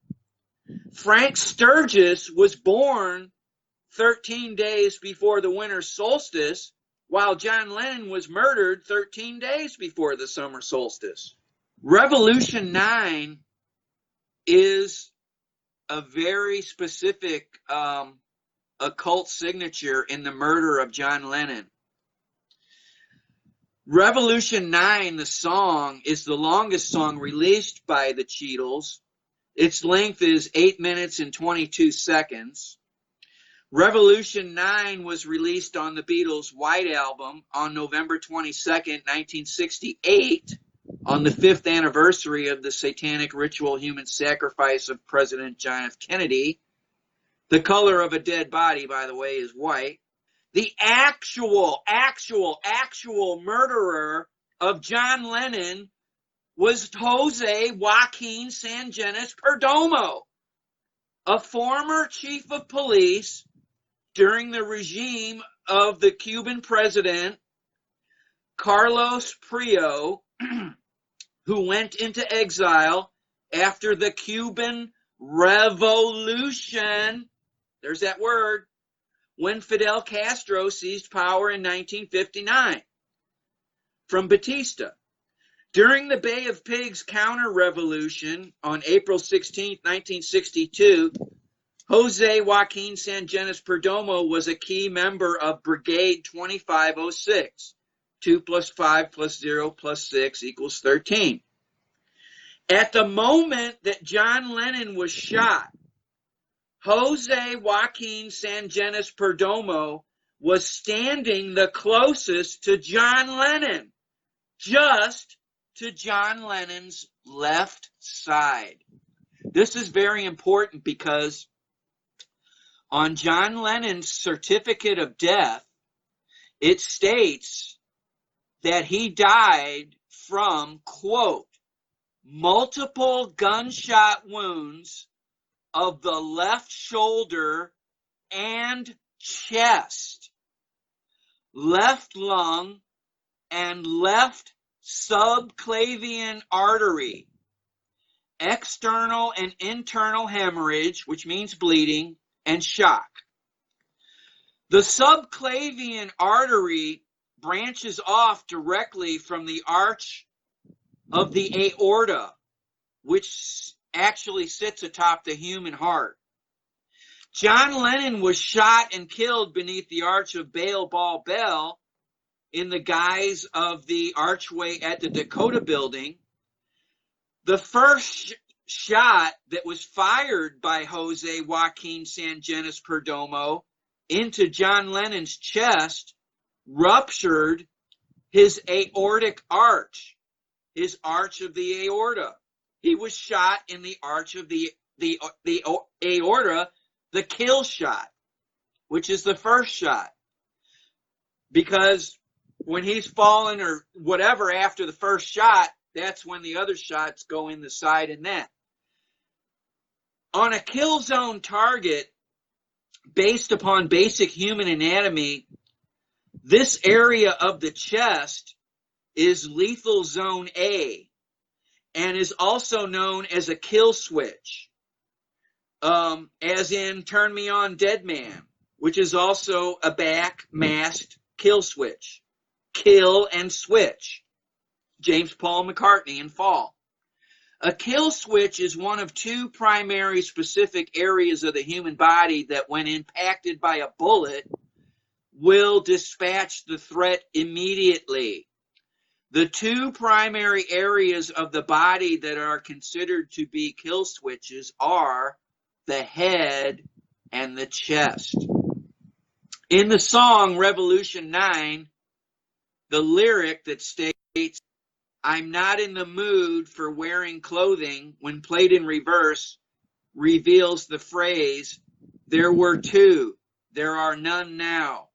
Frank Sturgis was born 13 days before the winter solstice, while John Lennon was murdered 13 days before the summer solstice. Revolution 9 is a very specific occult signature in the murder of John Lennon. Revolution 9, the song, is the longest song released by the Beatles. Its length is 8 minutes and 22 seconds. Revolution 9 was released on the Beatles' White Album on November 22nd, 1968, on the 5th anniversary of the satanic ritual human sacrifice of President John F. Kennedy. The color of a dead body, by the way, is white. The actual murderer of John Lennon was Jose Joaquin Sangenis Perdomo, a former chief of police during the regime of the Cuban president Carlos Prio, who went into exile after the Cuban Revolution. There's that word. When Fidel Castro seized power in 1959 from Batista. During the Bay of Pigs counter-revolution on April 16, 1962, Jose Joaquin Sangenis Perdomo was a key member of Brigade 2506. 2 plus 5 plus 0 plus 6 equals 13. At the moment that John Lennon was shot, Jose Joaquin Sangenis Perdomo was standing the closest to John Lennon, just to John Lennon's left side. This is very important because on John Lennon's certificate of death, it states that he died from, quote, multiple gunshot wounds of the left shoulder and chest, left lung, and left subclavian artery, external and internal hemorrhage, which means bleeding, and shock. The subclavian artery branches off directly from the arch of the aorta, which actually sits atop the human heart. John Lennon was shot and killed beneath the arch of Ball Bell in the guise of the archway at the Dakota Building. The first shot that was fired by Jose Joaquin Sangenis Perdomo into John Lennon's chest ruptured his aortic arch, his arch of the aorta. He was shot in the arch of the aorta, the kill shot, which is the first shot. Because when he's fallen or whatever after the first shot, that's when the other shots go in the side and neck. On a kill zone target, based upon basic human anatomy, this area of the chest is lethal zone A and is also known as a kill switch, as in Turn Me On Dead Man, which is also a back masked kill switch. Kill and switch. James Paul McCartney in Fall. A kill switch is one of two primary specific areas of the human body that, when impacted by a bullet, will dispatch the threat immediately. The two primary areas of the body that are considered to be kill switches are the head and the chest. In the song Revolution 9, the lyric that states, "I'm not in the mood for wearing clothing," when played in reverse, reveals the phrase, "There were two, there are none now."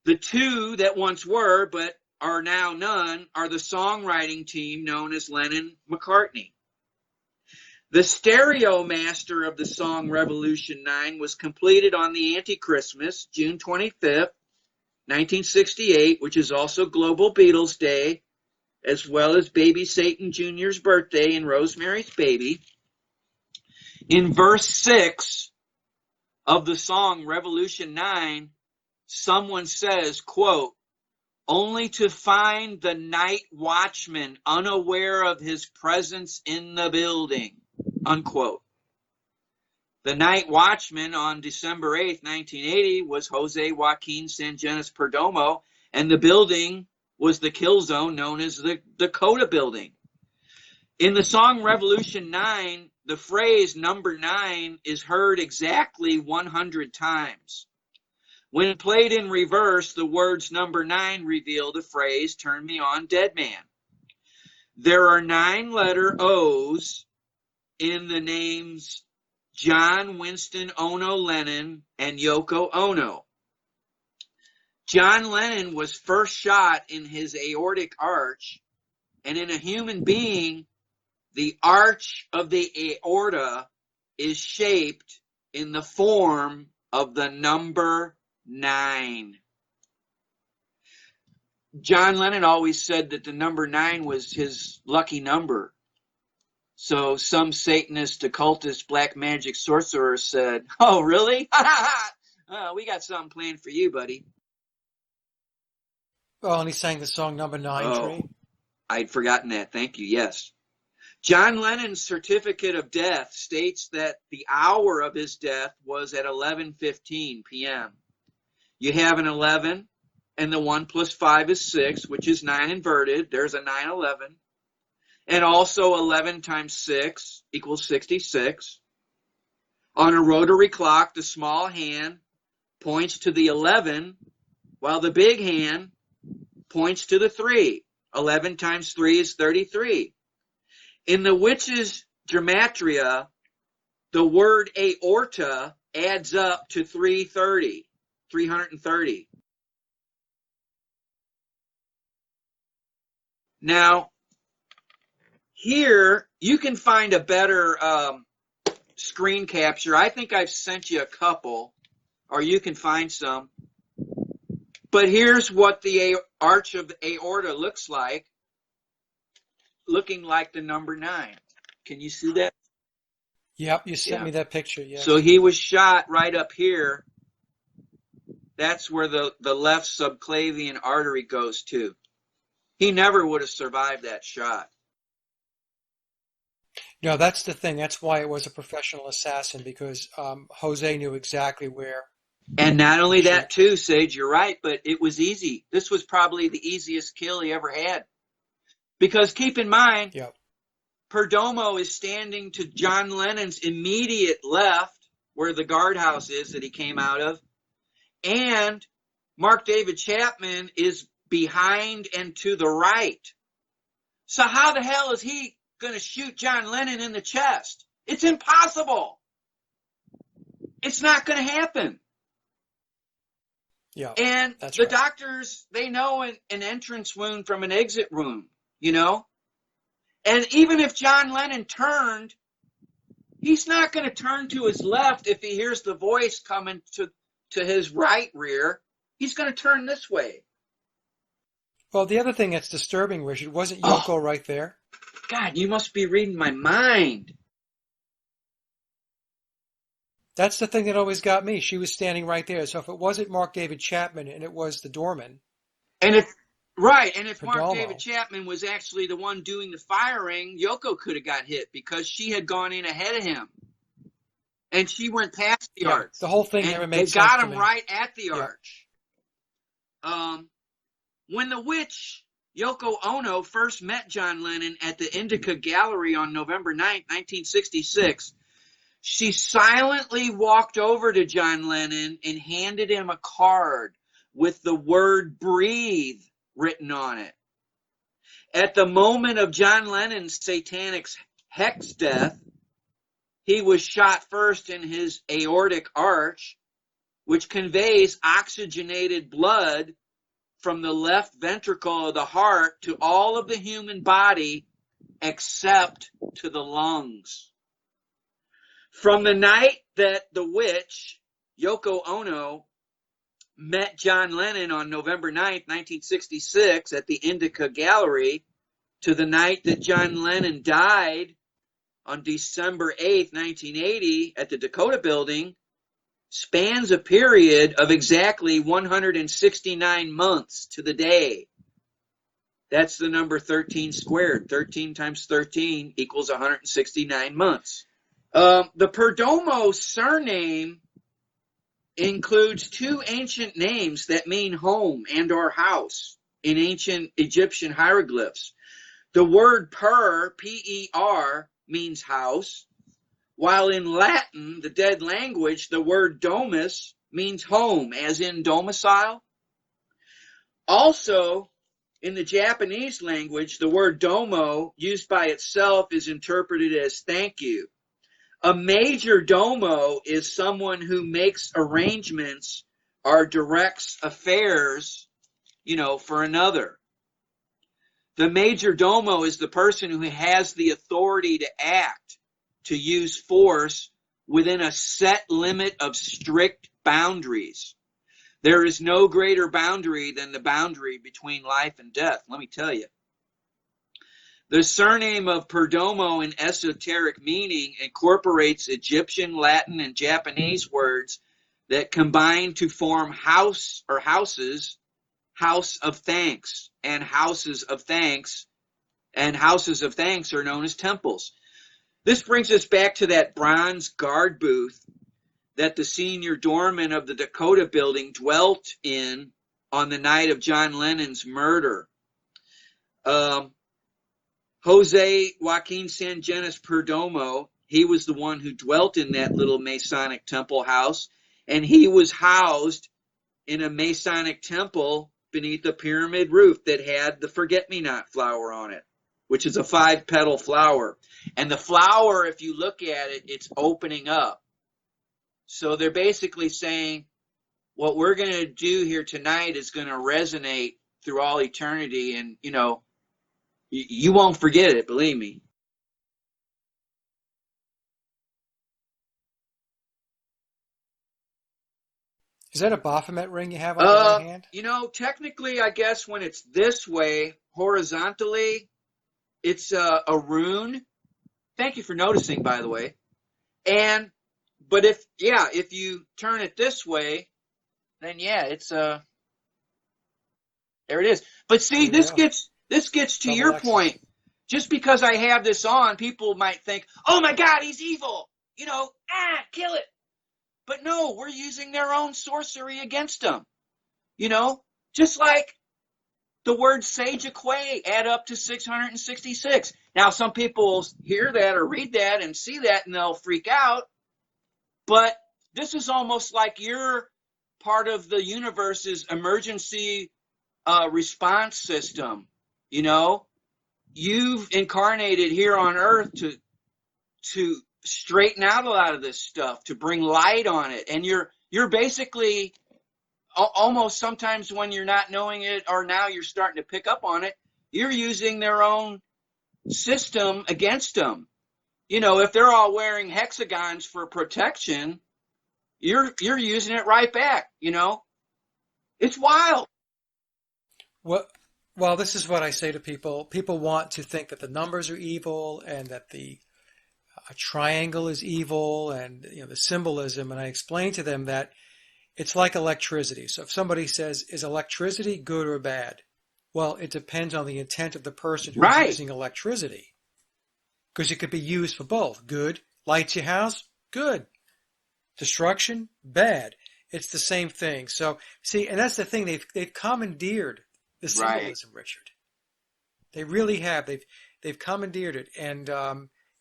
The two that once were, but are now none, are the songwriting team known as Lennon-McCartney. The stereo master of the song Revolution 9 was completed on the Anti-Christmas, June 25th, 1968, which is also Global Beatles Day, as well as Baby Satan Jr.'s birthday and Rosemary's Baby. In verse 6 of the song Revolution 9, someone says, quote, "Only to find the night watchman unaware of his presence in the building," unquote. The night watchman on December 8th, 1980 was Jose Joaquin Sangenis Perdomo, and the building was the kill zone known as the Dakota Building. In the song Revolution 9, the phrase number 9 is heard exactly 100 times. When played in reverse, the words number 9 reveal the phrase, "Turn me on, dead man." There are 9 letter O's in the names John Winston Ono Lennon and Yoko Ono. John Lennon was first shot in his aortic arch, and in a human being, the arch of the aorta is shaped in the form of the number 9. John Lennon always said that the number 9 was his lucky number. So some Satanist, occultist, black magic sorcerer said, "Oh, really? We got something planned for you, buddy." Oh, and he sang the song number 9, Tree. I'd forgotten that. Thank you. Yes. John Lennon's certificate of death states that the hour of his death was at 11:15 p.m. You have an 11, and the 1 plus 5 is 6, which is 9 inverted. There's a 9/11. And also 11 times 6 equals 66. On a rotary clock, the small hand points to the 11, while the big hand points to the 3. 11 times 3 is 33. In the witch's gematria, the word aorta adds up to 330. Now, here you can find a better screen capture. I think I've sent you a couple, or you can find some. But here's what the arch of the aorta looks like, looking like the number 9. Can you see that? Yep, you sent me that picture. Yeah. So he was shot right up here. That's where the left subclavian artery goes to. He never would have survived that shot. No, that's the thing. That's why it was a professional assassin, because Jose knew exactly where. And not only that, too, Sage, you're right, but it was easy. This was probably the easiest kill he ever had. Because keep in mind, Perdomo is standing to John Lennon's immediate left, where the guardhouse is that he came out of, and Mark David Chapman is behind and to the right. So how the hell is he going to shoot John Lennon in the chest? It's impossible. It's not going to happen. Yeah, and the doctors, they know an entrance wound from an exit wound, you know? And even if John Lennon turned, he's not going to turn to his left if he hears the voice coming to his right rear. He's going to turn this way. Well, the other thing that's disturbing, Richard, wasn't Yoko right there? God, you must be reading my mind. That's the thing that always got me. She was standing right there. So if it wasn't Mark David Chapman and it was the doorman. And Right, and if Mark Perdomo. David Chapman was actually the one doing the firing, Yoko could have got hit because she had gone in ahead of him. And she went past the Yeah, arch. the whole thing And never they made sense got to him me. right at the Yeah. arch. When the witch, Yoko Ono, first met John Lennon at the Indica Gallery on November 9th, 1966, she silently walked over to John Lennon and handed him a card with the word breathe written on it. At the moment of John Lennon's satanic hex death, he was shot first in his aortic arch, which conveys oxygenated blood from the left ventricle of the heart to all of the human body except to the lungs. From the night that the witch, Yoko Ono, met John Lennon on November 9th, 1966 at the Indica Gallery to the night that John Lennon died on December 8th, 1980 at the Dakota Building spans a period of exactly 169 months to the day. That's the number 13 squared. 13 times 13 equals 169 months. The Perdomo surname includes two ancient names that mean home and or house in ancient Egyptian hieroglyphs. The word per, P-E-R, means house, while in Latin, the dead language, the word domus means home, as in domicile. Also, in the Japanese language, the word domo, used by itself, is interpreted as thank you. A major domo is someone who makes arrangements or directs affairs, for another. The major domo is the person who has the authority to act, to use force within a set limit of strict boundaries. There is no greater boundary than the boundary between life and death, let me tell you. The surname of Perdomo in esoteric meaning incorporates Egyptian, Latin, and Japanese words that combine to form house or houses, house of thanks, and houses of thanks, and houses of thanks are known as temples. This brings us back to that bronze guard booth that the senior doorman of the Dakota Building dwelt in on the night of John Lennon's murder. Jose Joaquin Sangenis Perdomo, he was the one who dwelt in that little Masonic temple house, and he was housed in a Masonic temple beneath a pyramid roof that had the forget-me-not flower on it, which is a 5-petal flower. And the flower, if you look at it, it's opening up. So they're basically saying, what we're going to do here tonight is going to resonate through all eternity, and, you won't forget it, believe me. Is that a Baphomet ring you have on your right hand? Technically, I guess when it's this way, horizontally, it's a rune. Thank you for noticing, by the way. But if you turn it this way, then it's there it is. But see, this gets to Double your X's. point. Just because I have this on, people might think, oh my God, he's evil. Kill it. But no, we're using their own sorcery against them. Just like the words Sage of Quay add up to 666. Now, some people will hear that or read that and see that and they'll freak out. But this is almost like you're part of the universe's emergency response system. You've incarnated here on Earth to straighten out a lot of this stuff, to bring light on it. And you're basically almost sometimes when you're not knowing it, or now you're starting to pick up on it, you're using their own system against them. If they're all wearing hexagons for protection, you're using it right back. It's wild. Well, this is what I say to people. People want to think that the numbers are evil and that a triangle is evil and the symbolism. And I explain to them that it's like electricity. So if somebody says, is electricity good or bad? Well, it depends on the intent of the person who's Right. using electricity. Because it could be used for both. Good. Lights your house? Good. Destruction? Bad. It's the same thing. So, see, and that's the thing. They've commandeered the symbolism, Richard. They really have. They've commandeered it. And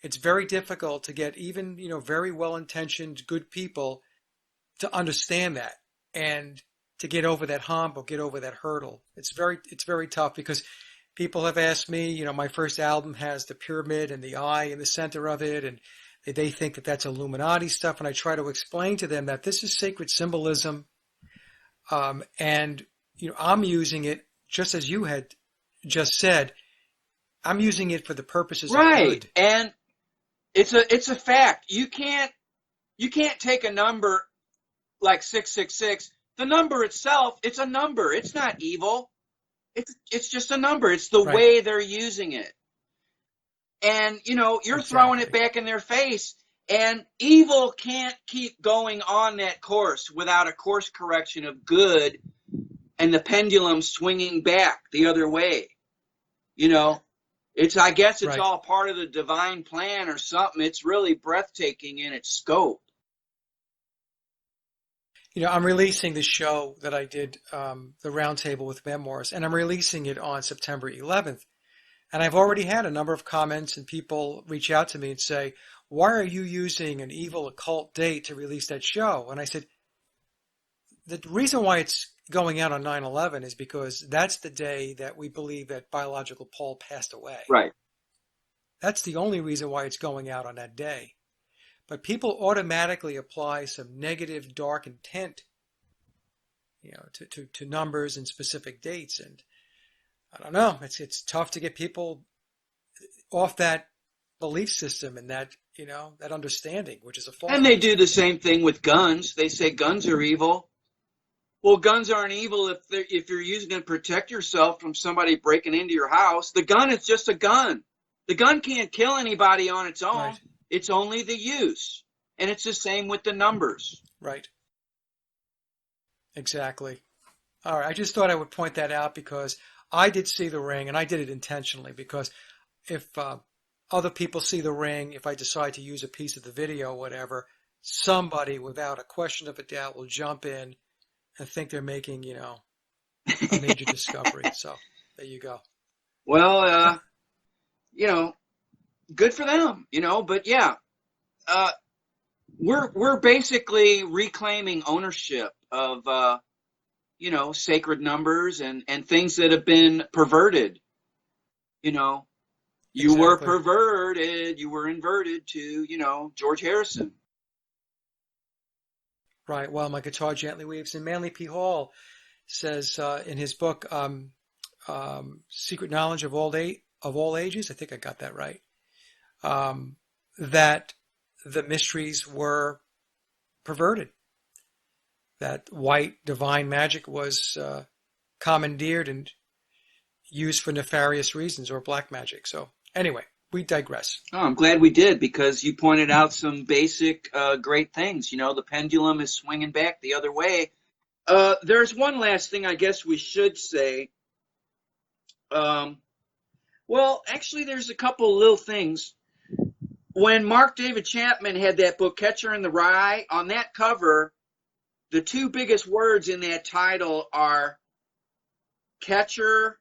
it's very difficult to get even, very well-intentioned, good people to understand that and to get over that hump or get over that hurdle. It's very tough because people have asked me, my first album has the pyramid and the eye in the center of it, and they think that that's Illuminati stuff, and I try to explain to them that this is sacred symbolism, and I'm using it just as you had just said. I'm using it for the purposes of good. And it's a fact. You can't take a number like 666. The number itself, it's a number. It's not evil. It's just a number. It's the way they're using it. And, you're throwing it back in their face. And evil can't keep going on that course without a course correction of good and the pendulum swinging back the other way. I guess it's all part of the divine plan or something. It's really breathtaking in its scope. I'm releasing the show that I did, the Roundtable with Memoirs, and I'm releasing it on September 11th. And I've already had a number of comments and people reach out to me and say, why are you using an evil occult date to release that show? And I said, the reason why it's going out on 9/11 is because that's the day that we believe that biological Paul passed away. Right. That's the only reason why it's going out on that day. But people automatically apply some negative, dark intent, to numbers and specific dates. And I don't know, it's tough to get people off that belief system and that, that understanding, which is a false. And they do the same thing with guns. They say guns are evil. Well, guns aren't evil if you're using it to protect yourself from somebody breaking into your house. The gun is just a gun. The gun can't kill anybody on its own. Right. It's only the use. And it's the same with the numbers. Right. Exactly. All right. I just thought I would point that out because I did see the ring, and I did it intentionally because if other people see the ring, if I decide to use a piece of the video or whatever, somebody without a question of a doubt will jump in and think they're making, a major discovery. So there you go. Well, good for them, but yeah, we're basically reclaiming ownership of, sacred numbers and things that have been perverted. You were perverted, you were inverted to, George Harrison. Right. Well, my guitar gently weeps. And Manly P. Hall says in his book, Secret Knowledge of All Ages, I think I got that right, that the mysteries were perverted, that white divine magic was commandeered and used for nefarious reasons, or black magic. So anyway, we digress. Oh, I'm glad we did, because you pointed out some basic great things. The pendulum is swinging back the other way. There's one last thing I guess we should say. Well, actually, there's a couple little things. When Mark David Chapman had that book, Catcher in the Rye, on that cover, the two biggest words in that title are catcher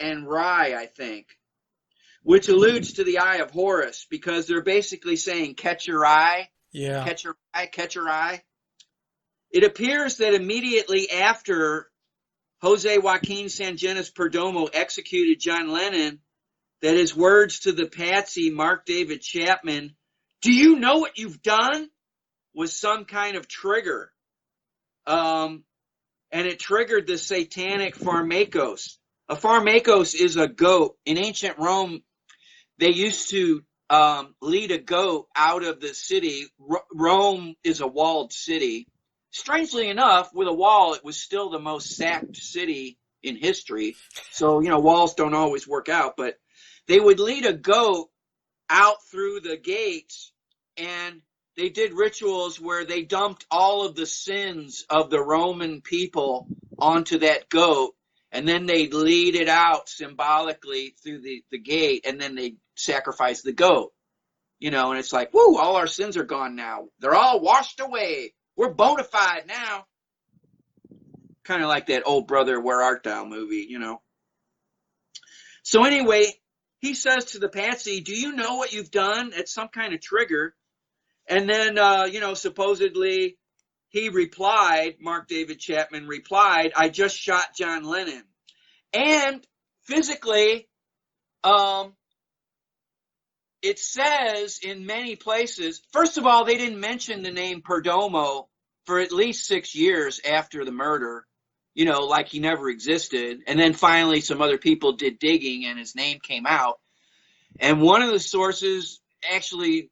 and rye, I think, which alludes to the Eye of Horus, because they're basically saying catch your eye. Yeah. Catch your eye, catch your eye. It appears that immediately after Jose Joaquin Sangenis Perdomo executed John Lennon, that his words to the patsy, Mark David Chapman, "Do you know what you've done?" was some kind of trigger. And it triggered the satanic pharmakos. A pharmakos is a goat. In ancient Rome, they used to lead a goat out of the city. Rome is a walled city. Strangely enough, with a wall, it was still the most sacked city in history. So, walls don't always work out, but they would lead a goat out through the gates, and they did rituals where they dumped all of the sins of the Roman people onto that goat, And then they lead it out symbolically through the gate, and then they sacrifice the goat. And it's like, woo, all our sins are gone now. They're all washed away. We're bona fide now. Kind of like that old Brother, Where Art Thou movie, So anyway, he says to the patsy, do you know what you've done? It's some kind of trigger. And then, supposedly he replied, Mark David Chapman replied, I just shot John Lennon. And physically, it says in many places, first of all, they didn't mention the name Perdomo for at least 6 years after the murder, like he never existed. And then finally some other people did digging and his name came out. And one of the sources, actually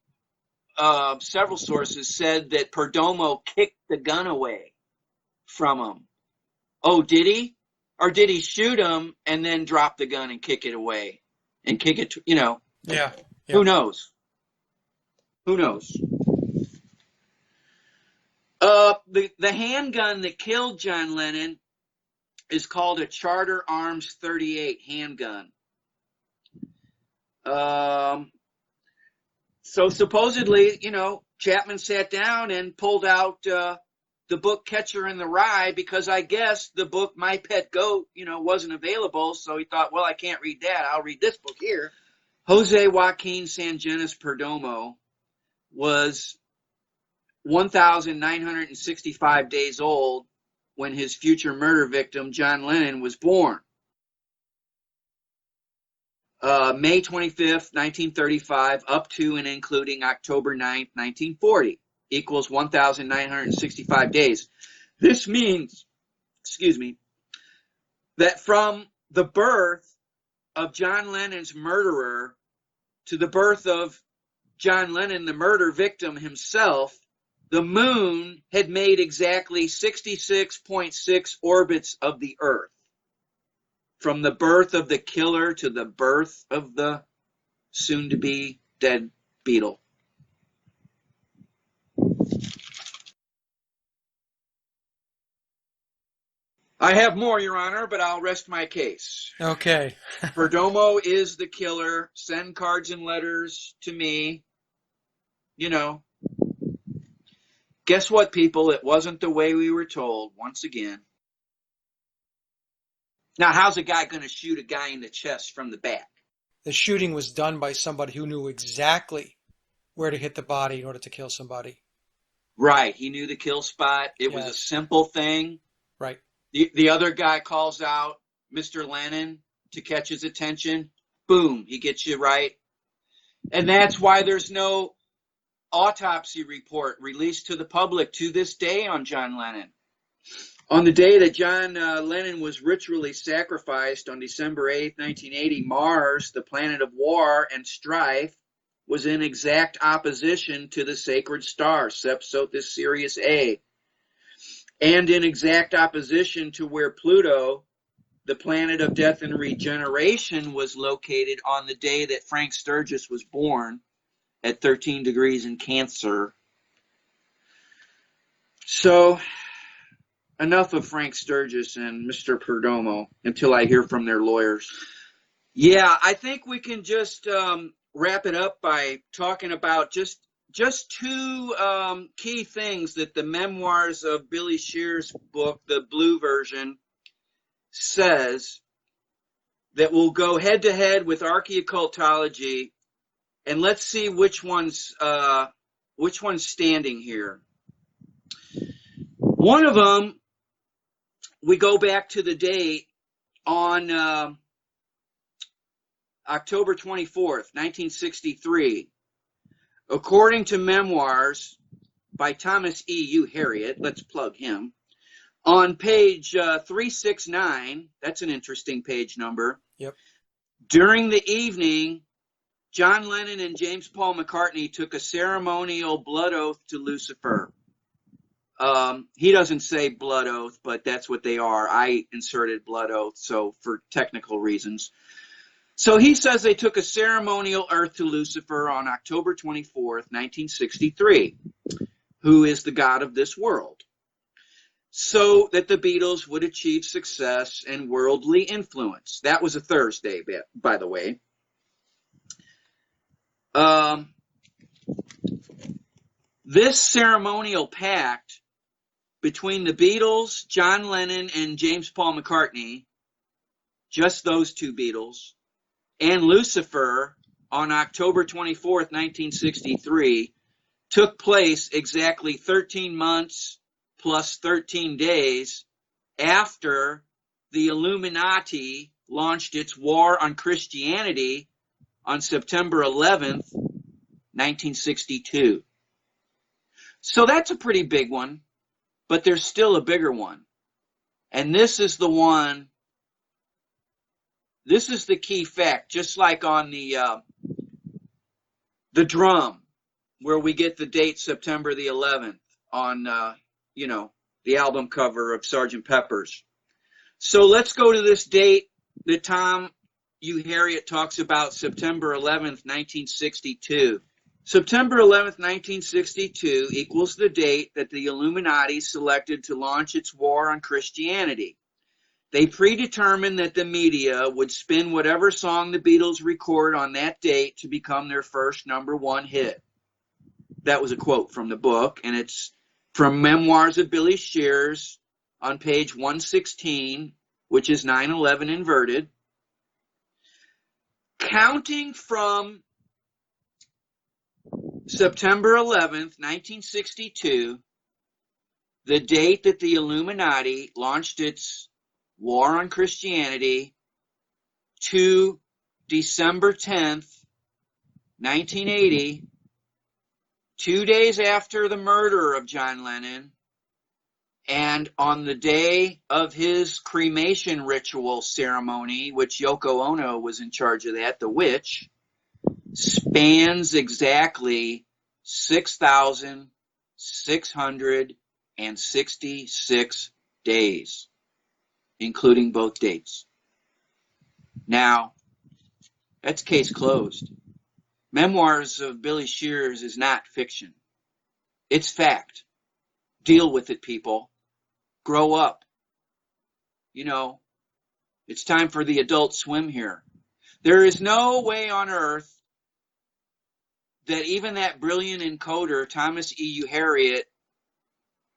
several sources, said that Perdomo kicked the gun away from him. Oh, did he? Or did he shoot him and then drop the gun and kick it away? And kick it, Yeah. Who knows? Who knows? The handgun that killed John Lennon is called a Charter Arms 38 handgun. So supposedly, Chapman sat down and pulled out the book Catcher in the Rye, because I guess the book My Pet Goat, wasn't available. So he thought, well, I can't read that. I'll read this book here. Jose Joaquin Sangenis Perdomo was 1,965 days old when his future murder victim, John Lennon, was born. May 25th, 1935, up to and including October 9th, 1940, equals 1,965 days. This means, that from the birth of John Lennon's murderer to the birth of John Lennon, the murder victim himself, the moon had made exactly 66.6 orbits of the Earth. From the birth of the killer to the birth of the soon-to-be dead Beatle. I have more, Your Honor, but I'll rest my case. Okay. Perdomo is the killer. Send cards and letters to me. Guess what, people? It wasn't the way we were told, once again. Now, how's a guy going to shoot a guy in the chest from the back? The shooting was done by somebody who knew exactly where to hit the body in order to kill somebody. Right. He knew the kill spot. It was a simple thing. Right. The other guy calls out Mr. Lennon to catch his attention. Boom. He gets you right. And that's why there's no autopsy report released to the public to this day on John Lennon. On the day that John Lennon was ritually sacrificed on December 8th, 1980, Mars, the planet of war and strife, was in exact opposition to the sacred star, Sepsothis Sirius A, and in exact opposition to where Pluto, the planet of death and regeneration, was located on the day that Frank Sturgis was born at 13 degrees in Cancer. So, enough of Frank Sturgis and Mr. Perdomo until I hear from their lawyers. Yeah, I think we can just wrap it up by talking about just two key things that the memoirs of Billy Shear's book, the blue version, says that will go head to head with archaeoccultology, and let's see which one's standing here. One of them, we go back to the date on October 24th, 1963. According to memoirs by Thomas E. U. Harriot, let's plug him, on page 369, that's an interesting page number. Yep. During the evening, John Lennon and James Paul McCartney took a ceremonial blood oath to Lucifer. He doesn't say blood oath, but that's what they are. I inserted blood oath, so for technical reasons. So he says they took a ceremonial oath to Lucifer on October 24th, 1963, who is the god of this world. so that the Beatles would achieve success and worldly influence. That was a Thursday, by the way. This ceremonial pact between the Beatles, John Lennon, and James Paul McCartney, just those two Beatles, and Lucifer on October 24th, 1963, took place exactly 13 months plus 13 days after the Illuminati launched its war on Christianity on September 11th, 1962. So that's a pretty big one, but there's still a bigger one. And this is the one, this is the key fact, just like on the drum, where we get the date September the 11th on, the album cover of Sgt. Pepper's. So let's go to this date that Tom U. Harriet talks about, September 11th, 1962. September 11th, 1962 equals the date that the Illuminati selected to launch its war on Christianity. They predetermined that the media would spin whatever song the Beatles record on that date to become their first #1 hit. That was a quote from the book, and it's from Memoirs of Billy Shears on page 116, which is 9/11 inverted. Counting from September 11th, 1962, the date that the Illuminati launched its war on Christianity, to December 10th, 1980, 2 days after the murder of John Lennon, and on the day of his cremation ritual ceremony, which Yoko Ono was in charge of that, the witch, spans exactly 6,666 days, including both dates. Now, that's case closed. Memoirs of Billy Shears is not fiction. It's fact. Deal with it, people. Grow up. It's time for the Adult Swim here. There is no way on earth that even that brilliant encoder, Thomas E. U. Harriet,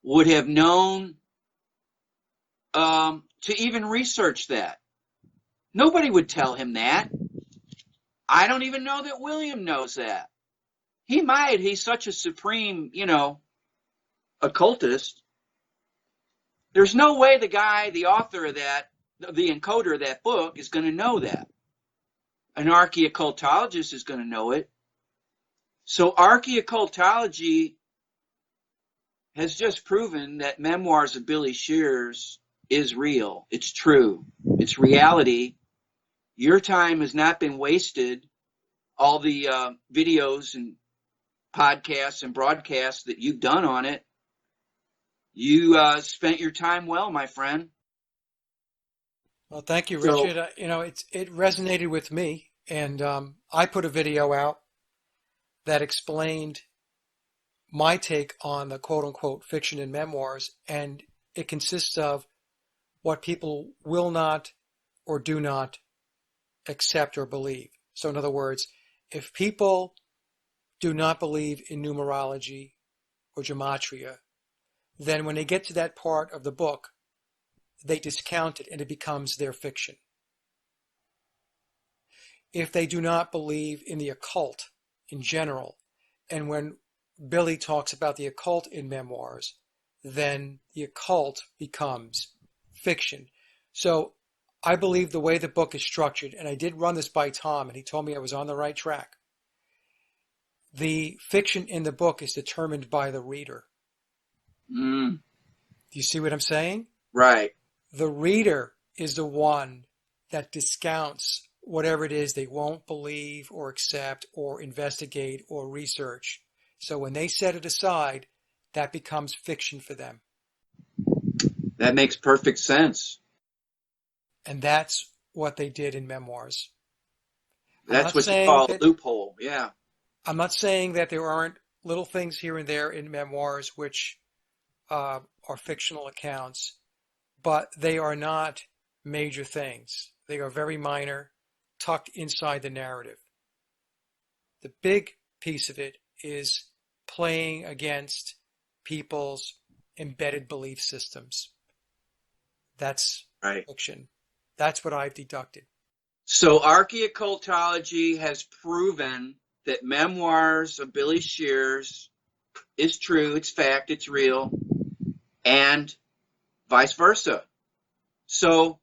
would have known to even research that. Nobody would tell him that. I don't even know that William knows that. He might. He's such a supreme, occultist. There's no way the guy, the author of that, the encoder of that book, is going to know that. An archaeocultologist is going to know it. So archaeocultology has just proven that Memoirs of Billy Shears is real. It's true. It's reality. Your time has not been wasted. All the videos and podcasts and broadcasts that you've done on it, you spent your time well, my friend. Well, thank you, Richard. It resonated with me, and I put a video out that explained my take on the quote-unquote fiction and memoirs, and it consists of what people will not or do not accept or believe. So in other words, if people do not believe in numerology or gematria, then when they get to that part of the book, they discount it and it becomes their fiction. If they do not believe in the occult in general, and when Billy talks about the occult in memoirs, then the occult becomes fiction. So I believe the way the book is structured, and I did run this by Tom, and he told me I was on the right track. The fiction in the book is determined by the reader. Do you see what I'm saying? Right. The reader is the one that discounts whatever it is they won't believe or accept or investigate or research. So when they set it aside, that becomes fiction for them. That makes perfect sense. And that's what they did in memoirs. That's what you call a loophole, yeah. I'm not saying that there aren't little things here and there in memoirs which are fictional accounts, but they are not major things. They are very minor, tucked inside the narrative. The big piece of it is playing against people's embedded belief systems. That's Right. fiction. That's what I've deducted. So archaeocultology has proven that memoirs of Billy Shears is true, it's fact, it's real, and vice versa. So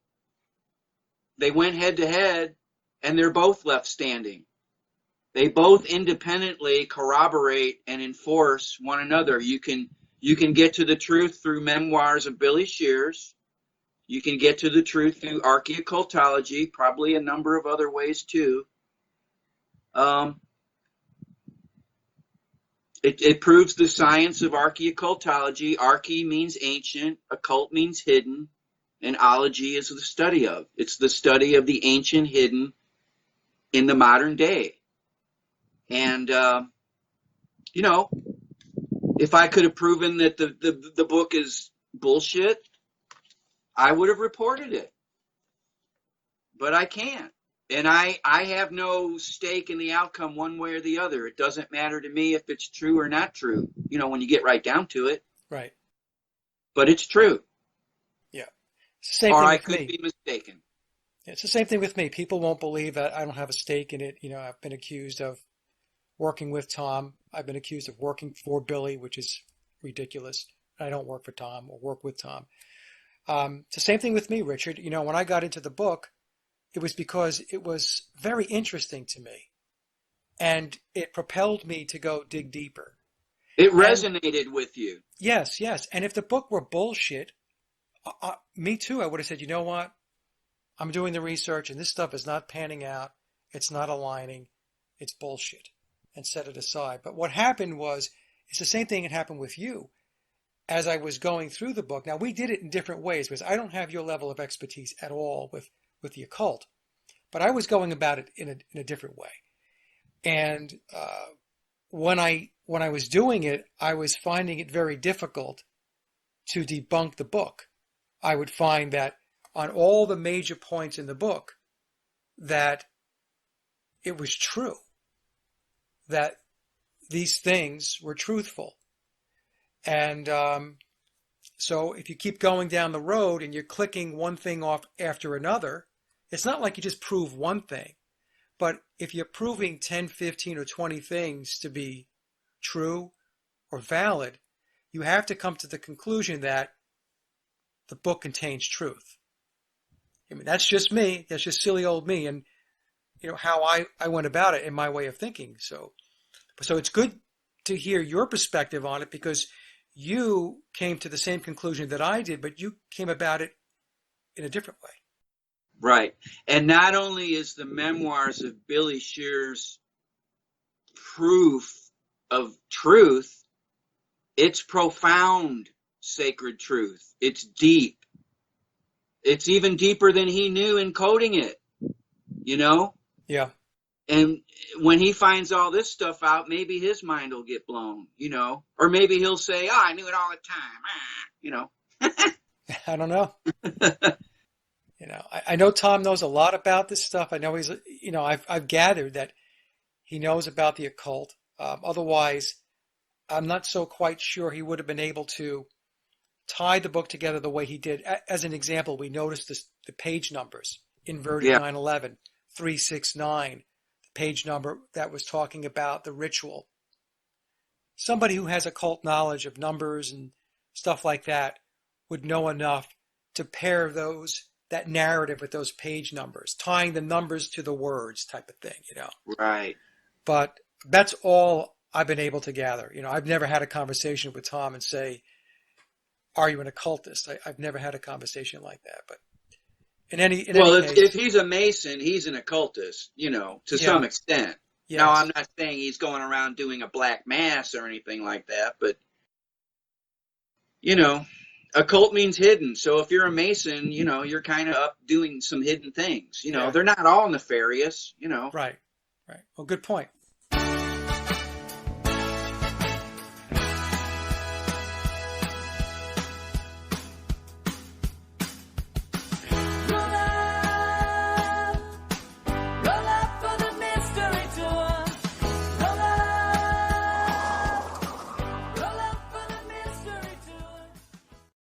they went head to head, and they're both left standing. They both independently corroborate and enforce one another. You can get to the truth through memoirs of Billy Shears. You can get to the truth through archaeocultology, probably a number of other ways too. It proves the science of archaeocultology. Archae means ancient, occult means hidden, and ology is the study of. It's the study of the ancient hidden in the modern day. And, if I could have proven that the book is bullshit, I would have reported it. But I can't. And I have no stake in the outcome one way or the other. It doesn't matter to me if it's true or not true, when you get right down to it. Right. But it's true. Yeah. It's the same or thing I with could me. be mistaken. It's the same thing with me. People won't believe that I don't have a stake in it. I've been accused of working with Tom. I've been accused of working for Billy, which is ridiculous. I don't work for Tom or work with Tom. It's the same thing with me, Richard. When I got into the book, it was because it was very interesting to me, and it propelled me to go dig deeper. It resonated with you. Yes, yes. And if the book were bullshit, me too, I would have said, you know what? I'm doing the research, and this stuff is not panning out. It's not aligning. It's bullshit, and set it aside. But what happened was, it's the same thing that happened with you. As I was going through the book, now we did it in different ways, because I don't have your level of expertise at all with the occult, but I was going about it in a different way. And when I was doing it, I was finding it very difficult to debunk the book. I would find that on all the major points in the book, that it was true, that these things were truthful. And so if you keep going down the road and you're clicking one thing off after another, it's not like you just prove one thing. But if you're proving 10, 15, or 20 things to be true or valid, you have to come to the conclusion that the book contains truth. I mean, that's just me. That's just silly old me, and how I went about it in my way of thinking. So it's good to hear your perspective on it, because you came to the same conclusion that I did, but you came about it in a different way. Right. And not only is the memoirs of Billy Shears proof of truth, it's profound sacred truth. It's deep. It's even deeper than he knew in coding it, Yeah. And when he finds all this stuff out, maybe his mind will get blown, or maybe he'll say, I knew it all the time, I don't know. I know Tom knows a lot about this stuff. I know he's, I've gathered that he knows about the occult. Otherwise, I'm not so quite sure he would have been able to tie the book together the way he did. As an example, we noticed the page numbers, inverted 911, 369, the page number that was talking about the ritual. Somebody who has occult knowledge of numbers and stuff like that would know enough to pair that narrative with those page numbers, tying the numbers to the words type of thing, Right. But that's all I've been able to gather. I've never had a conversation with Tom and say, are you an occultist? I've never had a conversation like that. But in any case, if he's a Mason, he's an occultist, to some extent. Yes. Now, I'm not saying he's going around doing a black mass or anything like that, but, occult means hidden. So if you're a Mason, you're kind of up doing some hidden things. They're not all nefarious, Right. Well, good point.